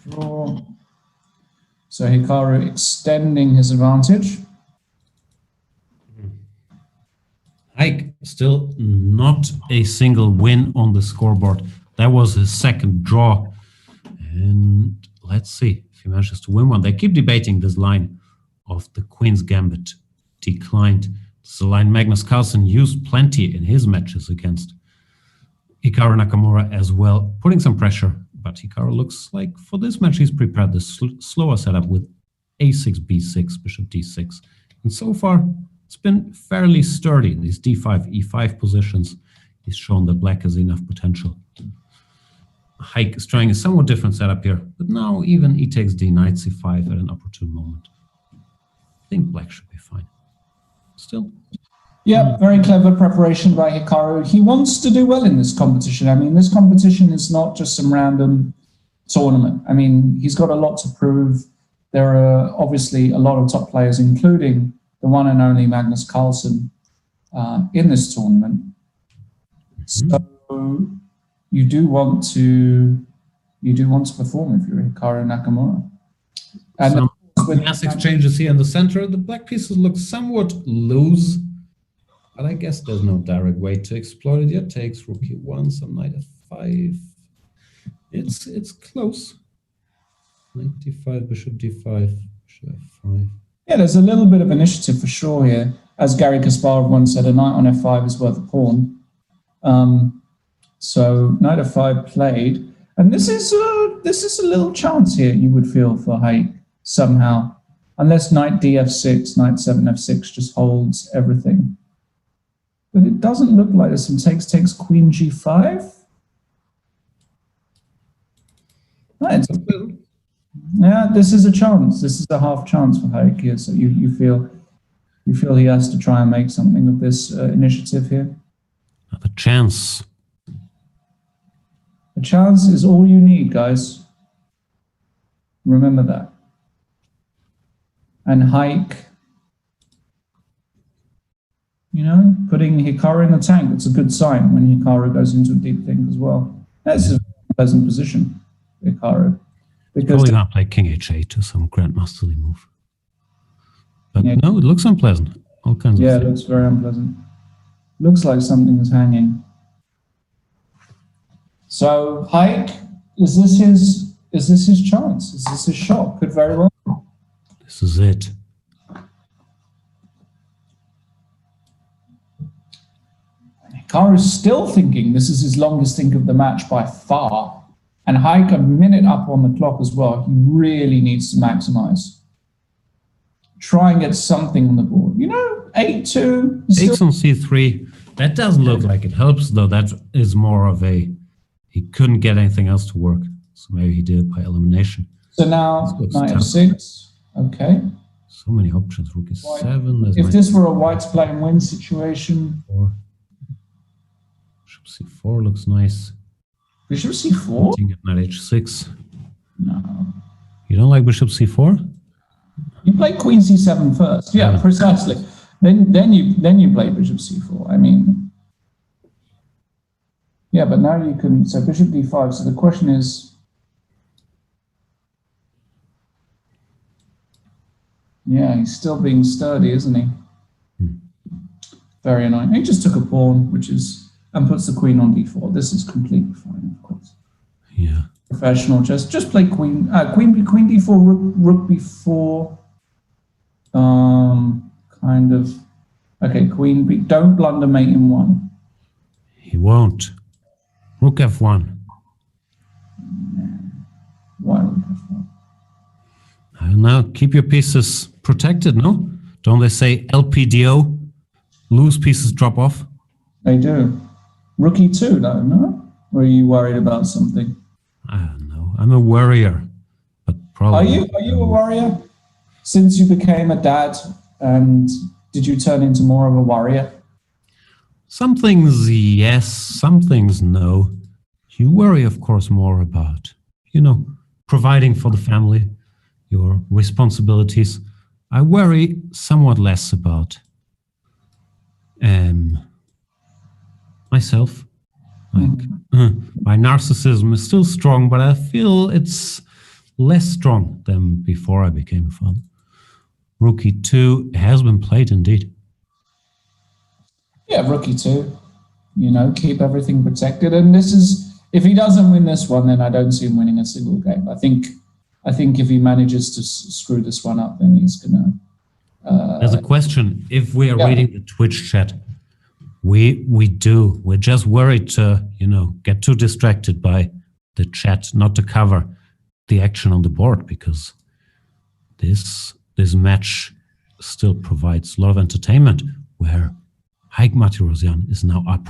Draw. So Hikaru extending his advantage. Haik still not a single win on the scoreboard. That was his second draw. And let's see if he manages to win one. They keep debating this line of the Queen's Gambit declined. It's a line Magnus Carlsen used plenty in his matches against Hikaru Nakamura as well, putting some pressure. But Hikaru looks like for this match he's prepared the slower setup with a6, b6, bishop d6. And so far, it's been fairly sturdy in these d5, e5 positions. He's shown that black has enough potential. Haik is trying a somewhat different setup here, but now even e takes d, knight c5 at an opportune moment. I think black should be fine. Still. Yeah, very clever preparation by Hikaru. He wants to do well in this competition. I mean, this competition is not just some random tournament. I mean, he's got a lot to prove. There are obviously a lot of top players, including the one and only Magnus Carlsen, in this tournament. So you do want to perform if you're Hikaru Nakamura. And some mass exchanges here in the center. The black pieces look somewhat loose, but I guess there's no direct way to exploit it yet. Takes rook e1, some knight f5. It's close. Knight d5, bishop d5, bishop f5. Yeah, there's a little bit of initiative for sure here. As Gary Kasparov once said, a knight on f5 is worth a pawn. So knight f5 played, and this is a little chance here you would feel for Haik somehow, unless knight df6, knight 7f6 just holds everything. But it doesn't look like this. And takes queen g5. Right. Yeah, this is a chance. This is a half chance for Haik here. So you feel he has to try and make something of this initiative here. A chance. A chance is all you need, guys. Remember that. And Haik, you know, putting Hikaru in the tank, it's a good sign when Hikaru goes into a deep think as well. That's a pleasant position, Hikaru. Because probably not play king h8 to some grandmasterly move. But yeah, no, it looks unpleasant. All kinds of things. Yeah, it looks very unpleasant. Looks like something is hanging. So Haik, is this his chance? Is this his shot? Could very well. This is it. Hikaru's still thinking this is his longest think of the match by far. And Haik a minute up on the clock as well. He really needs to maximize. Try and get something on the board. You know, 8-2. Takes on c3. That doesn't look like it helps, though. That is more of a, he couldn't get anything else to work. So maybe he did it by elimination. So now, knight f6. Okay. So many options. Rook e7. If this were a white's play and win situation. Bishop c4 looks nice. Bishop c4? Knight h6. No. You don't like bishop c4? You play queen c7 first. Yeah, precisely. Then you play bishop c4. I mean, yeah, but now you can. So bishop d5. So the question is, yeah, he's still being sturdy, isn't he? Very annoying. He just took a pawn, and puts the queen on d4. This is completely fine, of course. Yeah. Professional chess. Just play queen d4, rook b4. Kind of. Okay, queen b. Don't blunder mate in one. He won't. Rook f1. Why rook f1? Now keep your pieces protected, no? Don't they say LPDO? Lose pieces drop off? They do. Rook e2, no? Or are you worried about something? I don't know. I'm a worrier, but probably. Are you a worrier? Since you became a dad, and did you turn into more of a worrier? Some things yes, some things no. You worry, of course, more about, providing for the family, your responsibilities. I worry somewhat less about myself. My narcissism is still strong, but I feel it's less strong than before I became a father. Rook e2 has been played indeed. Yeah, rook e2. You know, keep everything protected. And this is, if he doesn't win this one, then I don't see him winning a single game. I think if he manages to screw this one up, then he's gonna. There's a question. If we are reading the Twitch chat, we do. We're just worried to, get too distracted by the chat, not to cover the action on the board, because this match still provides a lot of entertainment, where Haik Martirosyan is now up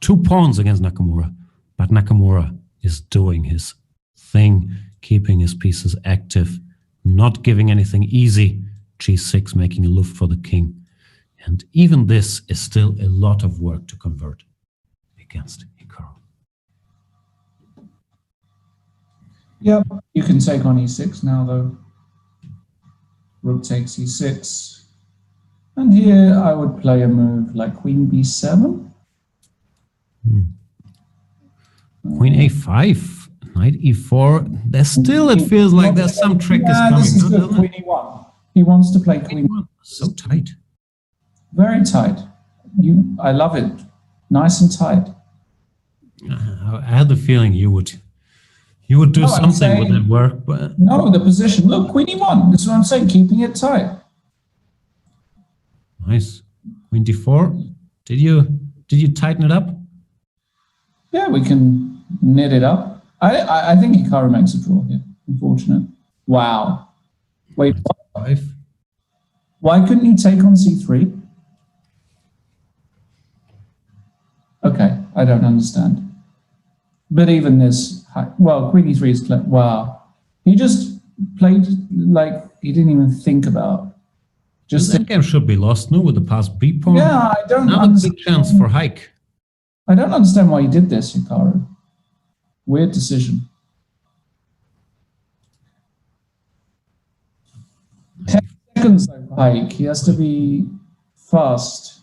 2 pawns against Nakamura, but Nakamura is doing his thing, keeping his pieces active, not giving anything easy. G6 making a loop for the king. And even this is still a lot of work to convert against Hikaru. Yeah, you can take on e6 now, though. Rook takes e6. And here I would play a move like queen b7. Queen a5, knight e4. There's still, it feels like there's some trick is coming. This is good. Queen e1. He wants to play queen e1. So tight. Very tight. I love it. Nice and tight. I had the feeling you would do something with that work, but no, the position. Look, queen e1. This is what I'm saying. Keeping it tight. Nice. Queen d4. Did you tighten it up? Yeah, we can knit it up. I think Hikaru makes a draw here. Unfortunate. Wow. Wait. What? Why couldn't he take on c3? Okay, I don't understand. But even this, well, queen e3 is clear. Wow. He just played like he didn't even think about. Just that game should be lost, no, with the passed b pawn. Yeah, I don't Another understand. big chance for Haik. I don't understand why he did this, Hikaru. Weird decision. 10 seconds though, Haik. He has to be fast.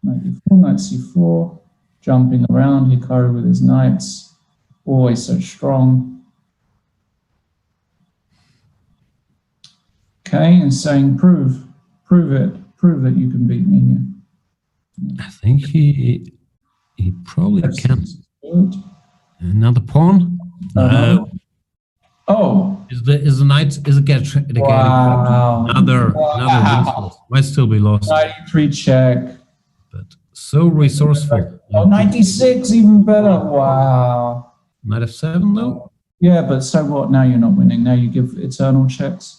Knight e4, knight c4, jumping around. Hikaru with his knights, always so strong. Okay, and saying prove that you can beat me here. I think he probably can. Another pawn? No. Oh. Is the knight getting wow. another resource? Might still be lost. 93 check. But so resourceful. Oh, 96, even better. Wow. Knight f7 though? Yeah, but so what? Now you're not winning. Now you give eternal checks.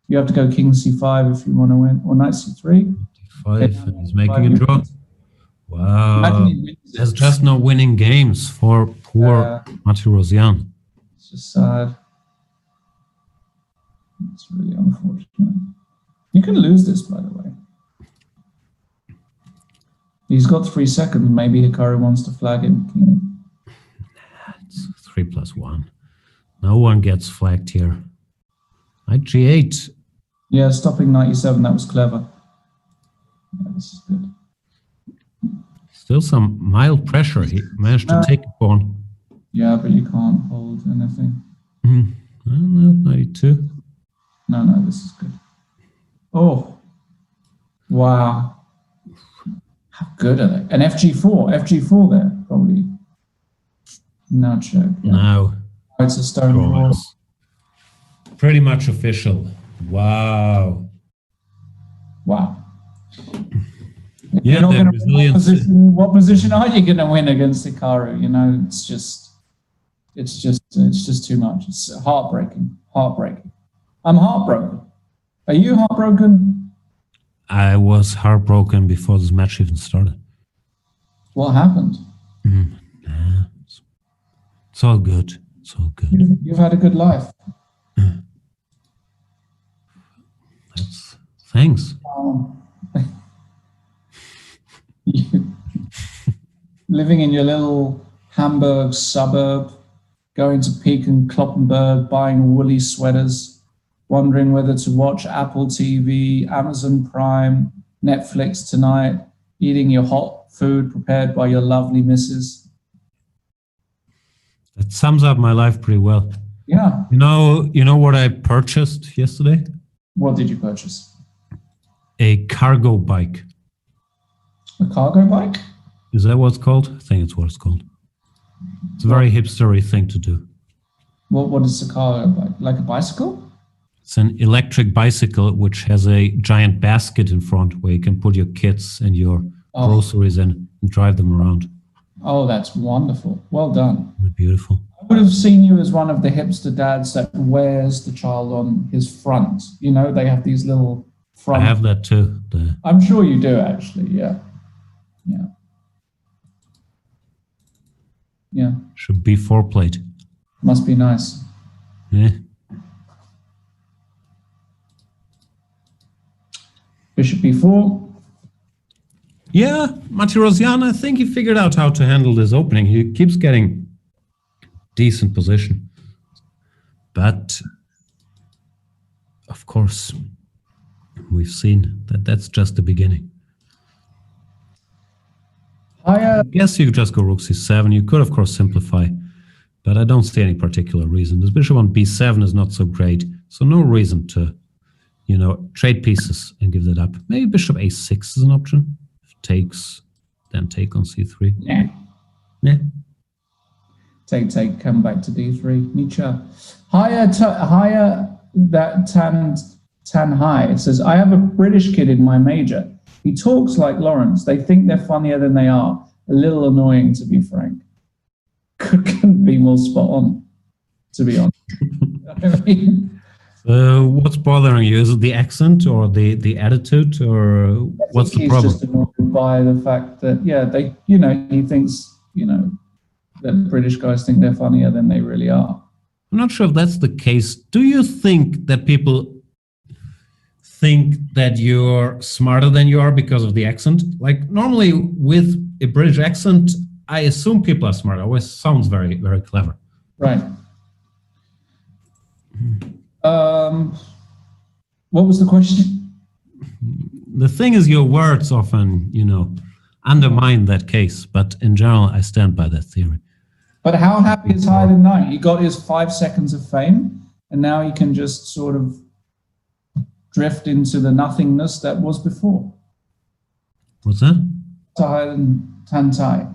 You have to go king c5 if you want to win, or knight c3. D5, and he's making a draw. Wow. There's just no winning games for poor Martirosyan. It's just sad. It's really unfortunate. You can lose this, by the way. He's got 3 seconds. Maybe Hikaru wants to flag him. King. It's 3+1. No one gets flagged here. Knight g8. Yeah, stopping knight e7. That was clever. Yeah, this is good. Still some mild pressure. He managed to take a pawn. Yeah, but you can't hold anything. No, 92. No, this is good. Oh, wow. How good are they? And FG4 there, probably. No check. Yeah. Now. It's a stone draw. Pretty much official. Wow. Wow. Yeah, the resilience. What position are you going to win against Hikaru? You know, it's just too much. It's heartbreaking. I'm heartbroken. Are you heartbroken? I was heartbroken before this match even started. What happened? It's all good. It's all good. You've had a good life. Thanks. Living in your little Hamburg suburb, going to Peek and Kloppenburg, buying woolly sweaters, wondering whether to watch Apple TV, Amazon Prime, Netflix tonight, eating your hot food prepared by your lovely missus. That sums up my life pretty well. Yeah. You know what I purchased yesterday? What did you purchase? A cargo bike. A cargo bike? Is that what it's called? I think it's what it's called. It's a very hipstery thing to do. What is a cargo bike? Like a bicycle? It's an electric bicycle which has a giant basket in front where you can put your kits and your groceries in and drive them around. Oh, that's wonderful. Well done. Beautiful. I would have seen you as one of the hipster dads that wears the child on his front. You know, they have these little front. I have that too. I'm sure you do, actually. Yeah. Yeah. Yeah. Should be 4-plate. Must be nice. Yeah. Bishop b4. Yeah, Martirosyan, I think he figured out how to handle this opening. He keeps getting decent position. But, of course, we've seen that that's just the beginning. I guess you could just go rook c7. You could, of course, simplify, but I don't see any particular reason. This bishop on b7 is not so great, so no reason to, you know, trade pieces and give that up. Maybe bishop a6 is an option. If takes, then take on c3. Yeah. Yeah. Take, come back to d3. Nietzsche. Higher that tan high. It says, I have a British kid in my major. He talks like Lawrence. They think they're funnier than they are. A little annoying, to be frank. Couldn't be more spot on, to be honest. I mean, what's bothering you? Is it the accent or the attitude, or what's the problem? He's just annoyed by the fact that, yeah, they, you know, he thinks, you know, that British guys think they're funnier than they really are. I'm not sure if that's the case. Do you think that people think that you're smarter than you are because of the accent? Like, normally with a British accent, I assume people are smart. It always sounds very, very clever. Right. What was the question? The thing is, your words often, you know, undermine that case. But in general, I stand by that theory. But how happy is higher than 9? He got his 5 seconds of fame, and now he can just sort of drift into the nothingness that was before. What's that? Higher than Tantai.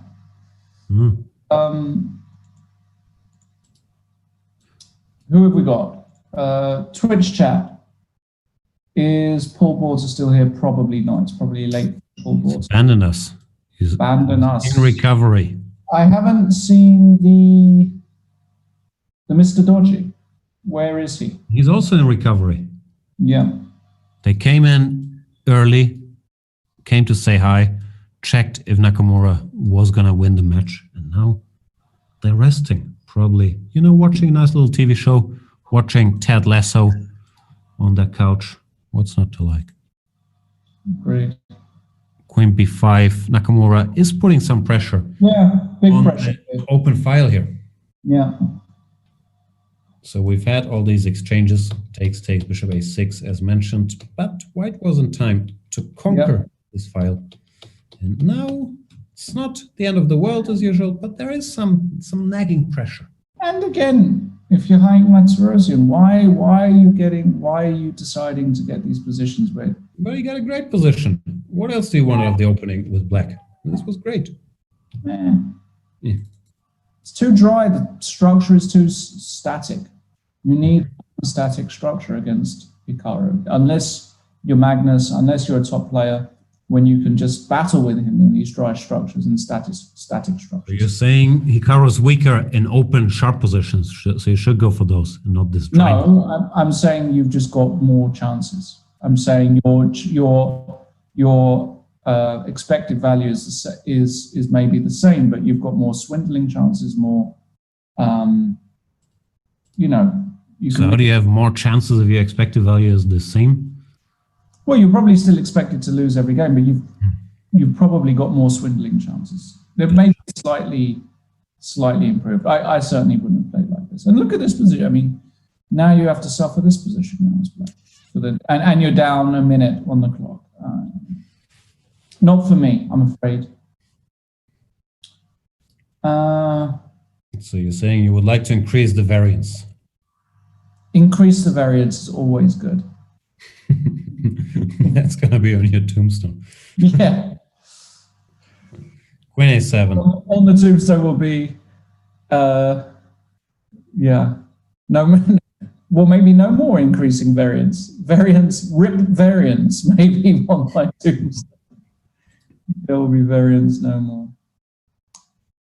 Mm. Who have we got? Twitch chat. Is Paul Border still here? Probably not. It's probably late for Paul Border. Abandon us. He's abandoned us. In recovery. I haven't seen the Mr. Dodgy. Where is he? He's also in recovery. Yeah. They came in early, came to say hi, checked if Nakamura was going to win the match, and now they're resting. Probably, you know, watching a nice little TV show, watching Ted Lasso on their couch. What's not to like? Great. Queen b5. Nakamura is putting some pressure. Yeah, big on pressure. Open file here. Yeah. So we've had all these exchanges, takes, bishop a6 as mentioned, but white was in time to conquer this file. And now it's not the end of the world as usual, but there is some nagging pressure. And again, if you're Haik Martirosyan, why are you deciding to get these positions where? Well, you got a great position. What else do you want out of the opening with black? This was great. Yeah. Yeah. It's too dry. The structure is too static. You need a static structure against Hikaru, unless you're Magnus, unless you're a top player, when you can just battle with him in these dry structures and static structures. You're saying Hikaru's weaker in open sharp positions, so you should go for those and not this dry. No, I'm saying you've just got more chances. I'm saying your expected value is maybe the same, but you've got more swindling chances, more, you know. So how do you have more chances if your expected value is the same? Well, you're probably still expected to lose every game, but you've probably got more swindling chances. They may be slightly improved. I certainly wouldn't have played like this. And look at this position. I mean, now you have to suffer this position now as black. And you're down a minute on the clock. Not for me, I'm afraid. So you're saying you would like to increase the variance? Increase the variance is always good. That's going to be on your tombstone. Yeah. Queen A7. On the tombstone will be, yeah, no, well, maybe no more increasing variance. Rip variance, maybe on my tombstone. There will be variance no more.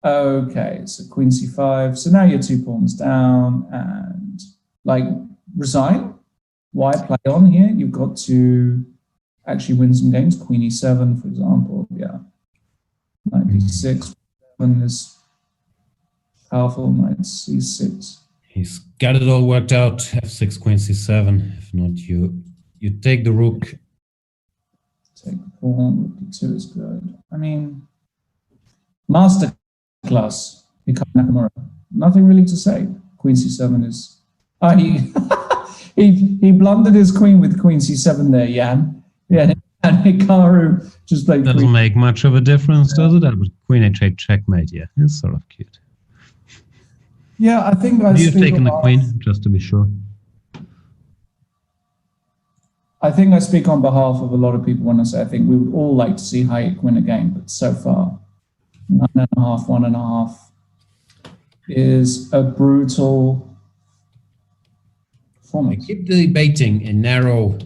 Okay, so Queen C5. So now you're 2 pawns down and like resign. Why play on here? You've got to actually win some games. Queen E7, for example. Yeah. Knight D6 is powerful. Knight C6. He's got it all worked out. F6, Queen C7. If not, you take the rook. Take the pawn. Rook D2 is good. I mean, master class. Hikaru Nakamura. Nothing really to say. Queen C7 is. He blundered his queen with Queen C7 there, Jan. Yeah, and Hikaru just played. Doesn't make much of a difference, does it? But Queen H8 checkmate. Yeah, it's sort of cute. Yeah, I think You've taken the queen, just to be sure. I think I speak on behalf of a lot of people when I say I think we would all like to see Haik win a game, but so far, 9.5, 1.5 is a brutal performance. I keep debating a narrow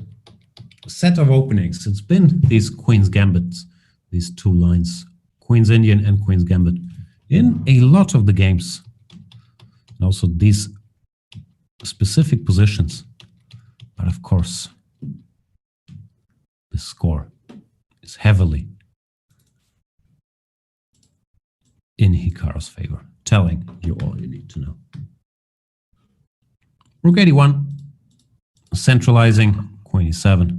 set of openings. It's been these Queen's Gambits, these 2 lines, Queen's Indian and Queen's Gambit, in a lot of the games. And also these specific positions. But of course, the score is heavily in Hikaru's favor, telling you all you need to know. Rook 81, centralizing, Queen E7.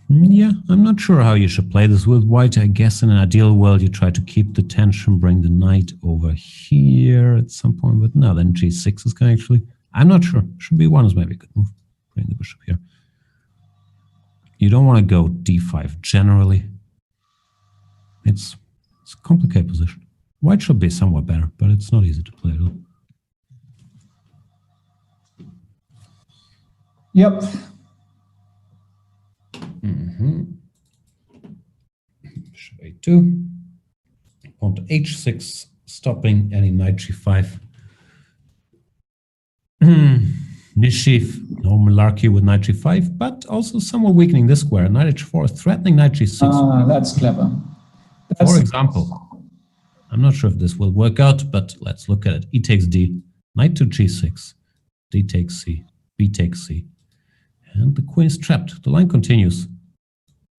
Yeah, I'm not sure how you should play this with white. I guess in an ideal world you try to keep the tension, bring the knight over here at some point, but no, then G6 is going to actually. I'm not sure. Should be one is maybe a good move. Bring the bishop here. You don't want to go D5 generally. It's a complicated position. White should be somewhat better, but it's not easy to play at all. Yep. Bishop A2. Pawn to H6, stopping any knight G5. Mischief, no malarkey with knight G5, but also somewhat weakening this square. Knight H4, threatening knight G6. Ah, that's clever. For example, I'm not sure if this will work out, but let's look at it. E takes D, knight to G6, D takes C, B takes C. And the queen is trapped. The line continues.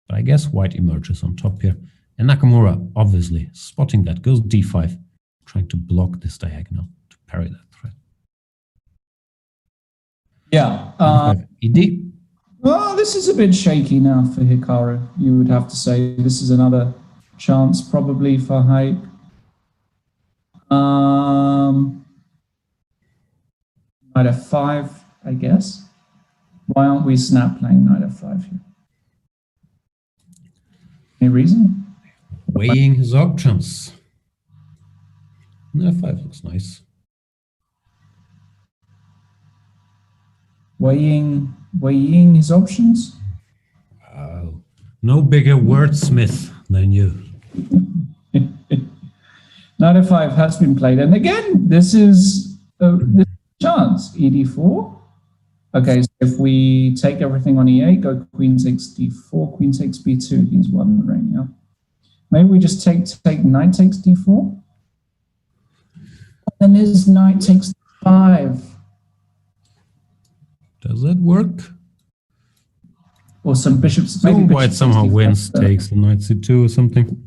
But I guess white emerges on top here. And Nakamura, obviously, spotting that, goes D5, trying to block this diagonal to parry that threat. Yeah. ED. Well, this is a bit shaky now for Hikaru, you would have to say. This is another chance probably for Haik. Knight F5, I guess. Why aren't we snap playing Knight F5 here? Any reason? Weighing his options. F5 looks nice. Weighing his options? Wow. No bigger wordsmith than you. Knight F5 has been played. And again, this is a chance. ED4. Okay, so if we take everything on E8, go queen takes D4, queen takes B2, he's won the ring, yeah. Maybe we just take knight takes D4. And there's knight takes 5. Does that work? Or some bishops. So maybe white bishop somehow 65, wins, takes the knight C2 or something.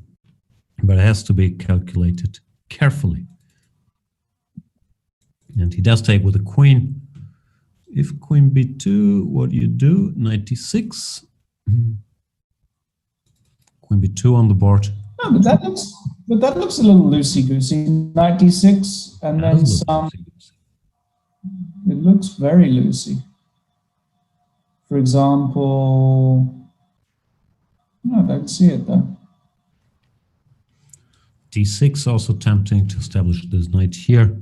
But it has to be calculated carefully. And he does take with the queen. If queen b2, what do you do? Knight d6. Queen b2 on the board. No, but that looks a little loosey-goosey. Knight d6 and then some. It looks very loosey. For example, no, I don't see it though. d6 also tempting to establish this knight here.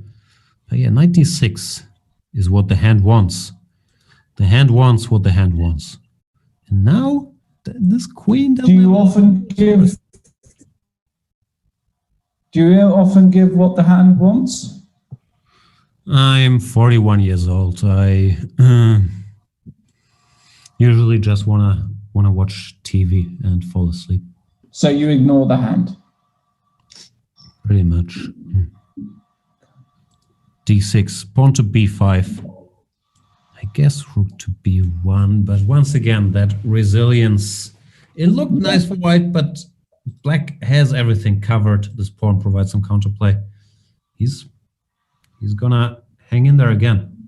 But yeah, knight d6 is what the hand wants. The hand wants what the hand wants. And now this queen doesn't. Do you often give Do you often give what the hand wants? I'm 41 years old. I usually just wanna watch TV and fall asleep. So you ignore the hand? Pretty much. D6, pawn to B5. I guess rook to B1, but once again, that resilience. It looked nice for white, but black has everything covered. This pawn provides some counterplay. He's gonna hang in there again.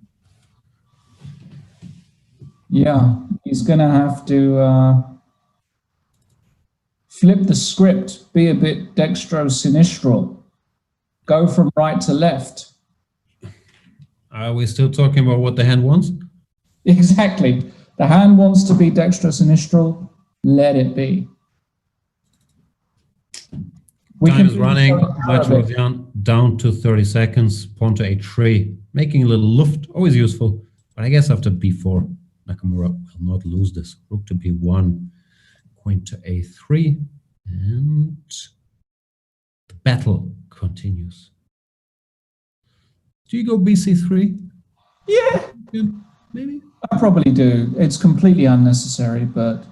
Yeah, he's gonna have to flip the script, be a bit dextro-sinistral, go from right to left. Are we still talking about what the hand wants? Exactly. The hand wants to be dextro-sinistral, let it be. Time is running. Martirosyan down to 30 seconds. Pawn to H3, making a little luft, always useful. But I guess after B4, Nakamura will not lose this. Rook to B1, queen to A3, and the battle continues. Do you go BC3? Yeah, maybe. I probably do. It's completely unnecessary, but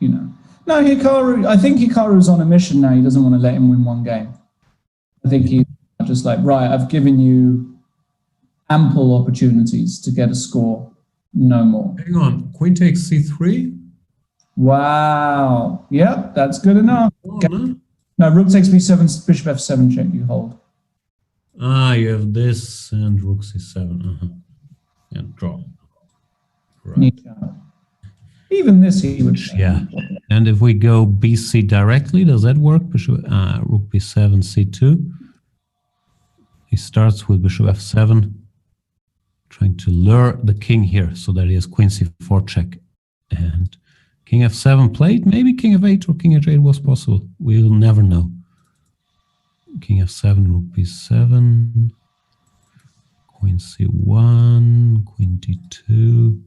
you know. No, Hikaru, I think Hikaru's on a mission now. He doesn't want to let him win one game. I think he's just like, right, I've given you ample opportunities to get a score. No more. Hang on, queen takes C3? Wow. Yep, that's good enough. Oh, no, rook takes B7, bishop F7 check, you hold. Ah, you have this and rook C7. And draw. Right. Even this he would. Yeah. And if we go BC directly, does that work? Bishop, rook B7, C2. He starts with bishop F7, trying to lure the king here so that he has queen C4 check. And king F7 played. Maybe king F8 or king H8 was possible. We'll never know. King F7, rook B7, queen C1, queen D2.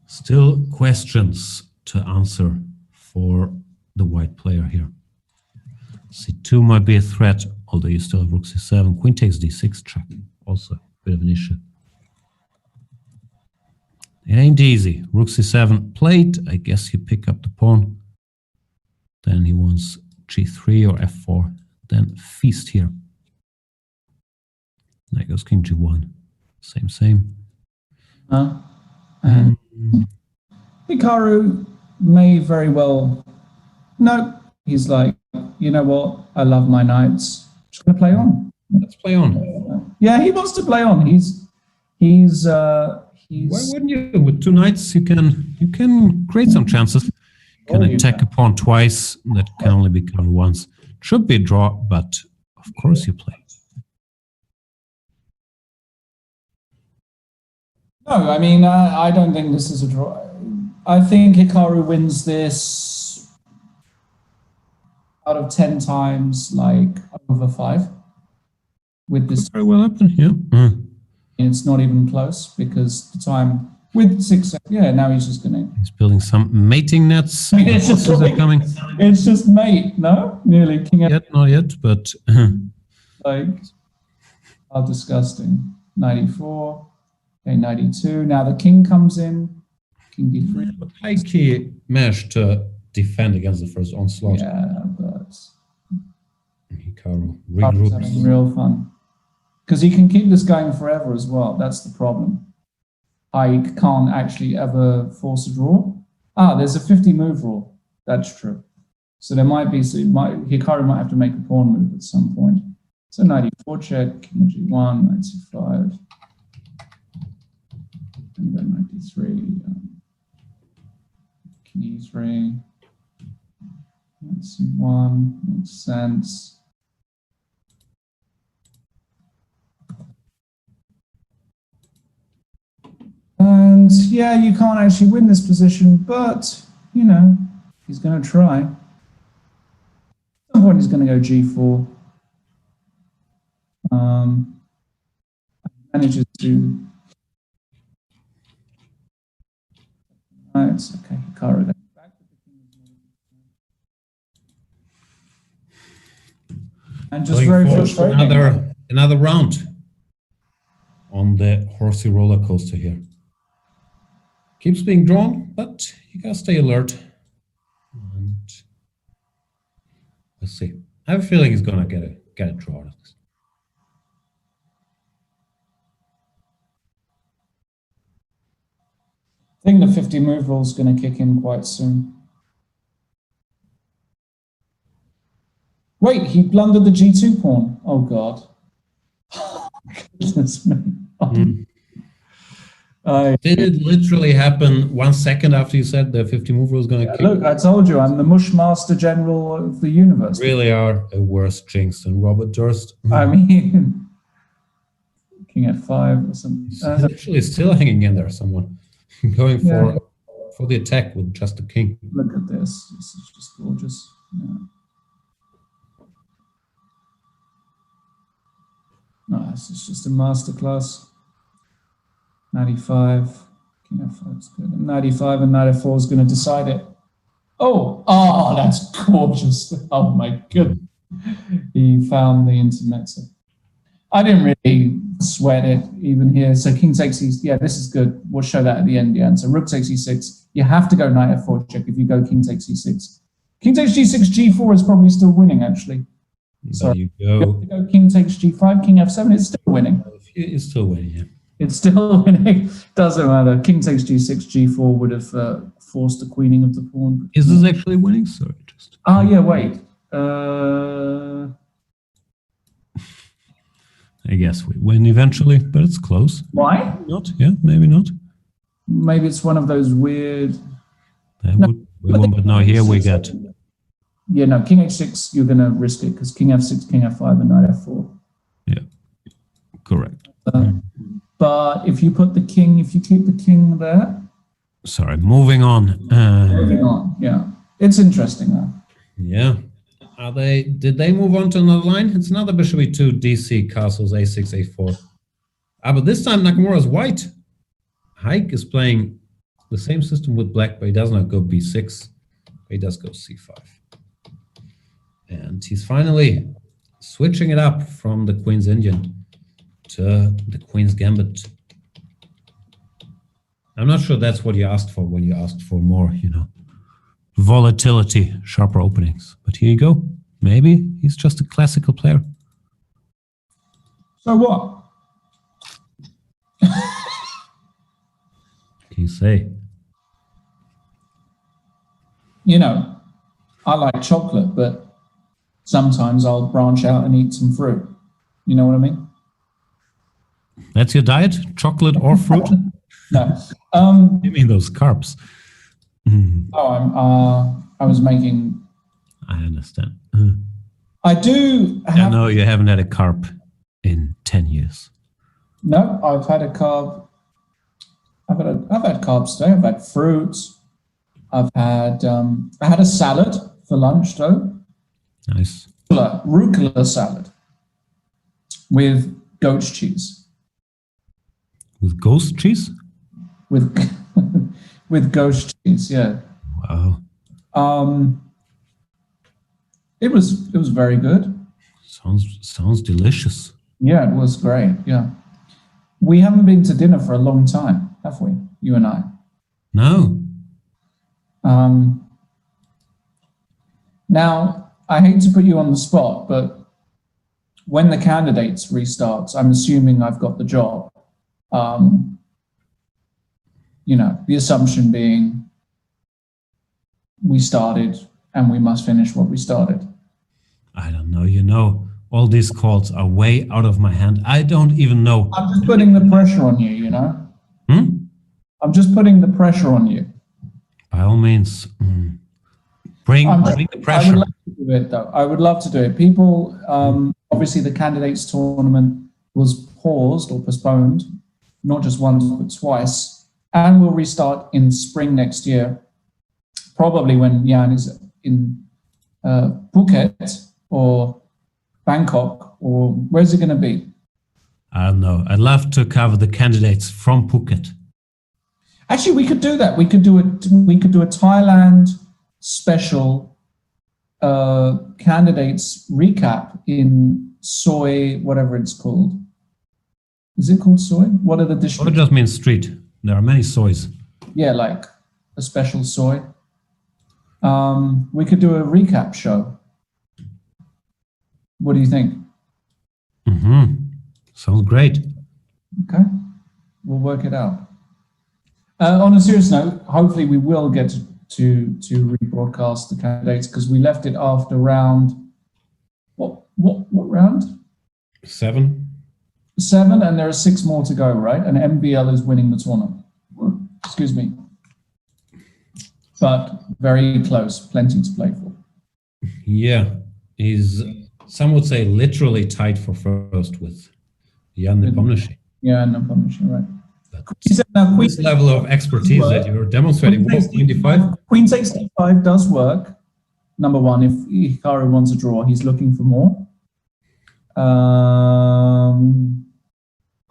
Still questions to answer for the white player here. C2 might be a threat, although you still have rook C7. Queen takes D6 check, also a bit of an issue. It ain't easy. Rook C7 played. I guess you pick up the pawn. Then he wants G3 or F4. Then feast here. There goes King G1. Same. And Hikaru may very well. No, he's like, you know what? I love my knights. Just gonna play on. Let's play on. Yeah, he wants to play on. He's. Why wouldn't you? With two knights, you can create some chances. You can attack a pawn twice. That can only be covered once. Should be a draw, but of course you play. No, I mean, I don't think this is a draw. I think Hikaru wins this out of 10 times, like over 5. With this, very well happen here. It's not even close because the time with 6. Yeah, now he's just gonna. He's building some mating nets. I mean, it's just coming. It's just mate, no, nearly king. Not yet, but like, how disgusting. 94. Okay, 92. Now the king comes in. King D3. Yeah, but Haik managed to defend against the first onslaught. Yeah, but Hikaru regroups. Having real fun. Because he can keep this going forever as well. That's the problem. Haik can't actually ever force a draw. There's a 50 move rule. That's true. So there might be, Hikaru might have to make a pawn move at some point. So 94 check, king G1, 95. And then 93, king E3, C1, makes sense. And yeah, you can't actually win this position, but you know, he's going to try. At some point, he's going to go G4. Manages to. Right, okay, Hikaru. And just very frustrating. Another round on the horsey roller coaster here. Keeps being drawn, but you gotta stay alert. And let's see. I have a feeling he's gonna get a draw. I think the 50 move rule is going to kick in quite soon. Wait, he blundered the G2 pawn. Oh, God. Goodness me. Did it literally happen 1 second after you said the 50 move rule was going to kick? Look, I told you, I'm the Mushmaster General of the universe. You really are a worse jinx than Robert Durst. I mean, King F5 or something. He's literally still hanging in there, someone. Going for the attack with just the king. Look at this. This is just gorgeous. Yeah. No, this is just a masterclass. 95. King F5 is good. And 95 and 94 is going to decide it. Oh, that's gorgeous. Oh my goodness. He found the intermezzo. I didn't really sweat it even here. So king takes e6. Yeah, this is good. We'll show that at the end. Yeah. And so rook takes e6. You have to go knight f4 check if you go king takes e6. King takes g6, g4 is probably still winning actually. There you go. Go king takes g5, king f7. It's still winning. It's still winning. Yeah. It's still winning. Doesn't matter. King takes g6, g4 would have forced the queening of the pawn. Is this actually winning? Sorry, just. Oh yeah. Wait. I guess we win eventually, but it's close. Why? Not? Yeah, maybe not. Maybe it's one of those weird. But no, here we get. Yeah, no, king h6, you're going to risk it because king f6, king f5, and knight f4. Yeah, correct. But if you put the king, if you keep the king there. Sorry, moving on. Moving on, yeah. It's interesting though. Yeah. Did they move on to another line? It's another bishop e2, DC, castles, a6, a4. But this time Nakamura is white. Haik is playing the same system with black, but he does not go b6. He does go c5. And he's finally switching it up from the Queen's Indian to the Queen's Gambit. I'm not sure that's what you asked for when you asked for more, volatility, sharper openings. But here you go. Maybe he's just a classical player. So what? Can you say? I like chocolate, but sometimes I'll branch out and eat some fruit. You know what I mean? That's your diet? Chocolate or fruit? No. You mean those carbs? Oh, I was making. I understand. I do. I know you haven't had a carb in 10 years. No, I've had a carb. I've had carbs today. I've had fruits. I had a salad for lunch though. Nice. Rucola salad with goat's cheese. With ghost cheese? With ghost cheese, yeah. Wow. It was very good. Sounds delicious. Yeah, it was great. Yeah. We haven't been to dinner for a long time, have we? You and I. No. Now, I hate to put you on the spot, but when the candidates restarts, I'm assuming I've got the job. The assumption being we started and we must finish what we started. I don't know. All these calls are way out of my hand. I don't even know. I'm just putting the pressure on you, I'm just putting the pressure on you. By all means, bring the pressure. I would love to do it, though. I would love to do it. People, obviously the candidates tournament was paused or postponed, not just once, but twice, and will restart in spring next year, probably when Jan is in Phuket or Bangkok, or where's it going to be? I don't know. I'd love to cover the candidates from Phuket. Actually, we could do that. We could do a Thailand special candidates recap in soy, whatever it's called. Is it called soy? What are the Soy districts? just means street. There are many soys. Yeah, like a special soy. We could do a recap show. What do you think? Sounds great. Okay, we'll work it out. On a serious note, hopefully we will get to rebroadcast the candidates because we left it after round. What round? 7. 7, and there are 6 more to go, right? And MBL is winning the tournament. Excuse me. But very close, plenty to play for. Yeah, he's, some would say, literally tied for first with Jan Nepomniachtchi. Yeah, Nepomniachtchi, right. This level of expertise that you're demonstrating. Queen d5? Queen takes d5 does work. Number one, if Hikaru wants a draw, he's looking for more.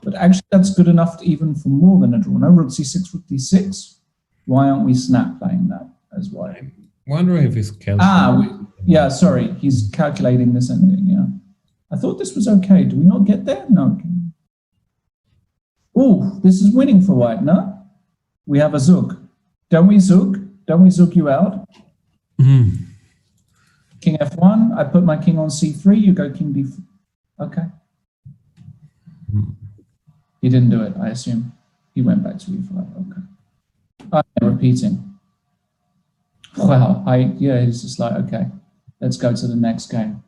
But actually, that's good enough even for more than a draw. No, rook c6, rook d6. Why aren't we snap playing that as well? I'm wondering if he's calculating. Yeah, sorry, he's calculating this ending. Yeah, I thought this was okay. Do we not get there? No. Oh, this is winning for white. No, we have a zook. Don't we zook? Don't we zook you out? King f1. I put my king on c3. You go king d4. Okay. He didn't do it, I assume. He went back to e5. Okay. Repeating. Wow, he's just like, okay, let's go to the next game.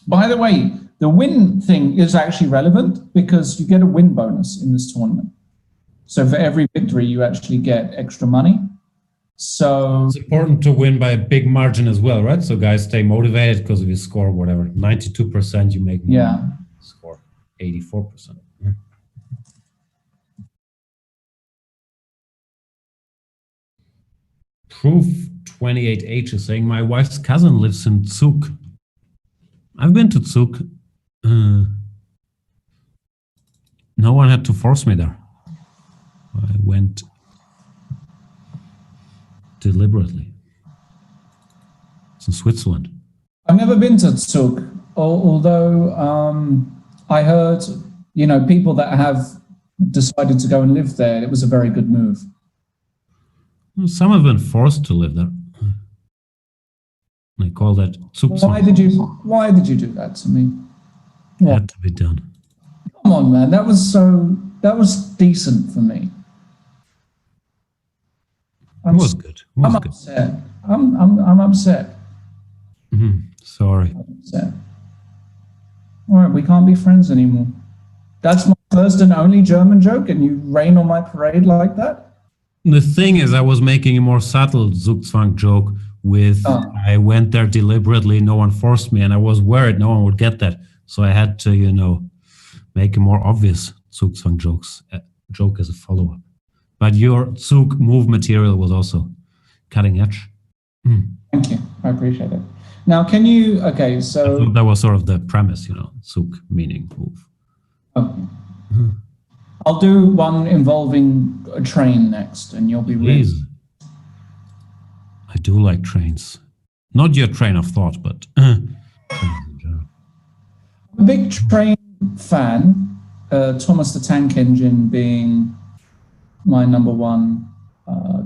By the way, the win thing is actually relevant because you get a win bonus in this tournament. So for every victory, you actually get extra money. So it's important to win by a big margin as well, right? So guys stay motivated because if you score whatever, 92%, you make more. Yeah. Score 84%. Proof 28H is saying, my wife's cousin lives in Zug. I've been to Zug. No one had to force me there. I went deliberately. It's in Switzerland. I've never been to Zug, although I heard, people that have decided to go and live there, it was a very good move. Some have been forced to live there. They call that Zugzwang. Why did you do that to me? It had to be done. Come on, man. That was decent for me. It was good. I'm upset. I'm upset. Sorry. I'm upset. All right, we can't be friends anymore. That's my first and only German joke, and you rain on my parade like that? The thing is, I was making a more subtle Zugzwang joke with, I went there deliberately, no one forced me, and I was worried no one would get that. So I had to, make a more obvious Zugzwang joke as a follow-up. But your Zug move material was also cutting edge. Thank you. I appreciate it. Now, can you, okay, so... I thought that was sort of the premise, Zug meaning move. Okay. I'll do one involving a train next, and you'll be ready. I do like trains. Not your train of thought, but trains in general. I'm a big train fan, Thomas the Tank Engine being my number one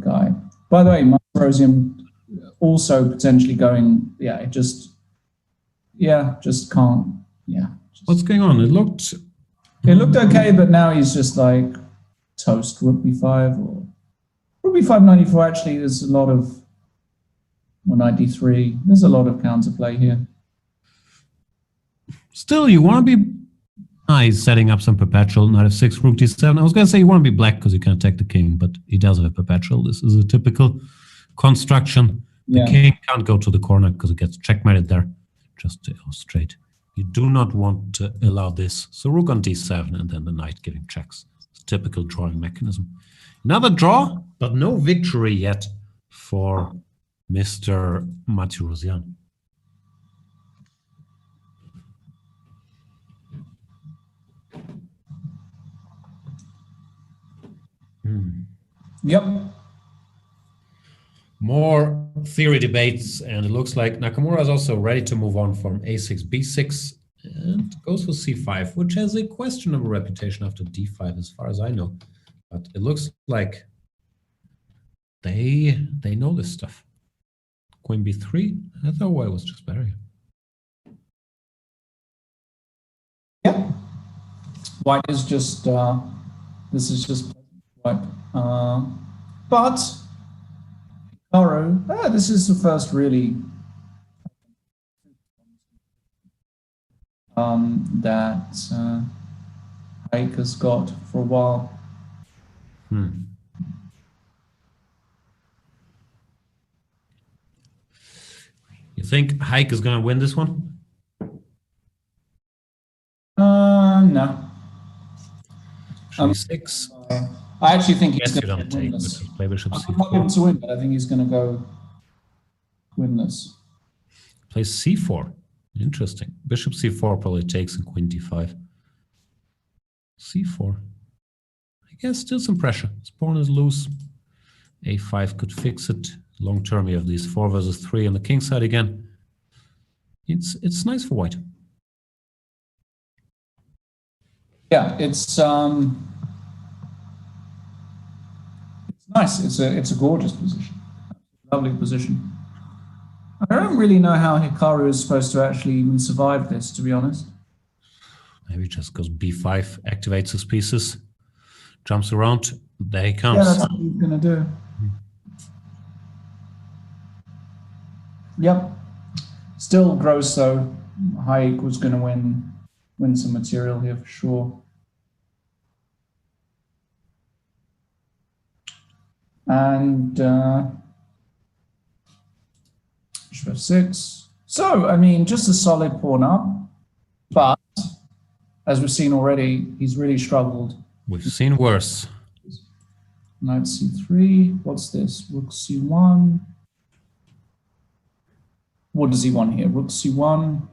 guy. By the way, Martirosyan also potentially going, just can't, What's going on? It looked okay, but now he's just like toast rook b5 or rook b5 94. Actually, there's a lot of 93. There's a lot of counterplay here. Still, you want to be... he's setting up some perpetual, knight f6, rook d7. I was going to say you want to be black because you can attack the king, but he does have a perpetual. This is a typical construction. The king can't go to the corner because it gets checkmated there, just to illustrate. You do not want to allow this. So rook on d7 and then the knight giving checks. It's a typical drawing mechanism. Another draw, but no victory yet for Mr. Martirosyan. Yep. More theory debates, and it looks like Nakamura is also ready to move on from a6, b6, and goes for c5, which has a questionable reputation after d5, as far as I know. But it looks like they know this stuff. Queen b3. I thought white was just better. Yeah, white is just this is just white, but Hikaru, this is the first really that Haik has got for a while. You think Haik is going to win this one? No. g6. I actually think he's Yes, you going don't to take, winless. but play bishop I'm not going c4. to win, but I think he's going to go winless. Plays c4. Interesting. Bishop c4 probably takes and queen d5. c4. I guess still some pressure. His pawn is loose. a5 could fix it. Long term, you have these 4 versus 3 on the king side again. It's nice for white. Yeah, it's nice. It's a gorgeous position, lovely position. I don't really know how Hikaru is supposed to actually even survive this, to be honest. Maybe just because b5 activates his pieces, jumps around. There he comes. Yeah, that's what he's gonna do. Yep. Still gross though. Haik was gonna win some material here for sure. And bishop f6. So, I mean, just a solid pawn up, but as we've seen already, he's really struggled. We've seen worse. Knight c3. What's this? Rook c1. What does he want here? Rook c1,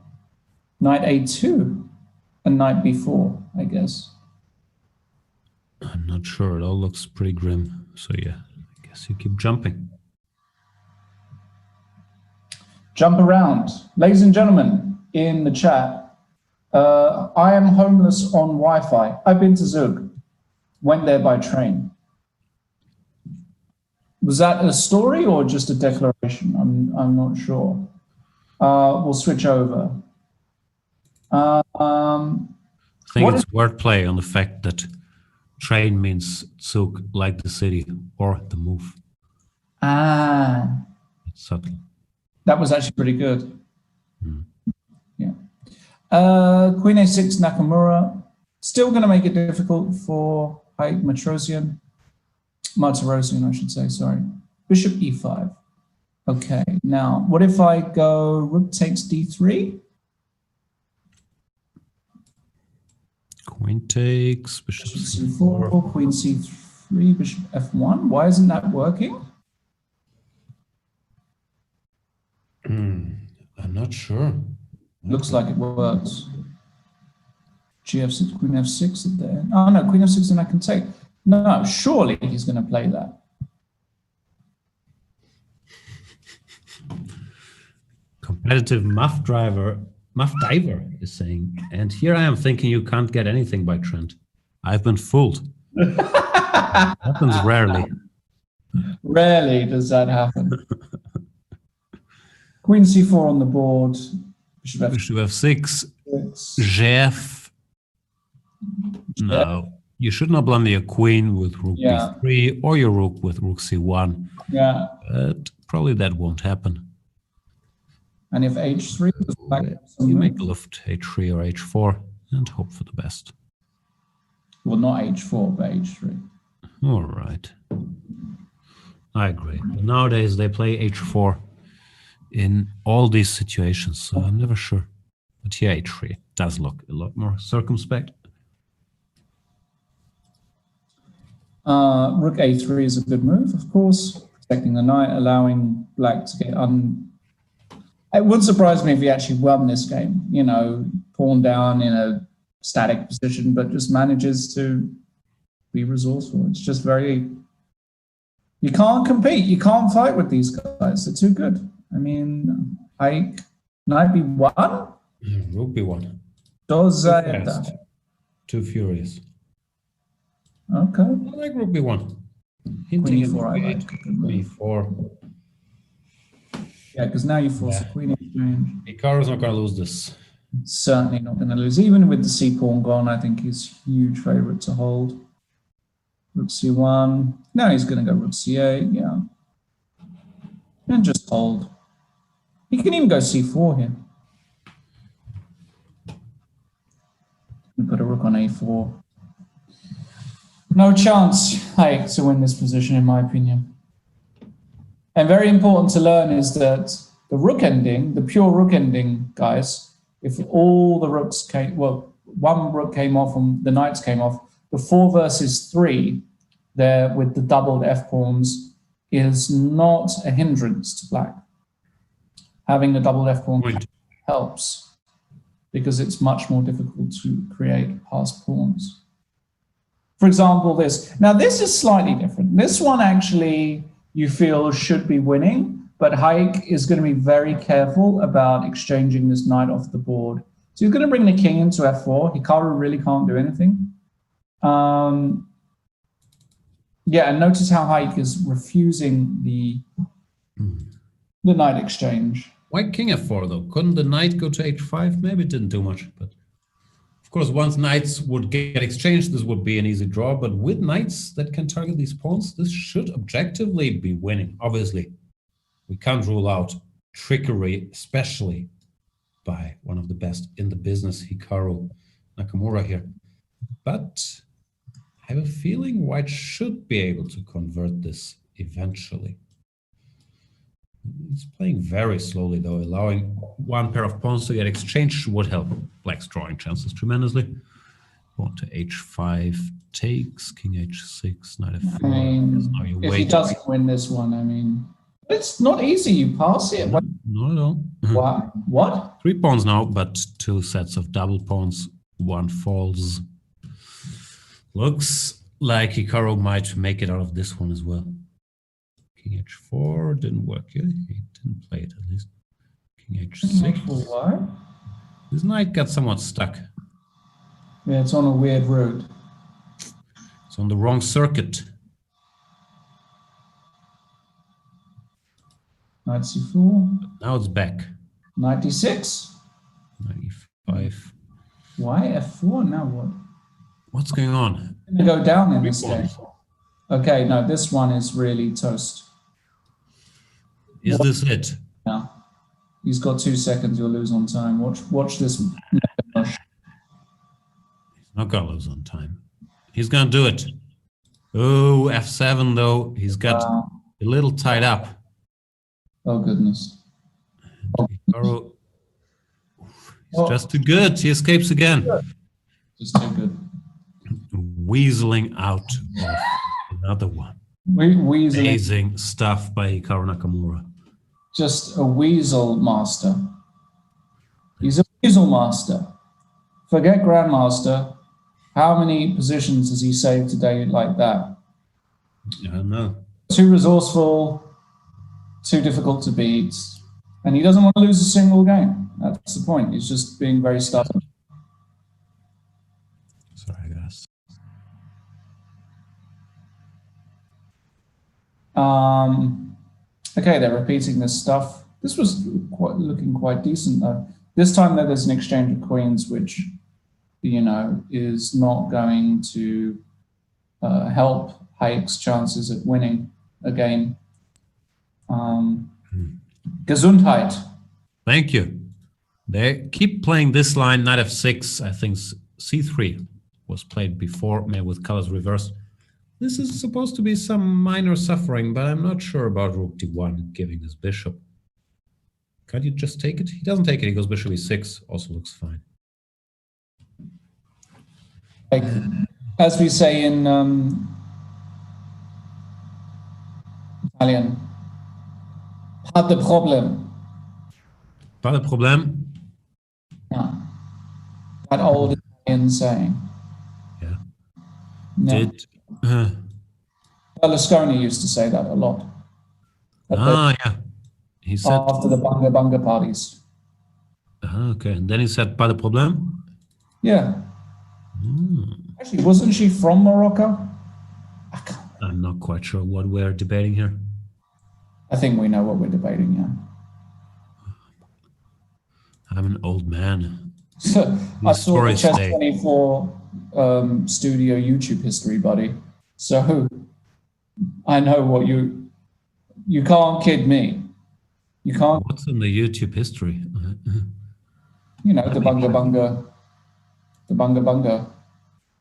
knight a2, and knight b4, I guess. I'm not sure. It all looks pretty grim. So yeah, I guess you keep jumping. Jump around. Ladies and gentlemen, in the chat, I am homeless on Wi-Fi. I've been to Zug. Went there by train. Was that a story or just a declaration? I'm not sure. We'll switch over. I think it's wordplay on the fact that train means Zug, like the city, or the move. Ah. It's subtle. That was actually pretty good. Yeah. Queen a6, Nakamura. Still going to make it difficult for Haik Martirosyan, I should say, sorry. Bishop e5. Okay, now what if I go rook takes d3? Queen takes, bishop c4, queen c3, bishop f1. Why isn't that working? I'm not sure. Looks like it works. G6, queen f6 there. Oh no, queen f6 and I can take. No, surely he's going to play that. Competitive muff diver is saying, and here I am thinking you can't get anything by Trent. I've been fooled. Happens rarely. Rarely does that happen. Queen c4 on the board. Bishop f6. Jeff. No, you should not blunder your queen with rook b3 or your rook with rook c1. Yeah. But probably that won't happen. And if h3, you make a lift h3 or h4 and hope for the best. Well, not h4, but h3. All right. I agree. But nowadays they play h4 in all these situations, so I'm never sure. But here h3 does look a lot more circumspect. Rook a3 is a good move, of course, protecting the knight, allowing black to get It would surprise me if he actually won this game, you know, pawn down in a static position, but just manages to be resourceful. It's just very, You can't compete. You can't fight with these guys. They're too good. I mean, Haik, knight b1? Rook b1. Does Fast. Too furious. Okay. I like rook b1. Queen e4, I like. e4. Yeah, because now you force a queen exchange. Hikaru's not going to lose this. Certainly not going to lose. Even with the c-pawn gone, I think he's huge favourite to hold. Rook c1. Now he's going to go rook c8, yeah. And just hold. He can even go c4 here. And put a rook on a4. No chance, Haik, to win this position, in my opinion. And very important to learn is that the rook ending, the pure rook ending, guys, if all the rooks came, well, one rook came off and the knights came off, the 4 versus 3 there with the doubled f-pawns is not a hindrance to black. Having the doubled f-pawn helps because it's much more difficult to create passed pawns. For example, this. Now, this is slightly different. This one actually you feel should be winning, but Haik is going to be very careful about exchanging this knight off the board. So he's going to bring the king into f4. Hikaru really can't do anything. Yeah, and notice how Haik is refusing the knight exchange. Why king f4 though? Couldn't the knight go to h5? Maybe it didn't do much, but of course, once knights would get exchanged, this would be an easy draw. But with knights that can target these pawns, this should objectively be winning. Obviously, we can't rule out trickery, especially by one of the best in the business, Hikaru Nakamura here. But I have a feeling white should be able to convert this eventually. He's playing very slowly, though. Allowing one pair of pawns to get exchanged would help black's drawing chances tremendously. Pawn to h5 takes, king h6, knight f4. I mean, if he doesn't win this one, I mean, it's not easy. You pass it. Not at all. What? 3 pawns now, but 2 sets of double pawns. 1 falls. Looks like Hikaru might make it out of this one as well. King h4 didn't work yet. He didn't play it at least. King h6. Why? This knight got somewhat stuck. Yeah, it's on a weird route. It's on the wrong circuit. Knight c4. But now it's back. Knight d6. Knight e5. Why f4? Now what? What's going on? I'm going to go down in this game. Okay, no, this one is really toast. Is this it? Yeah. He's got 2 seconds. You'll lose on time. Watch this. He's not going to lose on time. He's going to do it. Oh, f7 though. He's got a little tied up. Oh, goodness. Hikaru, he's just too good. He escapes again. Just too good. Weaseling out of another one. Amazing stuff by Hikaru Nakamura. Just a weasel master. He's a weasel master. Forget grandmaster. How many positions has he saved today like that? I don't know. Too resourceful, too difficult to beat, and he doesn't want to lose a single game. That's the point. He's just being very stubborn. Sorry, guys. Okay, they're repeating this stuff. This was looking quite decent, though. This time, though, there's an exchange of queens, which, you know, is not going to help Haik's chances at winning a game. Gesundheit. Thank you. They keep playing this line, knight f6. I think c3 was played before, maybe with colors reversed. This is supposed to be some minor suffering, but I'm not sure about rook d1 giving this bishop. Can't you just take it? He doesn't take it. He goes bishop e6. Also looks fine. As we say in Italian, pas de problème. Pas de problème. Yeah. That old Italian saying. Yeah. No. Berlusconi used to say that a lot. Yeah. He said After the bunga bunga parties. okay, and then he said, "Pas de problème." Yeah. Actually, wasn't she from Morocco? I'm not quite sure what we're debating here. I think we know what we're debating, yeah. I'm an old man. I saw the Chess 24 studio YouTube history, buddy. So I know what you can't kid me. You can't. What's in the YouTube history? You know, the bunga bunga. The bunga bunga.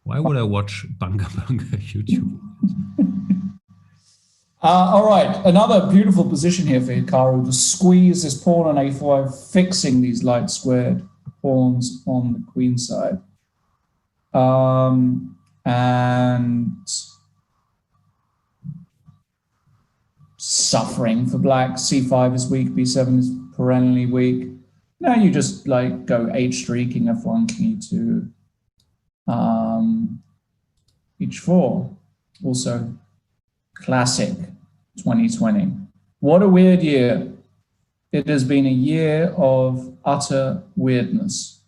Why would I watch bunga bunga YouTube? All right, another beautiful position here for Hikaru. To squeeze this pawn on a5, fixing these light squared pawns on the queen side. And suffering for black. C5 is weak, B7 is perennially weak. Now you just like go H3, King F1, King E2, H4. Also classic 2020. What a weird year. It has been a year of utter weirdness.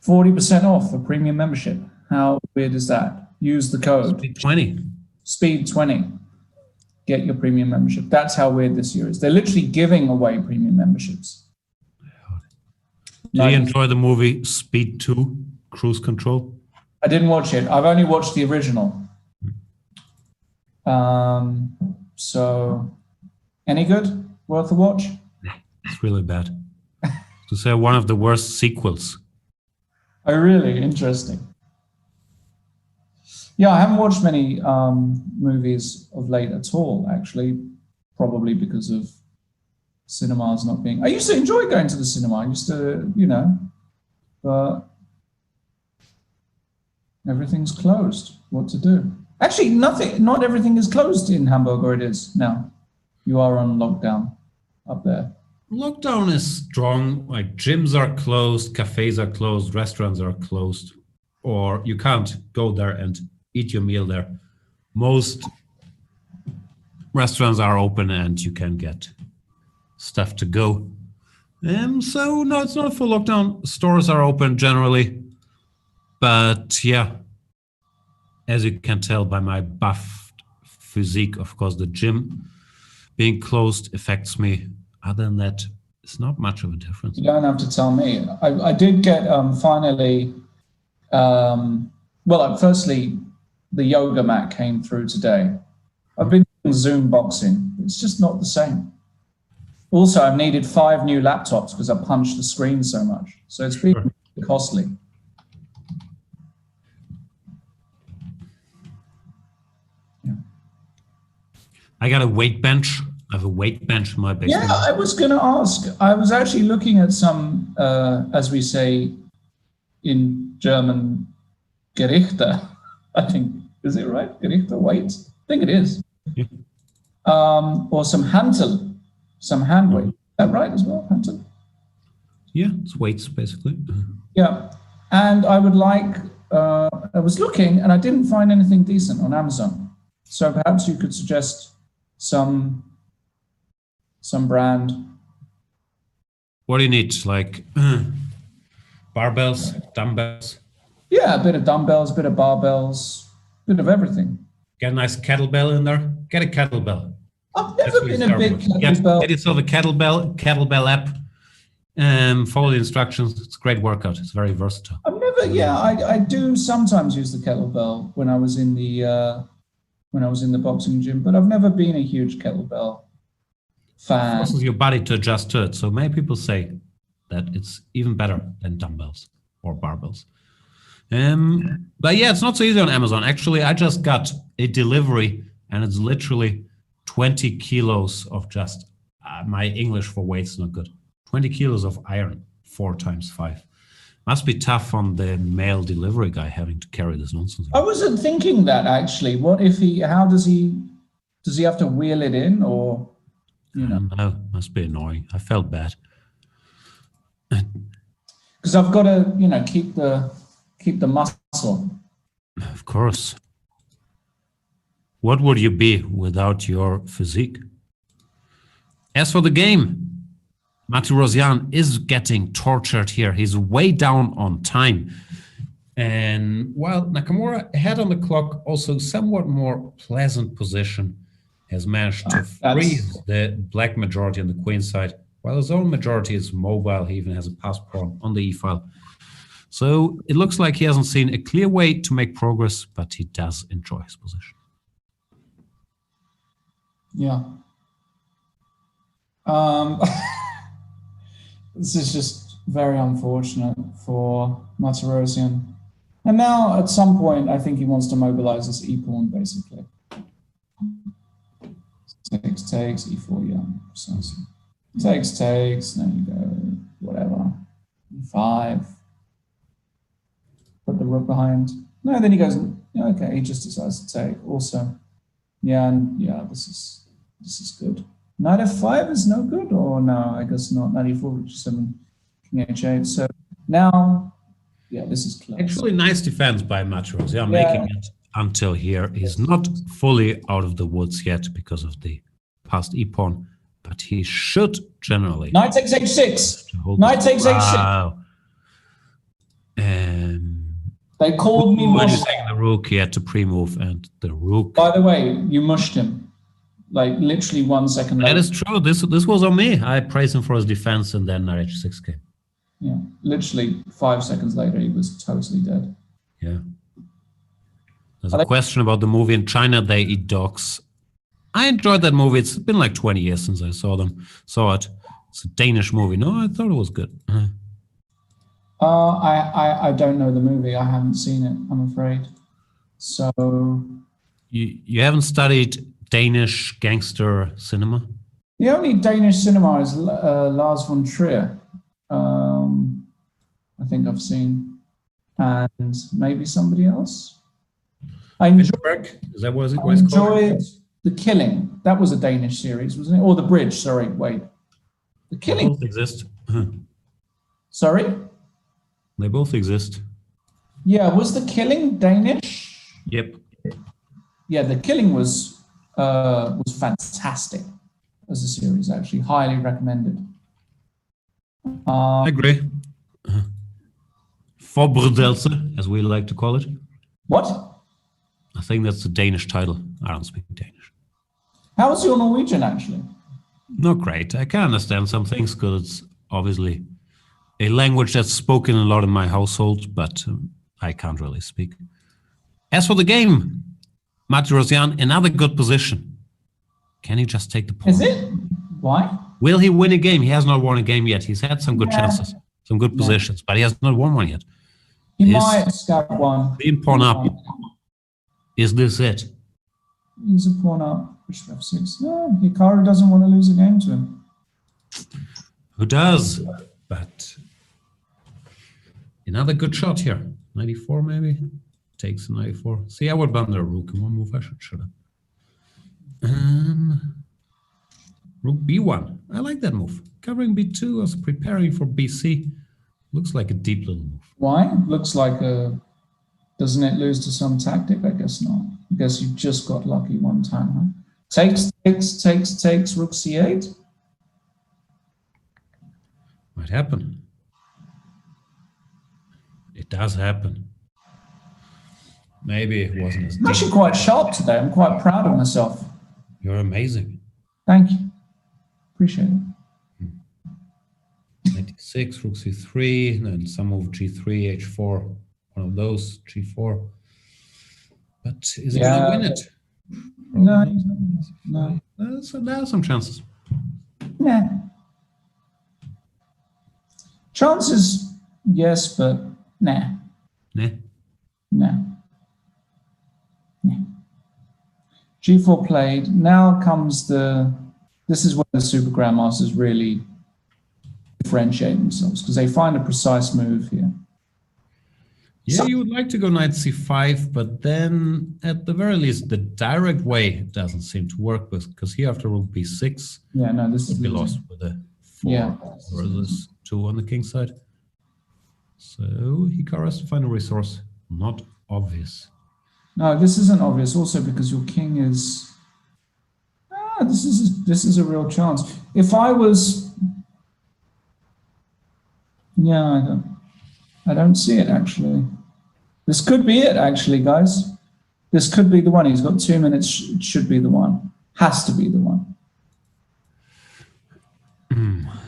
40% off for premium membership. How weird is that? Use the code. Speed 20. Speed 20. Get your premium membership. That's how weird this year is. They're literally giving away premium memberships. Did you enjoy the movie Speed 2, Cruise Control? I didn't watch it. I've only watched the original. So, any good? Worth a watch? It's really bad. To say one of the worst sequels. Oh, really? Interesting. Yeah, I haven't watched many movies of late at all, actually, probably because of cinemas not being... I used to enjoy going to the cinema. I used to, you know, but everything's closed. What to do? Actually, not everything is closed in Hamburg, or it is now. You are on lockdown up there. Lockdown is strong. Like gyms are closed, cafes are closed, restaurants are closed, or you can't go there and eat your meal there. Most restaurants are open and you can get stuff to go. So no, it's not a full lockdown. Stores are open generally, but yeah, as you can tell by my buffed physique, of course, the gym being closed affects me. Other than that, it's not much of a difference. You don't have to tell me. I did get finally, firstly, the yoga mat came through today. I've been doing Zoom boxing. It's just not the same. Also, I've needed 5 new laptops because I punched the screen so much. So it's been costly. Yeah. I got a weight bench. I have a weight bench in my basement. Yeah, I was going to ask. I was actually looking at some, as we say in German, Gerichte. I think, is it right? Gerichte, weights? I think it is. Yeah. Or some Hantel, some hand weight. Is that right as well, Hantel? Yeah, it's weights basically. Yeah, and I would like, I was looking and I didn't find anything decent on Amazon. So perhaps you could suggest some brand. What do you need? Like barbells, dumbbells? Yeah, a bit of dumbbells, a bit of barbells, a bit of everything. Get a nice kettlebell in there. Get a kettlebell. I've never been a big kettlebell. Get yourself a kettlebell app. Follow the instructions. It's a great workout. It's very versatile. I've never. Yeah, I do sometimes use the kettlebell when I was in the boxing gym, but I've never been a huge kettlebell fan. It forces your body to adjust to it. So many people say that it's even better than dumbbells or barbells. But yeah, it's not so easy on Amazon. Actually, I just got a delivery and it's literally 20 kilos of just, my English for weight's not good. 20 kilos of iron, 4 times 5. Must be tough on the mail delivery guy having to carry this nonsense. I wasn't thinking that actually. What if how does he have to wheel it in, or, you know? No, must be annoying. I felt bad. Because I've got to, you know, keep the muscle. Of course. What would you be without your physique? As for the game, Martirosyan is getting tortured here. He's way down on time. And while Nakamura ahead on the clock, also somewhat more pleasant position, has managed to freeze the black majority on the queen side, while his own majority is mobile. He even has a pass pawn on the e-file. So it looks like he hasn't seen a clear way to make progress, but he does enjoy his position. Yeah. This is just very unfortunate for Martirosyan. And now, at some point, I think he wants to mobilize this e-pawn, basically. Takes, e4, yeah, precisely. Takes, there you go, whatever. e5. Put the rook behind. No, then he goes, okay, he just decides to take also. Yeah, and yeah, this is good. Knight f5 is no good, or no, I guess not. Knight e4, rook g7, king h8. So now, yeah, this is close. Actually, nice defense by Martirosyan, making it until here. He's not fully out of the woods yet because of the past e-pawn, but he should generally. Knight takes h6. Knight takes h6. Wow. They called me when mush. you take the rook, he had to pre-move, and the rook. By the way, you mushed him. Like literally 1 second later. That is true. This was on me. I praised him for his defense, and then knight h6 came. Yeah, literally 5 seconds later, he was totally dead. Yeah. There's a question about the movie in China. They eat dogs. I enjoyed that movie. It's been like 20 years since I saw it. It's a Danish movie. No, I thought it was good. I don't know the movie. I haven't seen it, I'm afraid. So you haven't studied Danish gangster cinema? The only Danish cinema is Lars von Trier. I think I've seen, and maybe somebody else. I enjoyed The Killing. That was a Danish series, wasn't it? Or The Bridge. Sorry, wait. The Killing. They both exist. Sorry. They both exist. Yeah, was The Killing Danish? Yep. Yeah, The Killing was fantastic as a series. Actually, highly recommended. I agree. Forbrydelser, as we like to call it. What? I think that's the Danish title. I don't speak Danish. How was your Norwegian, actually? Not great. I can understand some things because it's obviously a language that's spoken a lot in my household, but I can't really speak. As for the game, Martirosyan, another good position. Can he just take the point? Is it? Why? Will he win a game? He has not won a game yet. He's had some good chances, some good positions, but he has not won one yet. He might scalp one. Being pawn up. Is this it? He's a pawn up. Bishop f6. No, Hikaru doesn't want to lose a game to him. Who does? But another good shot here. 94 maybe. Takes a 94. See, I would blunder a rook in one move. I should have. Rook b1. I like that move. Covering b2, I was preparing for bc. Looks like a deep little move. Why? Looks like a... Doesn't it lose to some tactic? I guess not. I guess you just got lucky one time, huh? Takes, rook c8. Might happen. It does happen. Maybe it wasn't as deep. I'm actually quite sharp today. I'm quite proud of myself. You're amazing. Thank you. Appreciate it. 96, rook c3, then some move g3, h4. One of those, g4. But is he going to win it? No. So there are some chances. Nah. Chances, yes, but nah. Nah. Nah. G4 played. Now comes this is where the super grandmasters really differentiate themselves, because they find a precise move here. Yeah, you would like to go knight c5, but then at the very least, the direct way doesn't seem to work, because here after rook b6, yeah, no, this is be lost with a 4 versus 2 on the king side. So Hikaru has to find a resource. Not obvious. No, this isn't obvious. Also, because your king is. This is a real chance. If I was. Yeah, I don't see it actually. This could be it actually, guys. This could be the one. He's got 2 minutes. It should be the one. Has to be the one.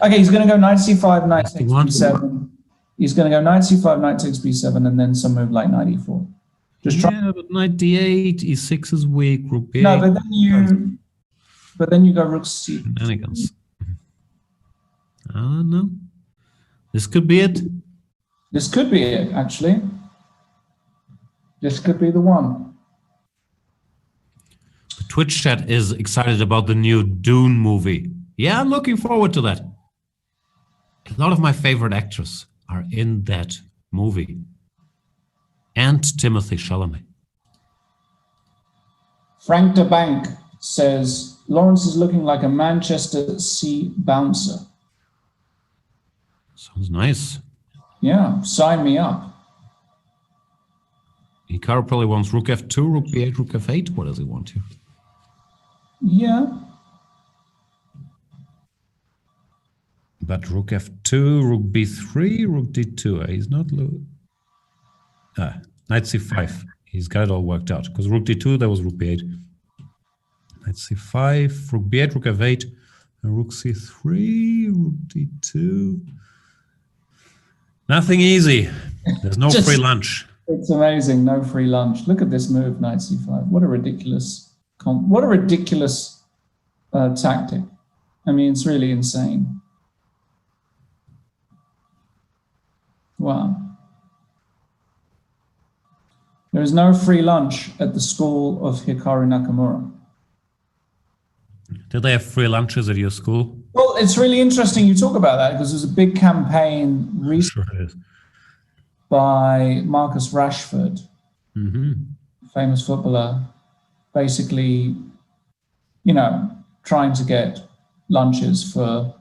Okay, he's going to go knight c5, knight takes b7. He's going to go knight c5, knight takes b7, and then some move like knight e4. Just try. Yeah, but knight d8, e6 is weak, rook b8. No, but then you go rook c. Shenanigans. I don't know. This could be it. This could be it, actually. This could be the one. The Twitch chat is excited about the new Dune movie. Yeah, I'm looking forward to that. A lot of my favorite actors are in that movie. And Timothy Chalamet. Frank de Bank says, Lawrence is looking like a Manchester C bouncer. Sounds nice. Yeah, sign me up. Hikaru probably wants rook f2, rook b8, rook f8. What does he want here? Yeah. But rook f2, rook b3, rook d2. He's not knight c5. He's got it all worked out. Because rook d2, that was rook b8. Knight c5, rook b8, rook f8, and rook c3, rook d2. Nothing easy. There's no free lunch. It's amazing. No free lunch. Look at this move, knight c5. What a ridiculous tactic. I mean, it's really insane. Wow. There is no free lunch at the school of Hikaru Nakamura. Did they have free lunches at your school? Well, it's really interesting you talk about that because there's a big campaign recently by Marcus Rashford, famous footballer, basically, you know, trying to get lunches for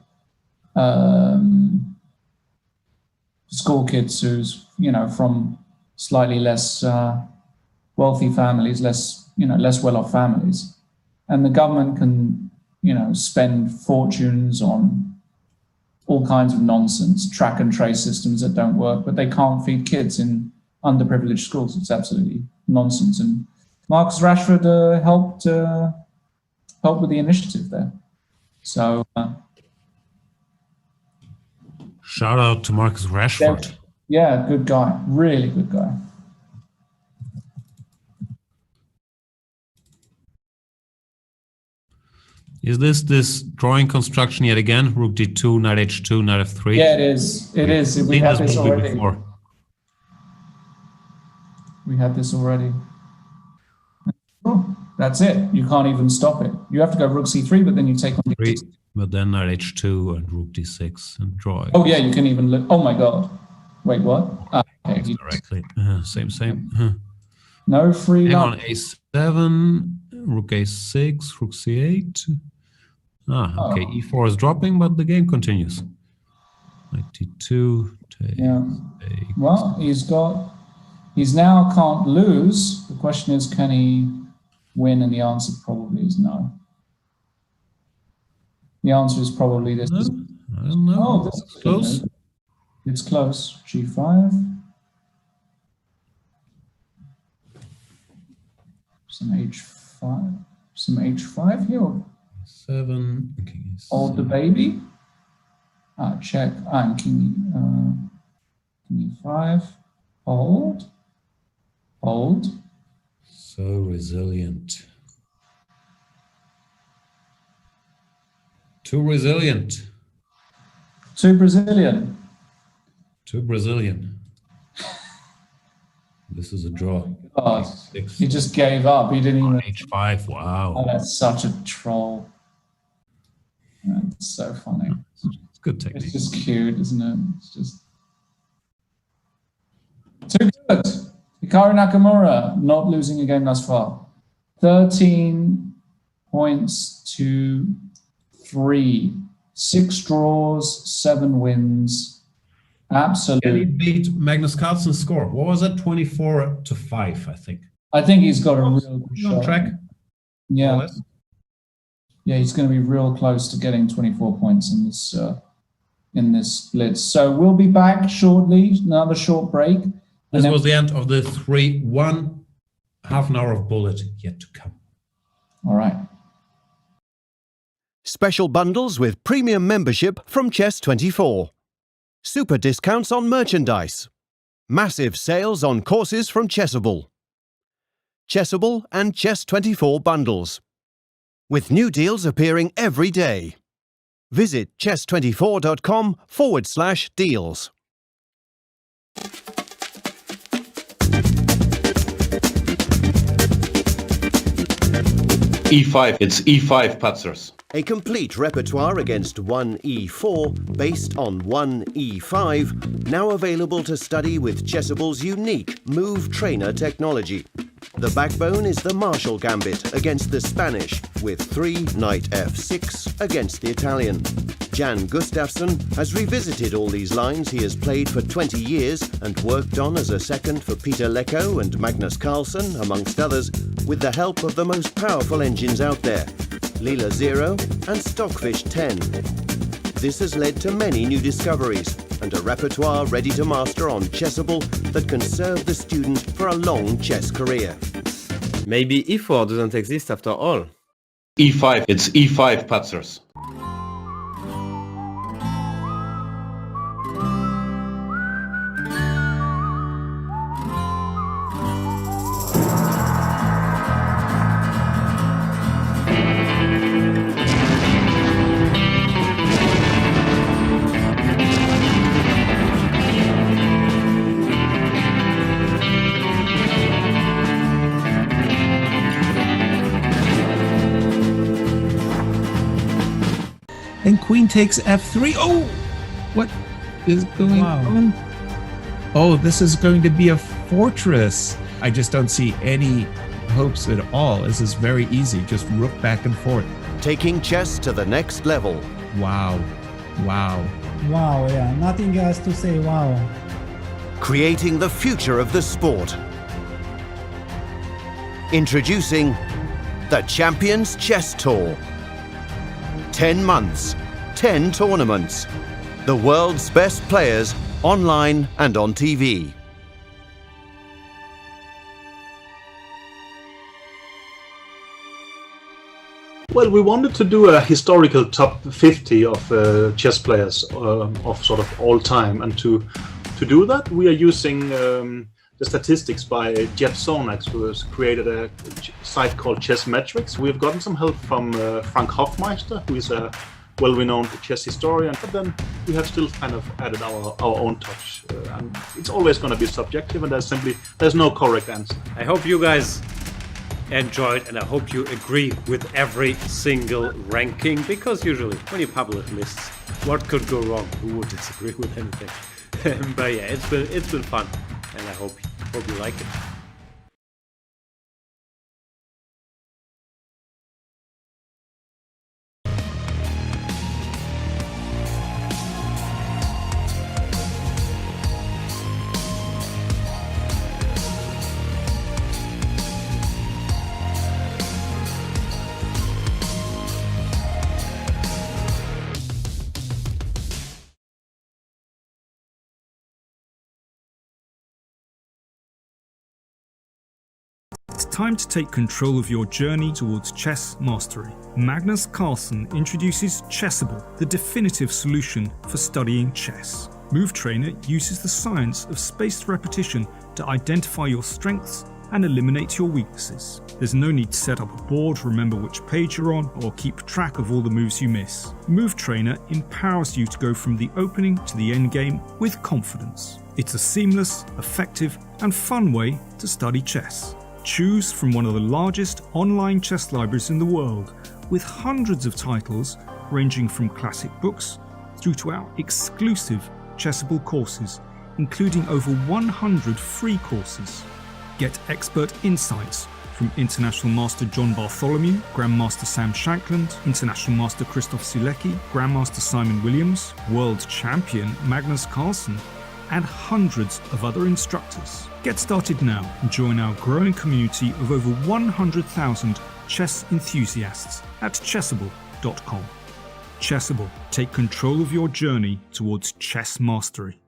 school kids who's, you know, from slightly less wealthy families, less well-off families. And the government can, you know, spend fortunes on all kinds of nonsense, track and trace systems that don't work, but they can't feed kids in underprivileged schools. It's absolutely nonsense. And Marcus Rashford helped with the initiative there. So shout out to Marcus Rashford. Yeah, good guy, really good guy. Is this drawing construction yet again? Rook d2, knight h2, knight f3? Yeah, it is. It is. We had this already. Before. We had this already. Oh, that's it. You can't even stop it. You have to go rook c3, but then you take on d6. But then knight h2 and rook d6 and draw. Oh yeah, you can even look. Oh my god. Wait, what? Okay. Directly. Same. No free Hang lunch. on, a7, rook a6, rook c8. Okay, e4 is dropping, but the game continues. Knight d2, take, take. Well, he's now can't lose. The question is, can he win? And the answer probably is no. The answer is probably this. I don't know. Oh, this is close. It's close. G5. Some H5. Some H5 here. 7. Okay. Hold the baby. Check. And king E5. Hold. Hold. So resilient. Too resilient. Too Brazilian. Too Brazilian. This is a draw. God, he just gave up. He didn't even. H5. Wow. Oh, that's such a troll. That's so funny. It's good technique. It's just cute, isn't it? It's just too good. Hikaru Nakamura not losing a game thus far. 13 points to 3. 6 draws, 7 wins. Absolutely. And he beat Magnus Carlsen's score. What was it? 24-5, I think. I think he's got a real good He's on shot. track. more or Yeah, less. yeah, he's going to be real close to getting 24 points in this split. So we'll be back shortly. Another short break. This was the end of the 3-1. Half an hour of bullet yet to come. All right. Special bundles with premium membership from Chess24. Super discounts on merchandise. Massive sales on courses from Chessable. Chessable and Chess24 bundles. With new deals appearing every day. Visit chess24.com/deals. E5. It's E5 Patzers. A complete repertoire against 1E4 based on 1E5, now available to study with Chessable's unique Move Trainer technology. The backbone is the Marshall Gambit against the Spanish, with 3 Knight F6 against the Italian. Jan Gustafsson has revisited all these lines he has played for 20 years and worked on as a second for Peter Lecco and Magnus Carlsen, amongst others, with the help of the most powerful engines out there, Leela 0 and Stockfish 10. This has led to many new discoveries and a repertoire ready to master on Chessable that can serve the student for a long chess career. Maybe E4 doesn't exist after all. E5. It's E5 Patzers. And queen takes f3. Oh, what is going on? Oh, this is going to be a fortress. I just don't see any hopes at all. This is very easy. Just rook back and forth. Taking chess to the next level. Wow. Wow. Wow, yeah, nothing else to say. Wow. Creating the future of the sport. Introducing the Champions Chess Tour. 10 months, 10 tournaments. The world's best players online and on TV. Well, we wanted to do a historical top 50 of chess players of sort of all time, and to do that, we are using the statistics by Jeff Sonax, who has created a site called Chess Metrics. We've gotten some help from Frank Hoffmeister, who is a well-renowned chess historian, but then we have still kind of added our own touch. And it's always going to be subjective, and there's no correct answer. I hope you guys enjoyed, and I hope you agree with every single ranking, because usually when you publish lists, what could go wrong? Who would disagree with anything? But yeah, it's been fun, and I hope you like it. It's time to take control of your journey towards chess mastery. Magnus Carlsen introduces Chessable, the definitive solution for studying chess. Move Trainer uses the science of spaced repetition to identify your strengths and eliminate your weaknesses. There's no need to set up a board, remember which page you're on, or keep track of all the moves you miss. Move Trainer empowers you to go from the opening to the end game with confidence. It's a seamless, effective, and fun way to study chess. Choose from one of the largest online chess libraries in the world, with hundreds of titles ranging from classic books through to our exclusive Chessable courses, including over 100 free courses. Get expert insights from International Master John Bartholomew, Grandmaster Sam Shankland, International Master Christoph Sulecki, Grandmaster Simon Williams, World Champion Magnus Carlsen, and hundreds of other instructors. Get started now and join our growing community of over 100,000 chess enthusiasts at chessable.com. Chessable, take control of your journey towards chess mastery.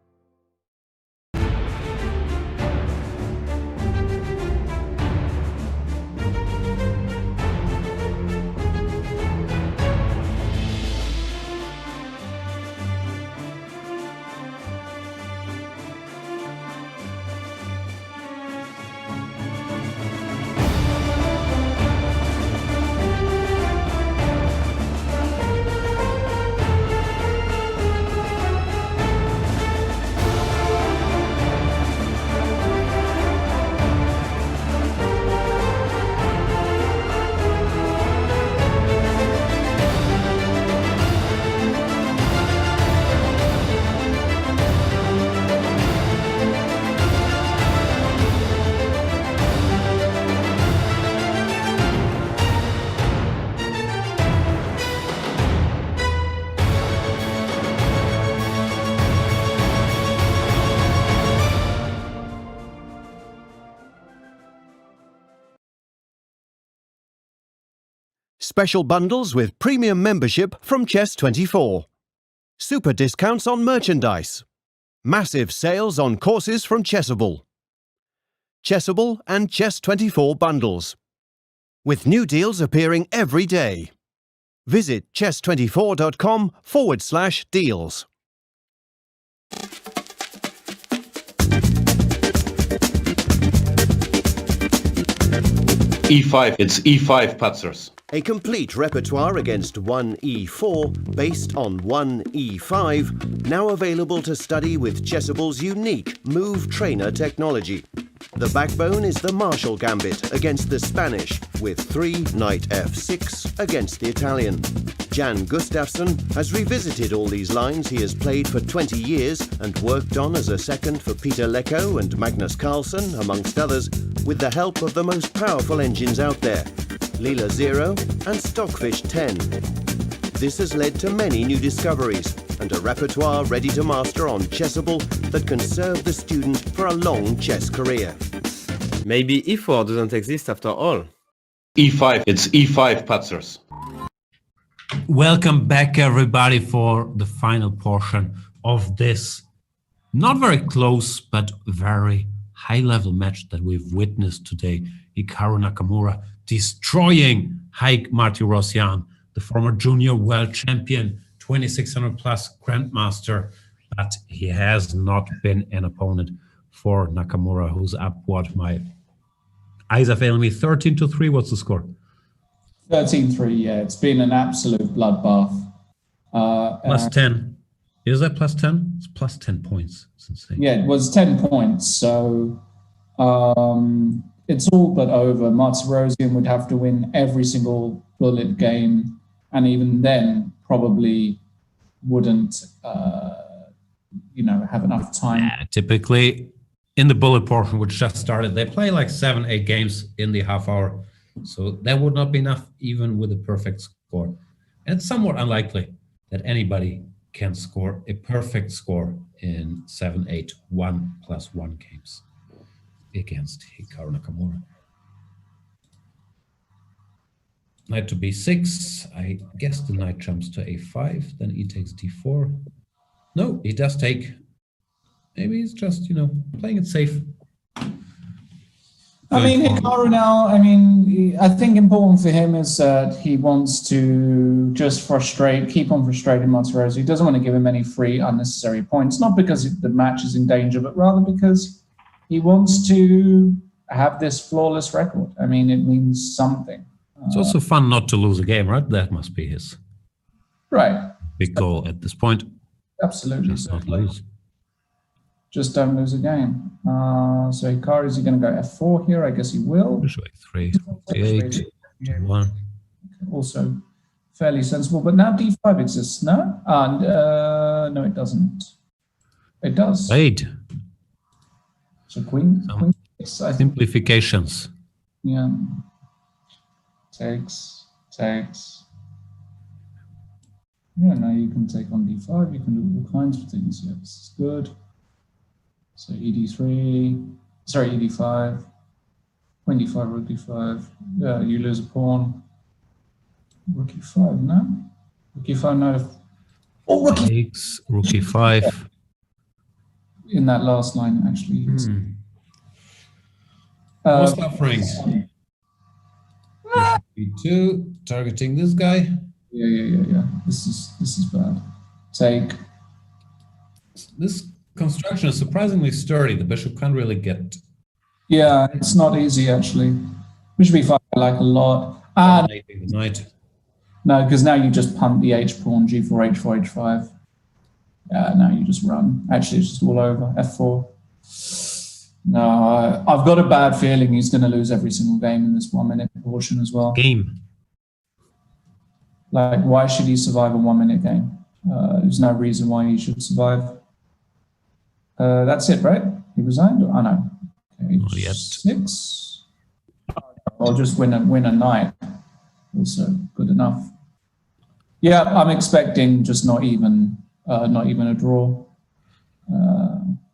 Special bundles with premium membership from Chess24. Super discounts on merchandise. Massive sales on courses from Chessable. Chessable and Chess24 bundles. With new deals appearing every day. Visit chess24.com/deals. E5, it's E5 Patzers. A complete repertoire against 1e4 based on 1e5, now available to study with Chessable's unique Move Trainer technology. The backbone is the Marshall Gambit against the Spanish, with 3 Knight f6 against the Italian. Jan Gustafsson has revisited all these lines he has played for 20 years and worked on as a second for Peter Lecko and Magnus Carlsen, amongst others, with the help of the most powerful engines out there, Leela 0 and Stockfish 10. This has led to many new discoveries and a repertoire ready to master on Chessable that can serve the student for a long chess career. Maybe e4 doesn't exist after all. E5, it's E5 Patzers. Welcome back, everybody, for the final portion of this not very close but very high-level match that we've witnessed today. Hikaru Nakamura destroying Haik Martirosyan, the former junior world champion, 2600 plus grandmaster, but he has not been an opponent for Nakamura, who's up, what, my eyes are failing me, 13-3. What's the score? 13-3, yeah. It's been an absolute bloodbath. Plus 10. Is that plus 10? It's plus 10 points. It's insane. Yeah, it was 10 points. So it's all but over. Martirosyan would have to win every single bullet game. And even then, probably wouldn't, have enough time. Typically, in the bullet portion, which just started, they play like 7-8 games in the half hour. So that would not be enough, even with a perfect score. And it's somewhat unlikely that anybody can score a perfect score in 7-8 1+1 games against Hikaru Nakamura. Knight to b6. I guess the knight jumps to a5. Then he takes d4. No, he does take. Maybe he's just, playing it safe. Hikaru now, I think important for him is that he wants to just keep on frustrating Martirosyan. He doesn't want to give him any free, unnecessary points, not because the match is in danger, but rather because he wants to have this flawless record. It means something. It's also fun not to lose a game, right? That must be his big goal at this point. Absolutely. Just not lose. Just don't lose a game. So Hikaru, is he going to go f4 here? I guess he will. a3, d8, d1. Also fairly sensible. But now d5 exists, no? No, it doesn't. It does. Wait. So queen. Simplifications. Yeah. Takes. Yeah, now you can take on d5. You can do all kinds of things. Yeah, this is good. So ED3, sorry, ED5, Queen D5, Rook D5. Yeah, you lose a pawn. Rook E5, no? Rook E5, no. Oh, Rook E5. Takes Rook E5. In that last line, actually. More suffering. B2, targeting this guy. Yeah. This is bad. Take. This construction is surprisingly sturdy. The bishop can't really get. Yeah, it's not easy actually. Bishop E5 I like a lot. The knight. No, because now you just punt the H pawn, G4, H4, H5. Yeah, now you just run. Actually, it's just all over. F4. No, I've got a bad feeling he's going to lose every single game in this 1 minute portion as well. Game. Like, why should he survive a 1 minute game? There's no reason why he should survive. That's it, right? He resigned? Oh, no. Okay, not yet. 6. I'll just win a knight. Also good enough. Yeah, I'm expecting just not even a draw.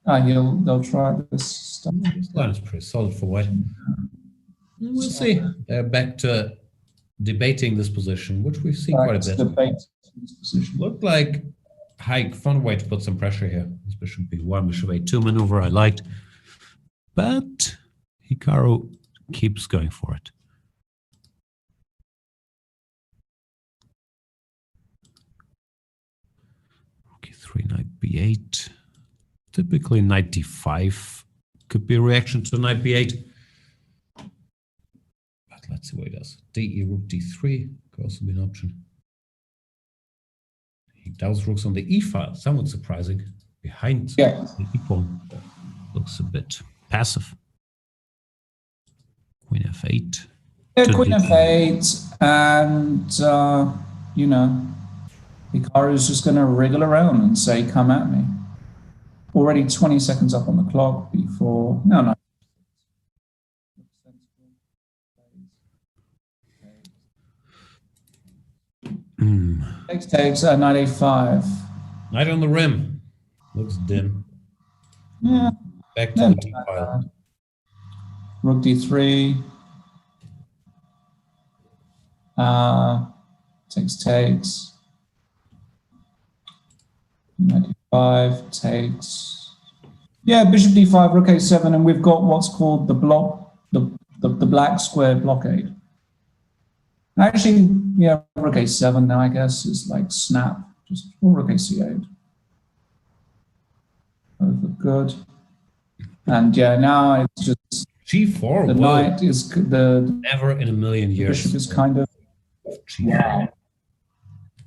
They'll try this stuff. This line is pretty solid for white. We'll see. They're back to debating this position, which we've seen quite a bit. Debate this position. Looked like Haik found a way to put some pressure here. This bishop B1, bishop A2 maneuver I liked. But Hikaru keeps going for it. Rook E3, knight B8. Typically knight D5 could be a reaction to knight B8. But let's see what he does. DE, rook D3 could also be an option. He does rooks on the E file, somewhat surprising. Behind the E pawn. Looks a bit passive. Queen F8. Yeah, Queen F8, and you know, Hikaru is just going to wriggle around and say, "Come at me." Already 20 seconds up on the clock. B4. No. Takes knight A5. Knight on the rim. Looks dim. Yeah. Back to the D file. Rook D3. Takes. Knight D5 takes. Yeah, bishop D5, rook A7, and we've got what's called the block, the black square blockade. Actually, yeah, rook A7 now, I guess, is like snap. Just rook AC8. Both look good. And yeah, now it's just G4. The knight is the never in a million years. Bishop is kind of wow.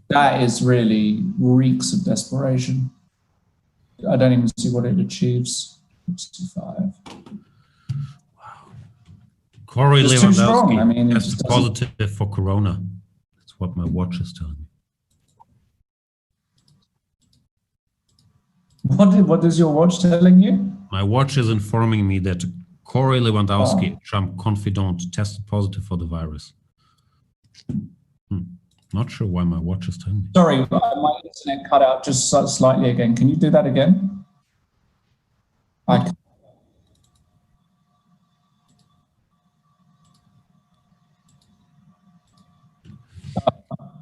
That is really reeks of desperation. I don't even see what it achieves. 65. Wow. Corey It's too strong. I Lewandowski mean, tests positive for corona. That's what my watch is telling me. What is your watch telling you? My watch is informing me that Corey Lewandowski, Trump confidant, tested positive for the virus. Not sure why my watch is telling me. Sorry, my internet cut out just slightly again. Can you do that again?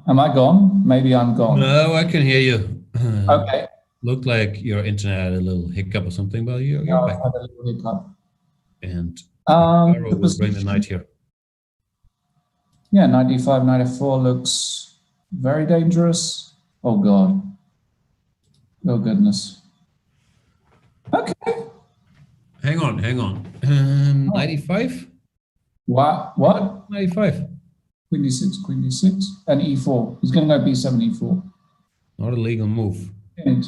Am I gone? Maybe I'm gone. No, I can hear you. Okay. Looked like your internet had a little hiccup or something, but you're back. I had a little hiccup. And Hikaru will bring the knight here. Yeah, knight d5, knight f4 looks very dangerous. Oh god. Oh goodness. Okay. Hang on. Knight e5? What? Knight e5. Queen d6, and e4. He's going to go b7, e4. Not a legal move. And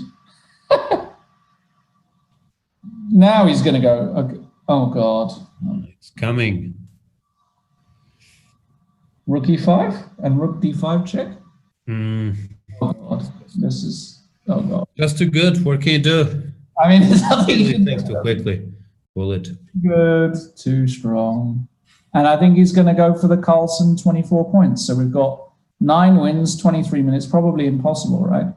now he's going to go. Okay. Oh god. It's coming. Rook e5 and rook d5 check. Oh god. This is. Oh god. Just too good. What can you do? I mean, there's nothing you can do. Too quickly. Bullet. Good. Too strong. And I think he's going to go for the Carlsen 24 points. So we've got 9 wins, 23 minutes. Probably impossible, right?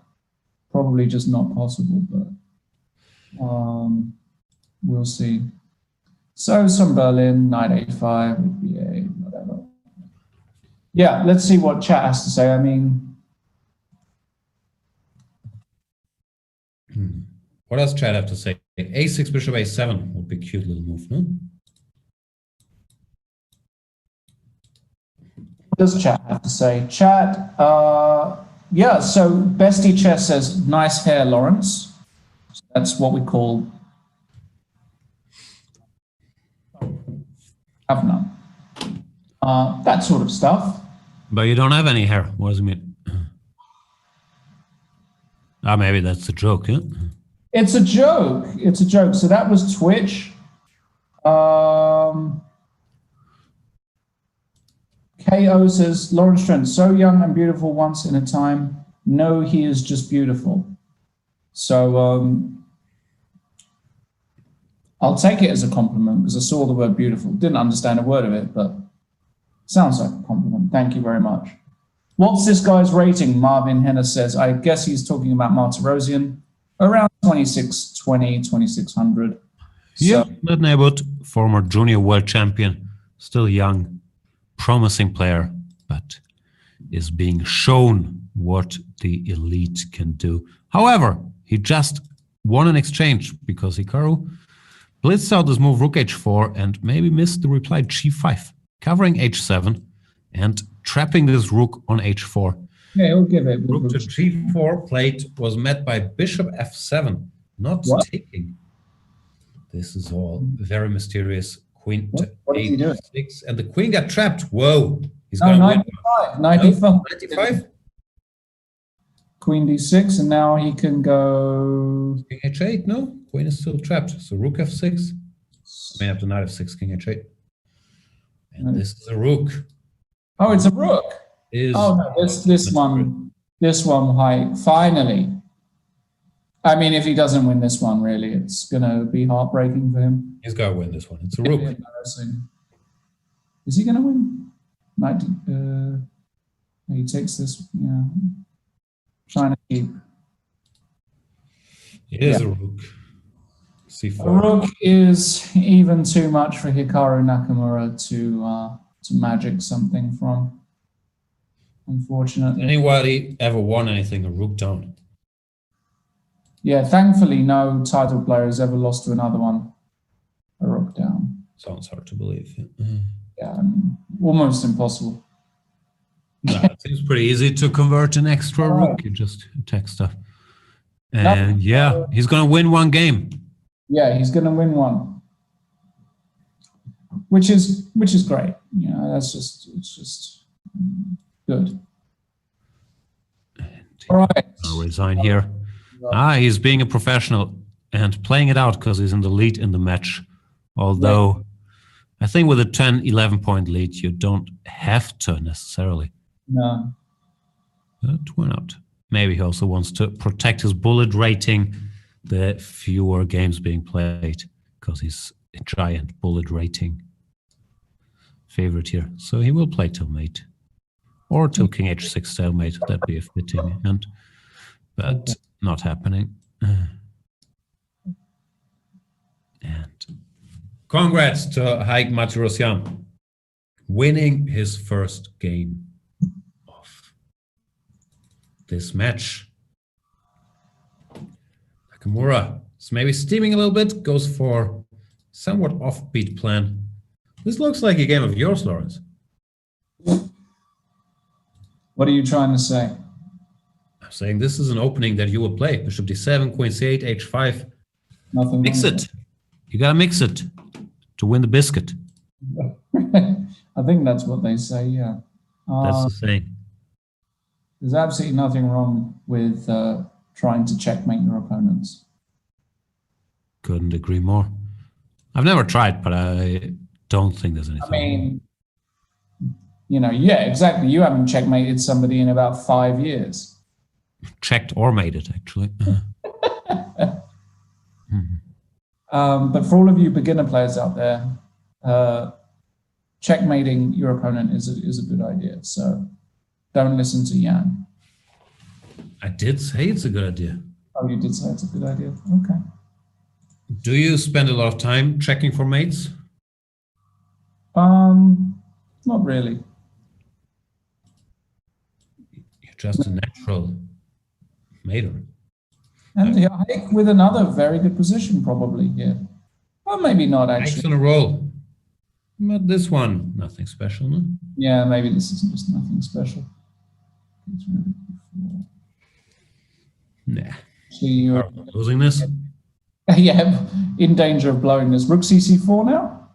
Probably just not possible. But We'll see. So some Berlin, knight a5, ba, whatever. Yeah, let's see what chat has to say. I mean, what does chat have to say? A6 bishop a7 would be a cute little move, no? What does chat have to say? Chat, yeah, so Bestie Chess says, nice hair, Lawrence. That's what we call have none. That sort of stuff. But you don't have any hair. What does it mean? Maybe that's a joke, yeah? It's a joke. It's a joke. So that was Twitch. KO says, Lawrence Trent, so young and beautiful once in a time. No, he is just beautiful. So I'll take it as a compliment because I saw the word beautiful. Didn't understand a word of it, but sounds like a compliment. Thank you very much. What's this guy's rating? Marvin Henner says, I guess he's talking about Martirosyan. Around 2620, 2600. Yeah, that neighborhood, former junior world champion, still young, promising player, but is being shown what the elite can do. However, he just won an exchange because Hikaru blitzed out this move rook h4 and maybe missed the reply g5, covering h7 and trapping this rook on h4. Yeah, he'll give it. Rook to g4 plate was met by bishop f7, not taking. This is all very mysterious. Queen to h6, and the queen got trapped. Whoa, he's got 95. 95. Queen d6, and now he can go king h8. No, queen is still trapped. So rook f6. I mean, after knight f6, king h8. And this is a rook. Oh, it's a rook. Oh no, this one, Haik, finally. I mean, if he doesn't win this one, really, it's gonna be heartbreaking for him. He's gotta win this one. It's a rook. Is he gonna win? He takes this. Yeah, trying to keep. It is a rook. C4. A rook is even too much for Hikaru Nakamura to magic something from. Unfortunately. Anybody ever won anything a rook down? Yeah, thankfully no title player has ever lost to another one a rook down. Sounds hard to believe. Yeah, I mean, almost impossible. No, it seems pretty easy to convert an extra rook. You just attack stuff. And yeah, he's gonna win one game. Yeah, he's gonna win one. Which is great. You know, it's just good. All right. I'll resign here. He's being a professional and playing it out because he's in the lead in the match. Although, I think with a 10, 11 point lead, you don't have to necessarily. No. But why not? Maybe he also wants to protect his bullet rating, the fewer games being played, because he's a giant bullet rating favorite here. So he will play till mate. Or till king h6 stalemate, that'd be a fitting end, but not happening. And congrats to Haik Martirosyan, winning his first game of this match. Nakamura is maybe steaming a little bit, goes for somewhat offbeat plan. This looks like a game of yours, Lawrence. What are you trying to say? I'm saying this is an opening that you will play. Bishop d7, queen c8, h5. Nothing. Mix it. You gotta mix it to win the biscuit. I think that's what they say, yeah. That's the saying. There's absolutely nothing wrong with trying to checkmate your opponents. Couldn't agree more. I've never tried, but I don't think there's anything wrong. You know, yeah, exactly. You haven't checkmated somebody in about 5 years. Checked or made it, actually. But for all of you beginner players out there, checkmating your opponent is a good idea. So don't listen to Jan. I did say it's a good idea. Oh, you did say it's a good idea. Okay. Do you spend a lot of time checking for mates? Not really. You're just a natural mater. And Haik with another very good position probably here. Well, maybe not Haik's actually. on a roll. But this one, nothing special, no? Yeah, maybe this isn't just nothing special. Nah. So you're losing this? yeah, in danger of blowing this. Rook CC4 now?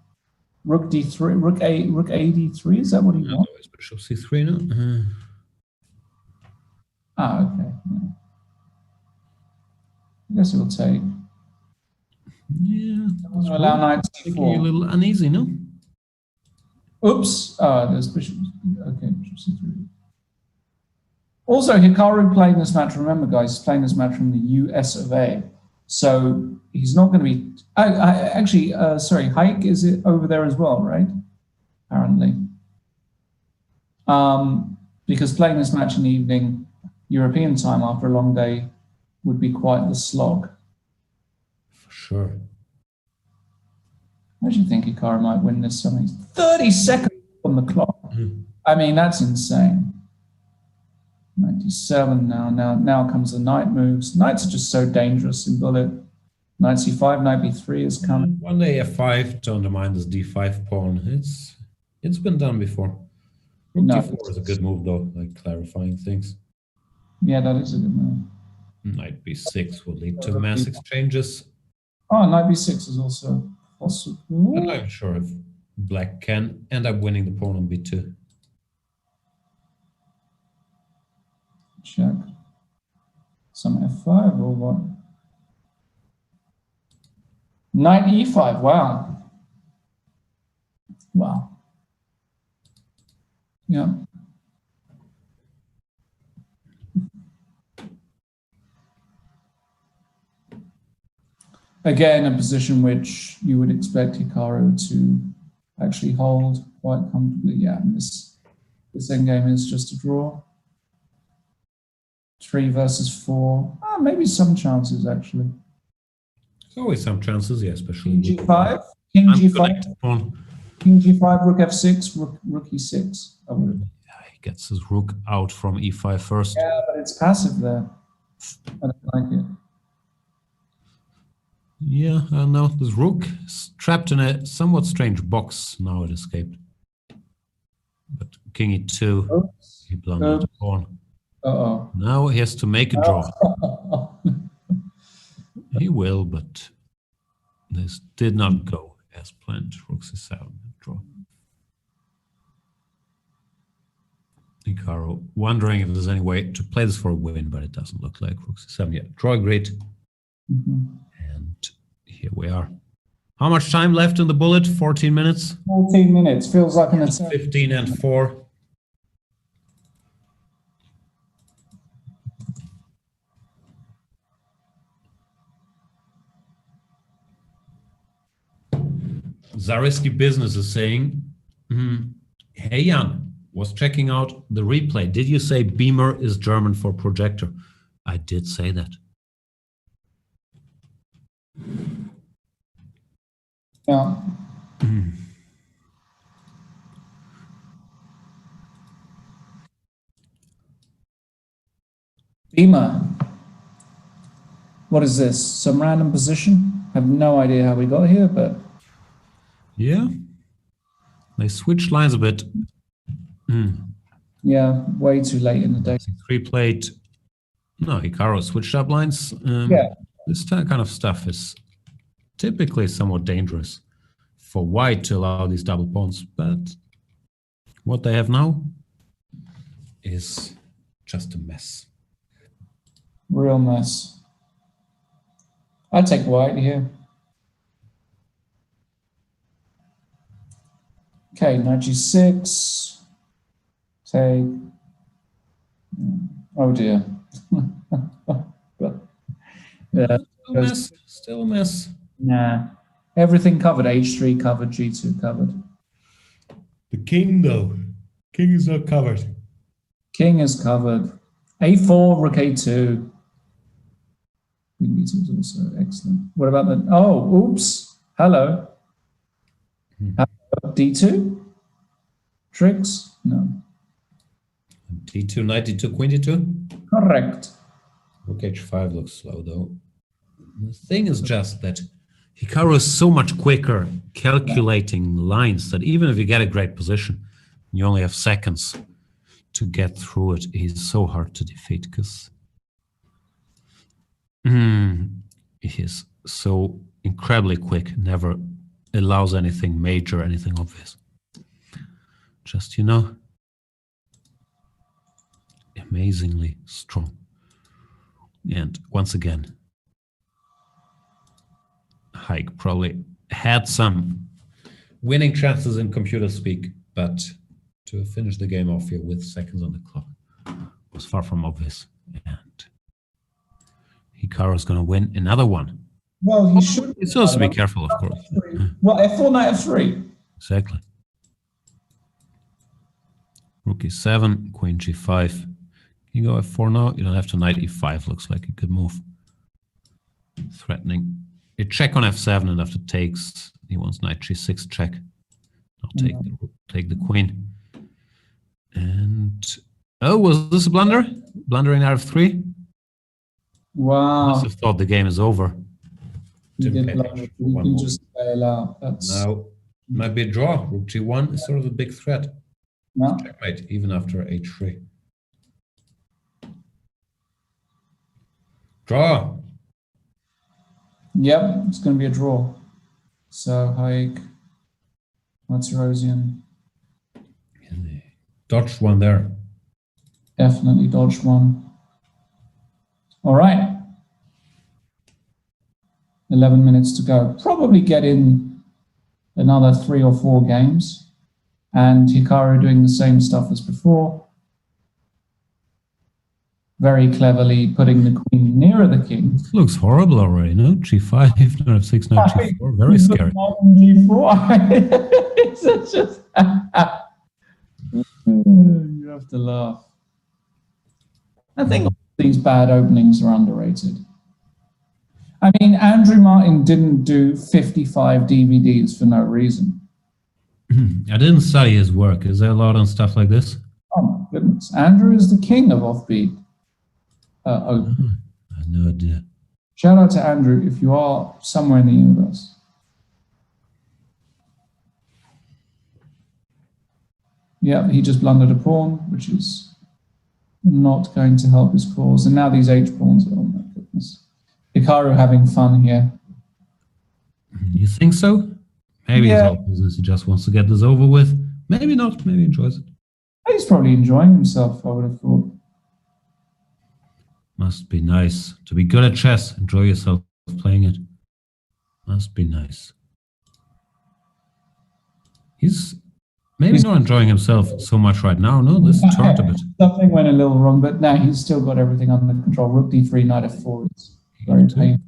Rook D3, Rook AD3, is that what he wants? Bishop C3 now? Okay. Yeah. I guess it will take. Yeah. Allow knight Making you a C4. little uneasy, no? Oops. There's bishop. Okay, bishop C3. Also, Hikaru playing this match, remember guys, he's playing this match from the US of A. So he's not going to be. Actually, sorry, Haik is it over there as well, right? Apparently. Because playing this match in the evening, European time after a long day, would be quite the slog. For sure. How do you think Hikaru might win this? 30 seconds on the clock. I mean, that's insane. 97 now. Now comes the knight moves. Knights are just so dangerous in bullet. Knight c5, knight b3 is coming. One day f5 to undermine this d5 pawn. It's been done before. Rook d4 is a good move though, like clarifying things. Yeah, that is a good move. Knight b6 will lead to mass exchanges. Oh, knight b6 is also possible. I'm not sure if black can end up winning the pawn on b2. Check. Some f5 or what? Knight e5. Wow. Wow. Yeah. Again, a position which you would expect Hikaru to actually hold quite comfortably. Yeah, and this endgame is just a draw. 3 versus 4. Maybe some chances actually. There's always some chances, yeah, especially King G5, King G5, pawn. King G5, Rook F6, Rook E6. He gets his rook out from E5 first. Yeah, but it's passive there. I don't like it. Yeah, I don't know. This rook is trapped in a somewhat strange box. Now it escaped. But King E2, Oops. he blundered the pawn. Uh-oh. Now he has to make a draw. He will, but this did not go as planned. Rook C7, draw. Hikaru wondering if there's any way to play this for a win, but it doesn't look like. Rook C7 yet. Draw agreed. And here we are. How much time left in the bullet? 14 minutes? 14 minutes. Feels like an attack. 15 and 4. Zarisky Business is saying, hey Jan, was checking out the replay. Did you say beamer is German for projector? I did say that. Yeah. Beamer. What is this? Some random position? I have no idea how we got here, but... Yeah. They switched lines a bit. Yeah, way too late in the day. Three-plate. No, Hikaru switched up lines. Yeah. This kind of stuff is typically somewhat dangerous for white to allow these double pawns, but what they have now is just a mess. Real mess. I'd take white here. Okay, knight g6. Take. Oh dear. Yeah. Still a mess. Nah. Everything covered. H3 covered, G2 covered. The king, though. King is not covered. King is covered. A4, Rook A2. Queen b2 is also excellent. What about the... Oh, oops. Hello. D2? Tricks? No. D2, knight D2, queen D2? Correct. Rook H5 looks slow, though. The thing is just that Hikaru is so much quicker calculating lines that even if you get a great position, you only have seconds to get through it. He's so hard to defeat because he is so incredibly quick, never allows anything major, anything obvious. Just, you know, amazingly strong. And once again, Haik probably had some winning chances in computer speak, but to finish the game off here with seconds on the clock was far from obvious. And Hikaru is going to win another one. Well, he should. He's supposed to be careful, of course. Well, F4, knight F3. Exactly. Rook E7, Queen G5. You go F4 now. You don't have to knight E5. Looks like a good move. Threatening. You check on F7, and after takes, he wants knight G6 check. Now take the queen. And oh, was this a blunder? Blundering out of 3? Wow. Must have thought the game is over. He did blunder. You can just bail out. That's... Now, might be a draw. Rook G1 is sort of a big threat. No. Checkmate, even after H3. Draw. Yep, it's going to be a draw. So Haik, Martirosyan. Dodged one there. Definitely dodged one. All right. 11 minutes to go. Probably get in another 3 or 4 games. And Hikaru doing the same stuff as before. Very cleverly putting the queen nearer the king. This looks horrible already, no? G5, knight F6, knight G4. Very scary. G4. It's just... You have to laugh. I think these bad openings are underrated. I mean, Andrew Martin didn't do 55 DVDs for no reason. I didn't study his work. Is there a lot on stuff like this? Oh my goodness. Andrew is the king of offbeat open. I had no idea. Shout out to Andrew if you are somewhere in the universe. Yeah, he just blundered a pawn, which is not going to help his cause. And now these H pawns, oh my goodness. Hikaru having fun here. You think so? Maybe it's all business. He just wants to get this over with. Maybe not. Maybe he enjoys it. He's probably enjoying himself, I would have thought. Must be nice to be good at chess. Enjoy yourself playing it. Must be nice. He's maybe not enjoying himself so much right now. No, this turned a bit. Something went a little wrong, but now he's still got everything under control. Rook D3, knight F4. It's very painful.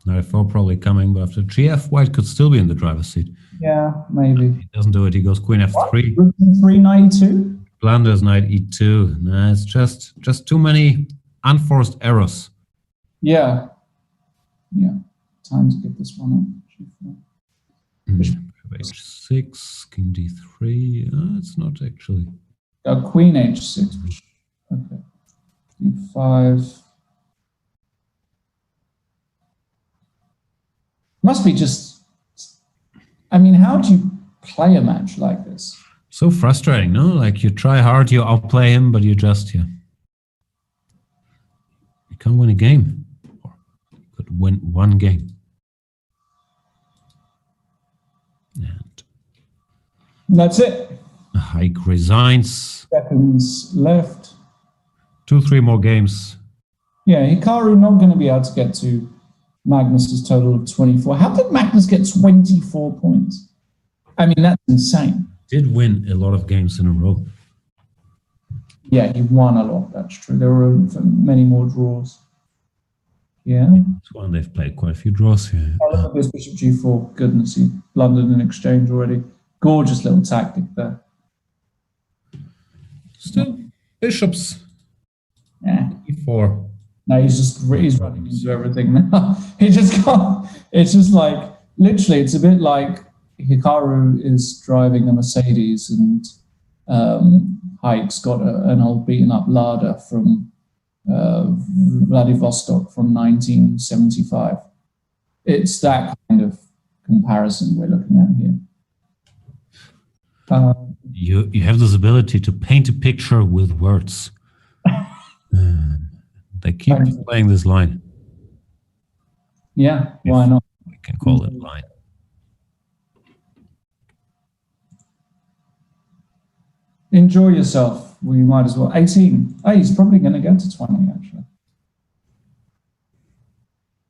Knight F4 probably coming, but after GF, white could still be in the driver's seat. Yeah, maybe. He doesn't do it. He goes Queen F3. Rook D3, knight E2. Blunders knight E2. Nah, it's just too many unforced errors. Yeah. Yeah. Time to get this one up. H6, King D3. It's not actually. Queen H6. Okay. D5. Must be just, I mean, how do you play a match like this? So frustrating, no? Like you try hard, you outplay him, but you just, you can't win a game. Or you could win one game. And that's it. Haik resigns. Seconds left. 2-3 more games. Yeah, Hikaru not going to be able to get to Magnus's total of 24. How did Magnus get 24 points? I mean, that's insane. Did win a lot of games in a row. Yeah, he won a lot, that's true. There were many more draws. Yeah. It's one they've played quite a few draws here. Oh, look at this Bishop G4. Goodness, he blundered an exchange already. Gorgeous little tactic there. Still, bishops Yeah. E4. No, he's running into everything now. He just can't. It's just like literally. It's a bit like Hikaru is driving a Mercedes and Haik's got an old beaten up Lada from Vladivostok from 1975. It's that kind of comparison we're looking at here. You have this ability to paint a picture with words. They keep playing this line. Yeah, why not? We can call it line. Enjoy yourself. Well, you might as well. 18. Oh, he's probably going to get to 20, actually.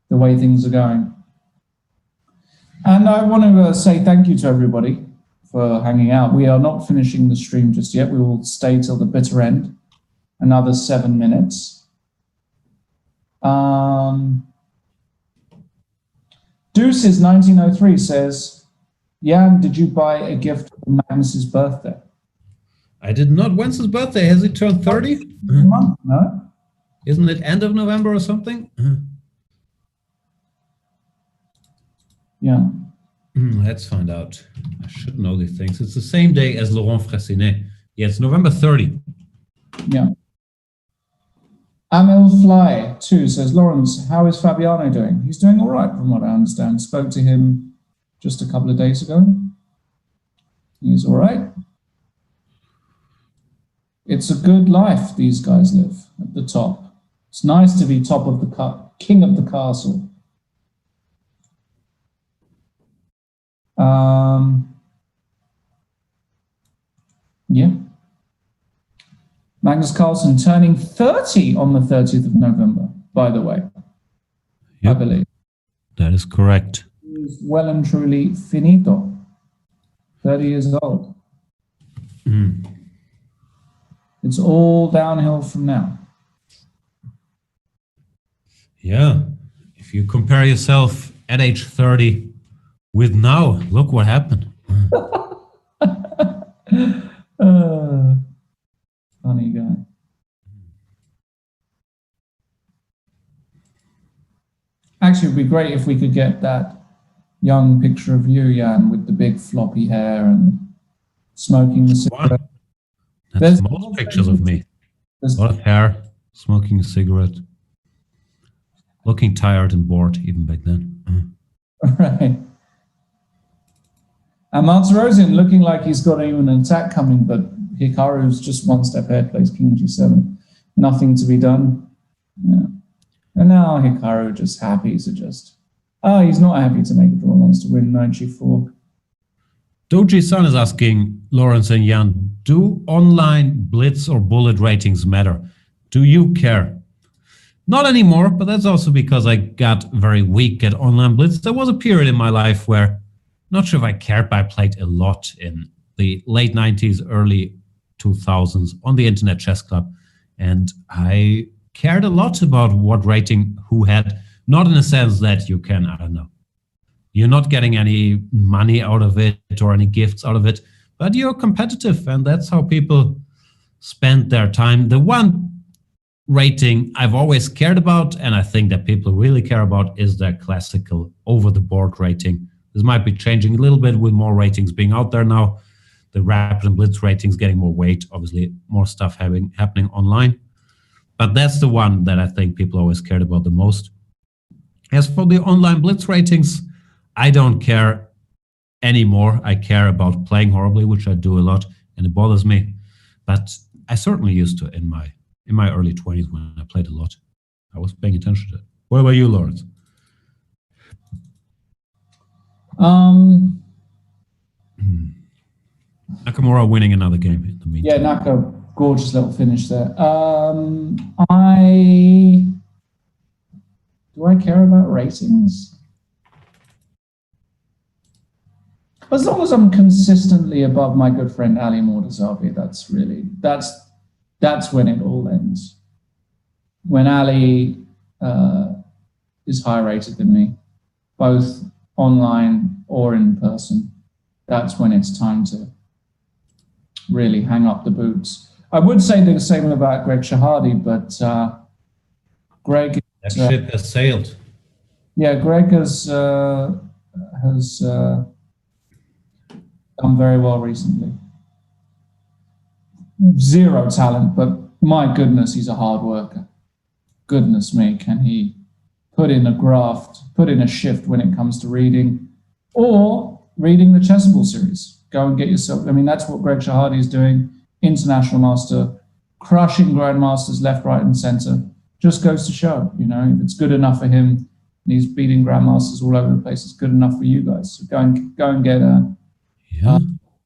The way things are going. And I want to say thank you to everybody for hanging out. We are not finishing the stream just yet. We will stay till the bitter end. Another 7 minutes. Deuces 1903 says, Jan, did you buy a gift for Magnus's birthday? I did not. When's his birthday? Has he turned 30? No. Isn't it end of November or something? Yeah. Let's find out. I should know these things. It's the same day as Laurent Fressinet. Yeah, it's November 30. Yeah. Amel Fly 2 says, Lawrence, how is Fabiano doing? He's doing all right from what I understand. Spoke to him just a couple of days ago. He's all right. It's a good life these guys live at the top. It's nice to be top of the king of the castle. Yeah. Magnus Carlsen turning 30 on the 30th of November, by the way. Yep. I believe. That is correct. He's well and truly finito. 30 years old. It's all downhill from now. Yeah. If you compare yourself at age 30 with now, look what happened. Funny guy. Actually, it would be great if we could get that young picture of you, Jan, with the big floppy hair and smoking the cigarette. That's most pictures of me. A lot of hair, smoking a cigarette, looking tired and bored even back then. Right. And Martirosyan looking like he's got even an attack coming, but Hikaru's just one step ahead, plays King G7. Nothing to be done. Yeah. And now Hikaru just happy to just... Oh, he's not happy to make a draw, wants to win knight G4. Doji-san is asking Lawrence and Jan, do online blitz or bullet ratings matter? Do you care? Not anymore, but that's also because I got very weak at online blitz. There was a period in my life where, not sure if I cared, but I played a lot in the late 90s, early 2000s on the Internet Chess Club. And I cared a lot about what rating who had, not in the sense that you can, I don't know, you're not getting any money out of it or any gifts out of it, but you're competitive, and that's how people spend their time. The one rating I've always cared about, and I think that people really care about, is their classical over-the-board rating. This might be changing a little bit with more ratings being out there now. The rapid and blitz ratings getting more weight, obviously more stuff happening online. But that's the one that I think people always cared about the most. As for the online blitz ratings, I don't care anymore. I care about playing horribly, which I do a lot, and it bothers me. But I certainly used to in my early 20s when I played a lot. I was paying attention to it. What about you, Lawrence? Nakamura winning another game in the meantime. Yeah, Naka, gorgeous little finish there. Do I care about ratings? As long as I'm consistently above my good friend Ali Mortazavi, that's when it all ends. When Ali is higher rated than me, both online or in person, that's when it's time to really hang up the boots. I would say the same about Greg Shahadi, but Greg... That ship has sailed. Yeah, Greg has done very well recently. Zero talent, but my goodness, he's a hard worker. Goodness me, can he put in a graft, put in a shift when it comes to reading, or reading the Chessable series. Go and get yourself, I mean, that's what Greg Shahadi is doing, international master, crushing grandmasters left, right, and center. Just goes to show, you know, if it's good enough for him, and he's beating grandmasters all over the place, it's good enough for you guys. So go and get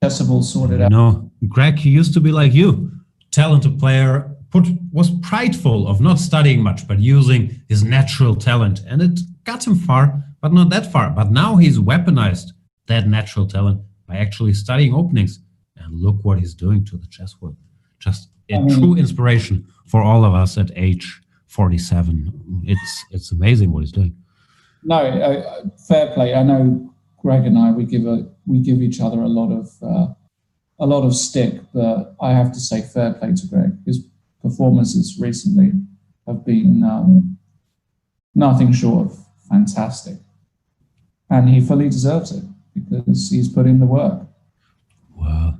Chessable sorted out. No, Greg, he used to be like you, talented player, was prideful of not studying much, but using his natural talent, and it got him far, but not that far. But now he's weaponized that natural talent by actually studying openings, and look what he's doing to the chess world. Just a true inspiration for all of us at age 47. It's amazing what he's doing. No, fair play. I know Greg and I, we give each other a lot of stick, but I have to say fair play to Greg. His performances recently have been nothing short of fantastic, and he fully deserves it because he's put in the work. Wow,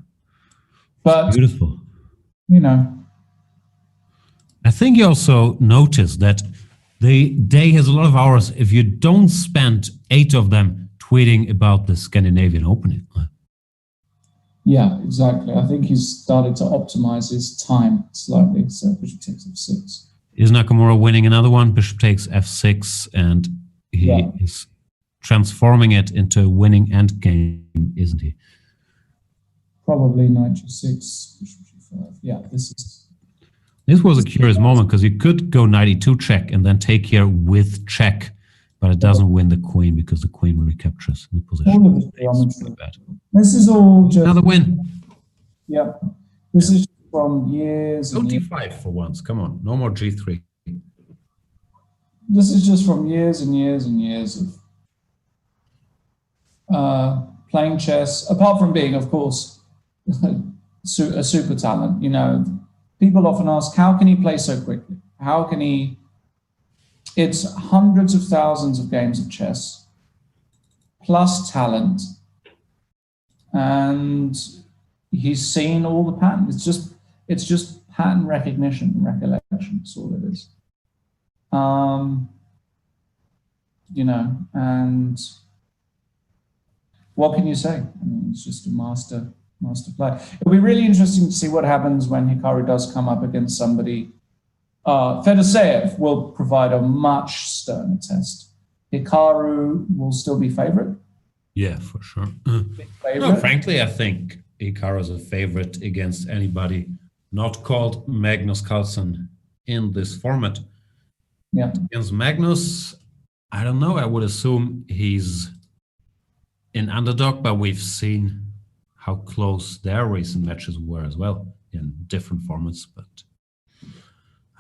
but beautiful. You know, I think you also noticed that the day has a lot of hours if you don't spend 8 of them tweeting about the Scandinavian opening. Yeah, exactly. I think he's started to optimize his time slightly. So bishop takes f6. Is Nakamura winning another one? Bishop takes f6, and he is transforming it into a winning endgame, isn't he? Probably knight g6, bishop g5. Yeah, This was a curious moment because you could go knight e2 check and then take here with check, but it doesn't win the queen because the queen recaptures the position. This is all just another win. Yeah, this is from years. Go d5 for once. Come on, no more g3. This is just from years and years and years of playing chess. Apart from being, of course, a super talent, you know. People often ask, how can he play so quickly? How can he? It's hundreds of thousands of games of chess, plus talent, and he's seen all the patterns. It's just pattern recognition and recollection. That's all it is. You know, and what can you say? I mean, it's just a master play. It'll be really interesting to see what happens when Hikaru does come up against somebody. Fedoseev will provide a much sterner test. Hikaru will still be favorite. Yeah, for sure. No, frankly, I think Hikaru is a favorite against anybody not called Magnus Carlsen in this format. Yeah. Against Magnus, I don't know. I would assume he's an underdog, but we've seen how close their recent matches were as well in different formats. But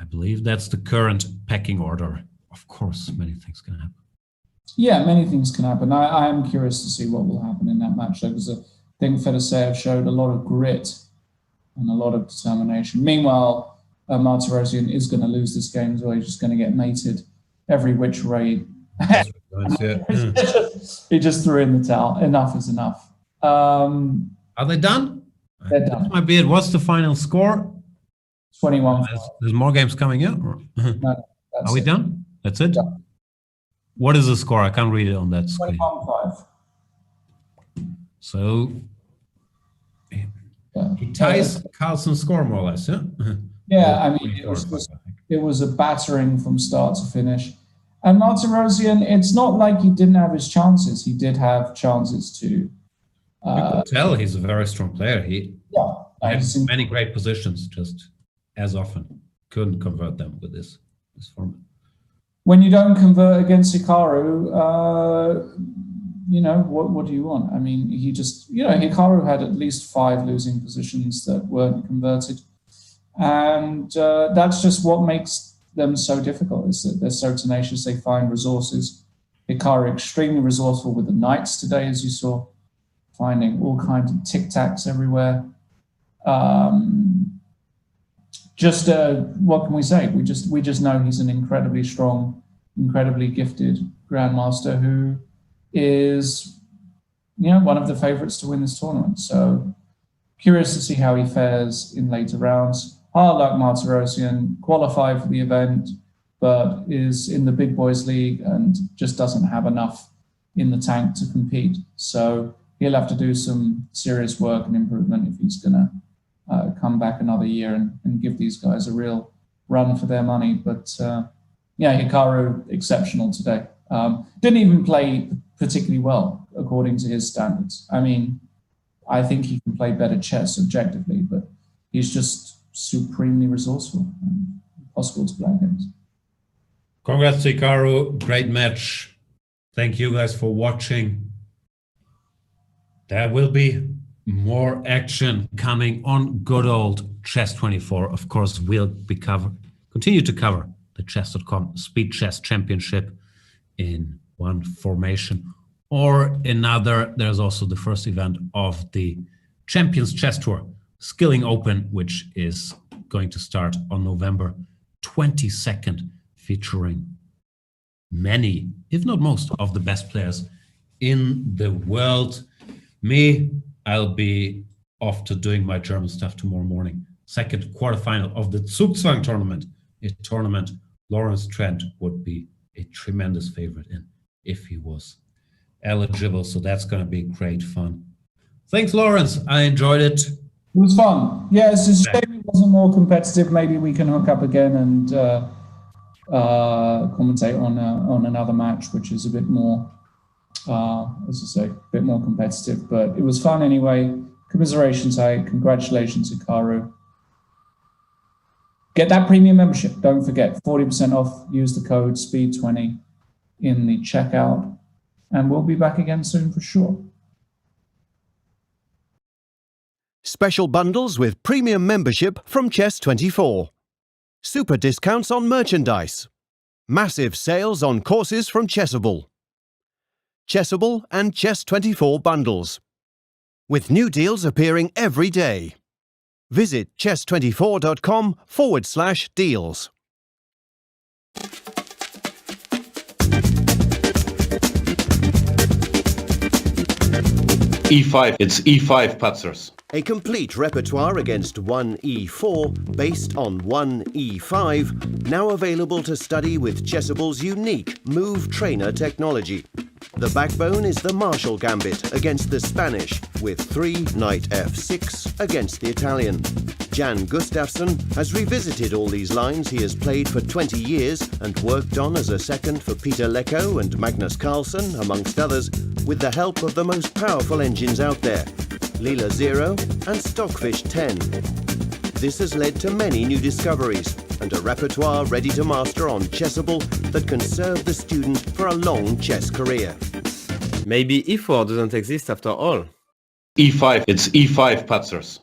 I believe that's the current pecking order. Of course, many things can happen. Yeah, many things can happen. I am curious to see what will happen in that match, because I think Fedoseev showed a lot of grit and a lot of determination. Meanwhile, Martirosyan is going to lose this game as well. He's just going to get mated every which way. He just threw in the towel. Enough is enough. Are they done? They're done. My beard. What's the final score? 21. There's more games coming in? No, are we done? That's it? Yeah. What is the score? I can't read it on that screen. 21-5. So he ties Carlsen's score more or less, yeah? Yeah, I mean, it was a battering from start to finish. And Martirosyan, it's not like he didn't have his chances. He did have chances to. You could tell he's a very strong player. He had many great positions, just as often couldn't convert them with this format. When you don't convert against Hikaru, you know, what do you want? I mean, he just, you know, Hikaru had at least 5 losing positions that weren't converted. And that's just what makes them so difficult, is that they're so tenacious, they find resources. Hikaru extremely resourceful with the knights today, as you saw, finding all kinds of tic-tacs everywhere. just what can we say? We just know he's an incredibly strong, incredibly gifted grandmaster who is, one of the favorites to win this tournament. So curious to see how he fares in later rounds. Hard luck, Martirosyan, qualified for the event, but is in the big boys league and just doesn't have enough in the tank to compete. So he'll have to do some serious work and improvement if he's going to come back another year and give these guys a real run for their money. But Hikaru, exceptional today. Didn't even play particularly well, according to his standards. I mean, I think he can play better chess objectively, but he's just supremely resourceful and possible to play against. Congrats to Hikaru, great match. Thank you guys for watching. There will be more action coming on good old Chess24. Of course, we'll continue to cover the Chess.com Speed Chess Championship in one formation or another. There's also the first event of the Champions Chess Tour, Skilling Open, which is going to start on November 22nd, featuring many, if not most, of the best players in the world. Me, I'll be off to doing my German stuff tomorrow morning. Second quarterfinal of the Zugzwang tournament, a tournament Lawrence Trent would be a tremendous favorite in if he was eligible. So that's going to be great fun. Thanks, Lawrence. I enjoyed it. It was fun. Yeah, it's a shame it wasn't more competitive. Maybe we can hook up again and commentate on another match, which is a bit more, as I say, a bit more competitive. But it was fun anyway. Commiserations, Haik. Congratulations, Hikaru. Get that premium membership. Don't forget, 40% off. Use the code SPEED20 in the checkout. And we'll be back again soon for sure. Special bundles with premium membership from Chess24. Super discounts on merchandise. Massive sales on courses from Chessable. Chessable and Chess24 bundles. With new deals appearing every day. Visit chess24.com/deals. E5, it's E5 Patzers. A complete repertoire against 1E4 based on 1E5, now available to study with Chessable's unique Move Trainer technology. The backbone is the Marshall Gambit against the Spanish, with 3 Knight F6 against the Italian. Jan Gustafsson has revisited all these lines he has played for 20 years and worked on as a second for Peter Lecko and Magnus Carlsen, amongst others, with the help of the most powerful engines out there, Leela 0 and Stockfish 10. This has led to many new discoveries and a repertoire ready to master on Chessable that can serve the student for a long chess career. Maybe E4 doesn't exist after all. E5, it's E5 Patzers.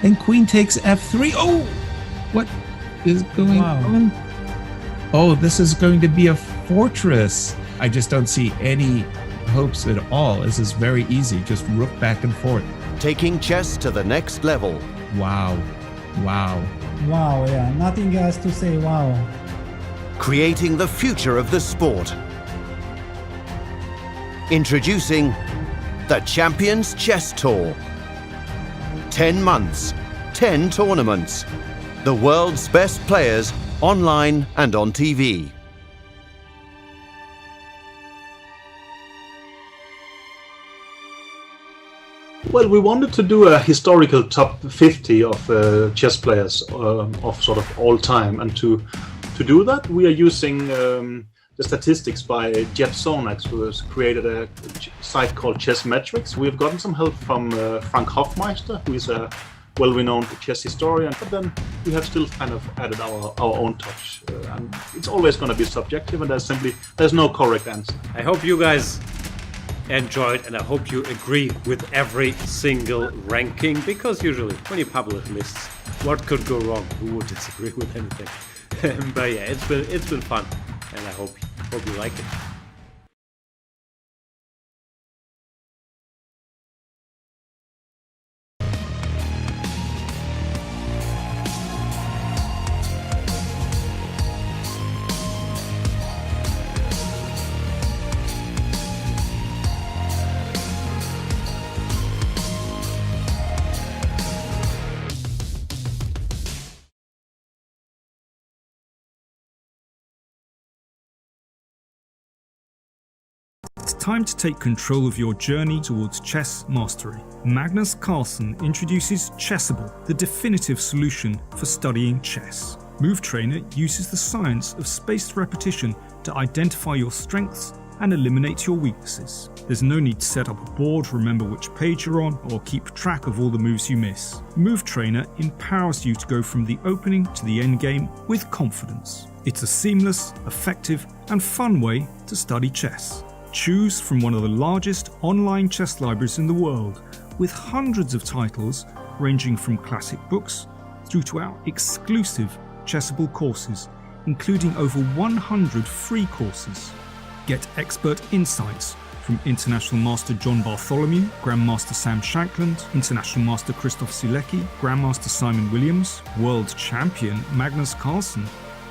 And queen takes f3. Oh, what is going on? Oh, this is going to be a fortress. I just don't see any hopes at all. This is very easy. Just rook back and forth. Taking chess to the next level. Wow. Wow. Wow, yeah. Nothing else to say. Wow. Creating the future of the sport. Introducing the Champions Chess Tour. 10 months, 10 tournaments. The world's best players online and on TV. Well, we wanted to do a historical top 50 of chess players of sort of all time, and to do that, we are using the statistics by Jeff Sonax, who has created a site called Chess Metrics. We've gotten some help from Frank Hoffmeister, who is a well-renowned chess historian. But then we have still kind of added our own touch. And it's always going to be subjective, and there's no correct answer. I hope you guys enjoyed, and I hope you agree with every single ranking, because usually when you publish lists, what could go wrong? Who would disagree with anything? But yeah, it's been fun, and I hope you like it. It's time to take control of your journey towards chess mastery. Magnus Carlsen introduces Chessable, the definitive solution for studying chess. Move Trainer uses the science of spaced repetition to identify your strengths and eliminate your weaknesses. There's no need to set up a board, remember which page you're on, or keep track of all the moves you miss. Move Trainer empowers you to go from the opening to the end game with confidence. It's a seamless, effective, and fun way to study chess. Choose from one of the largest online chess libraries in the world, with hundreds of titles ranging from classic books through to our exclusive Chessable courses, including over 100 free courses. Get expert insights from International Master John Bartholomew, Grandmaster Sam Shankland, International Master Christoph Silecki, Grandmaster Simon Williams, World Champion Magnus Carlsen,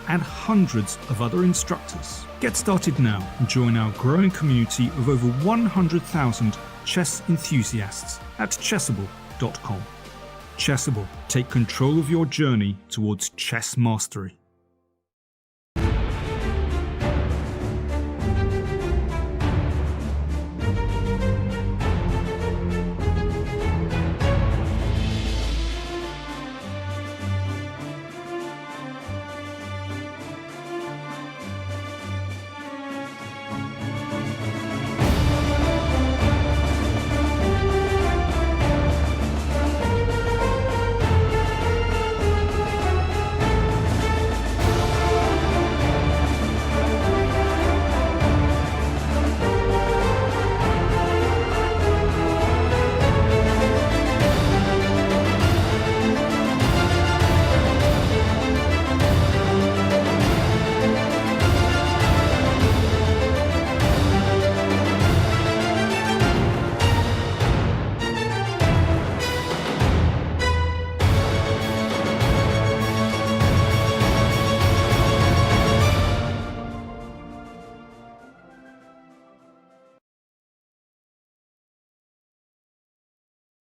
and hundreds of other instructors. Get started now and join our growing community of over 100,000 chess enthusiasts at chessable.com. Chessable, take control of your journey towards chess mastery.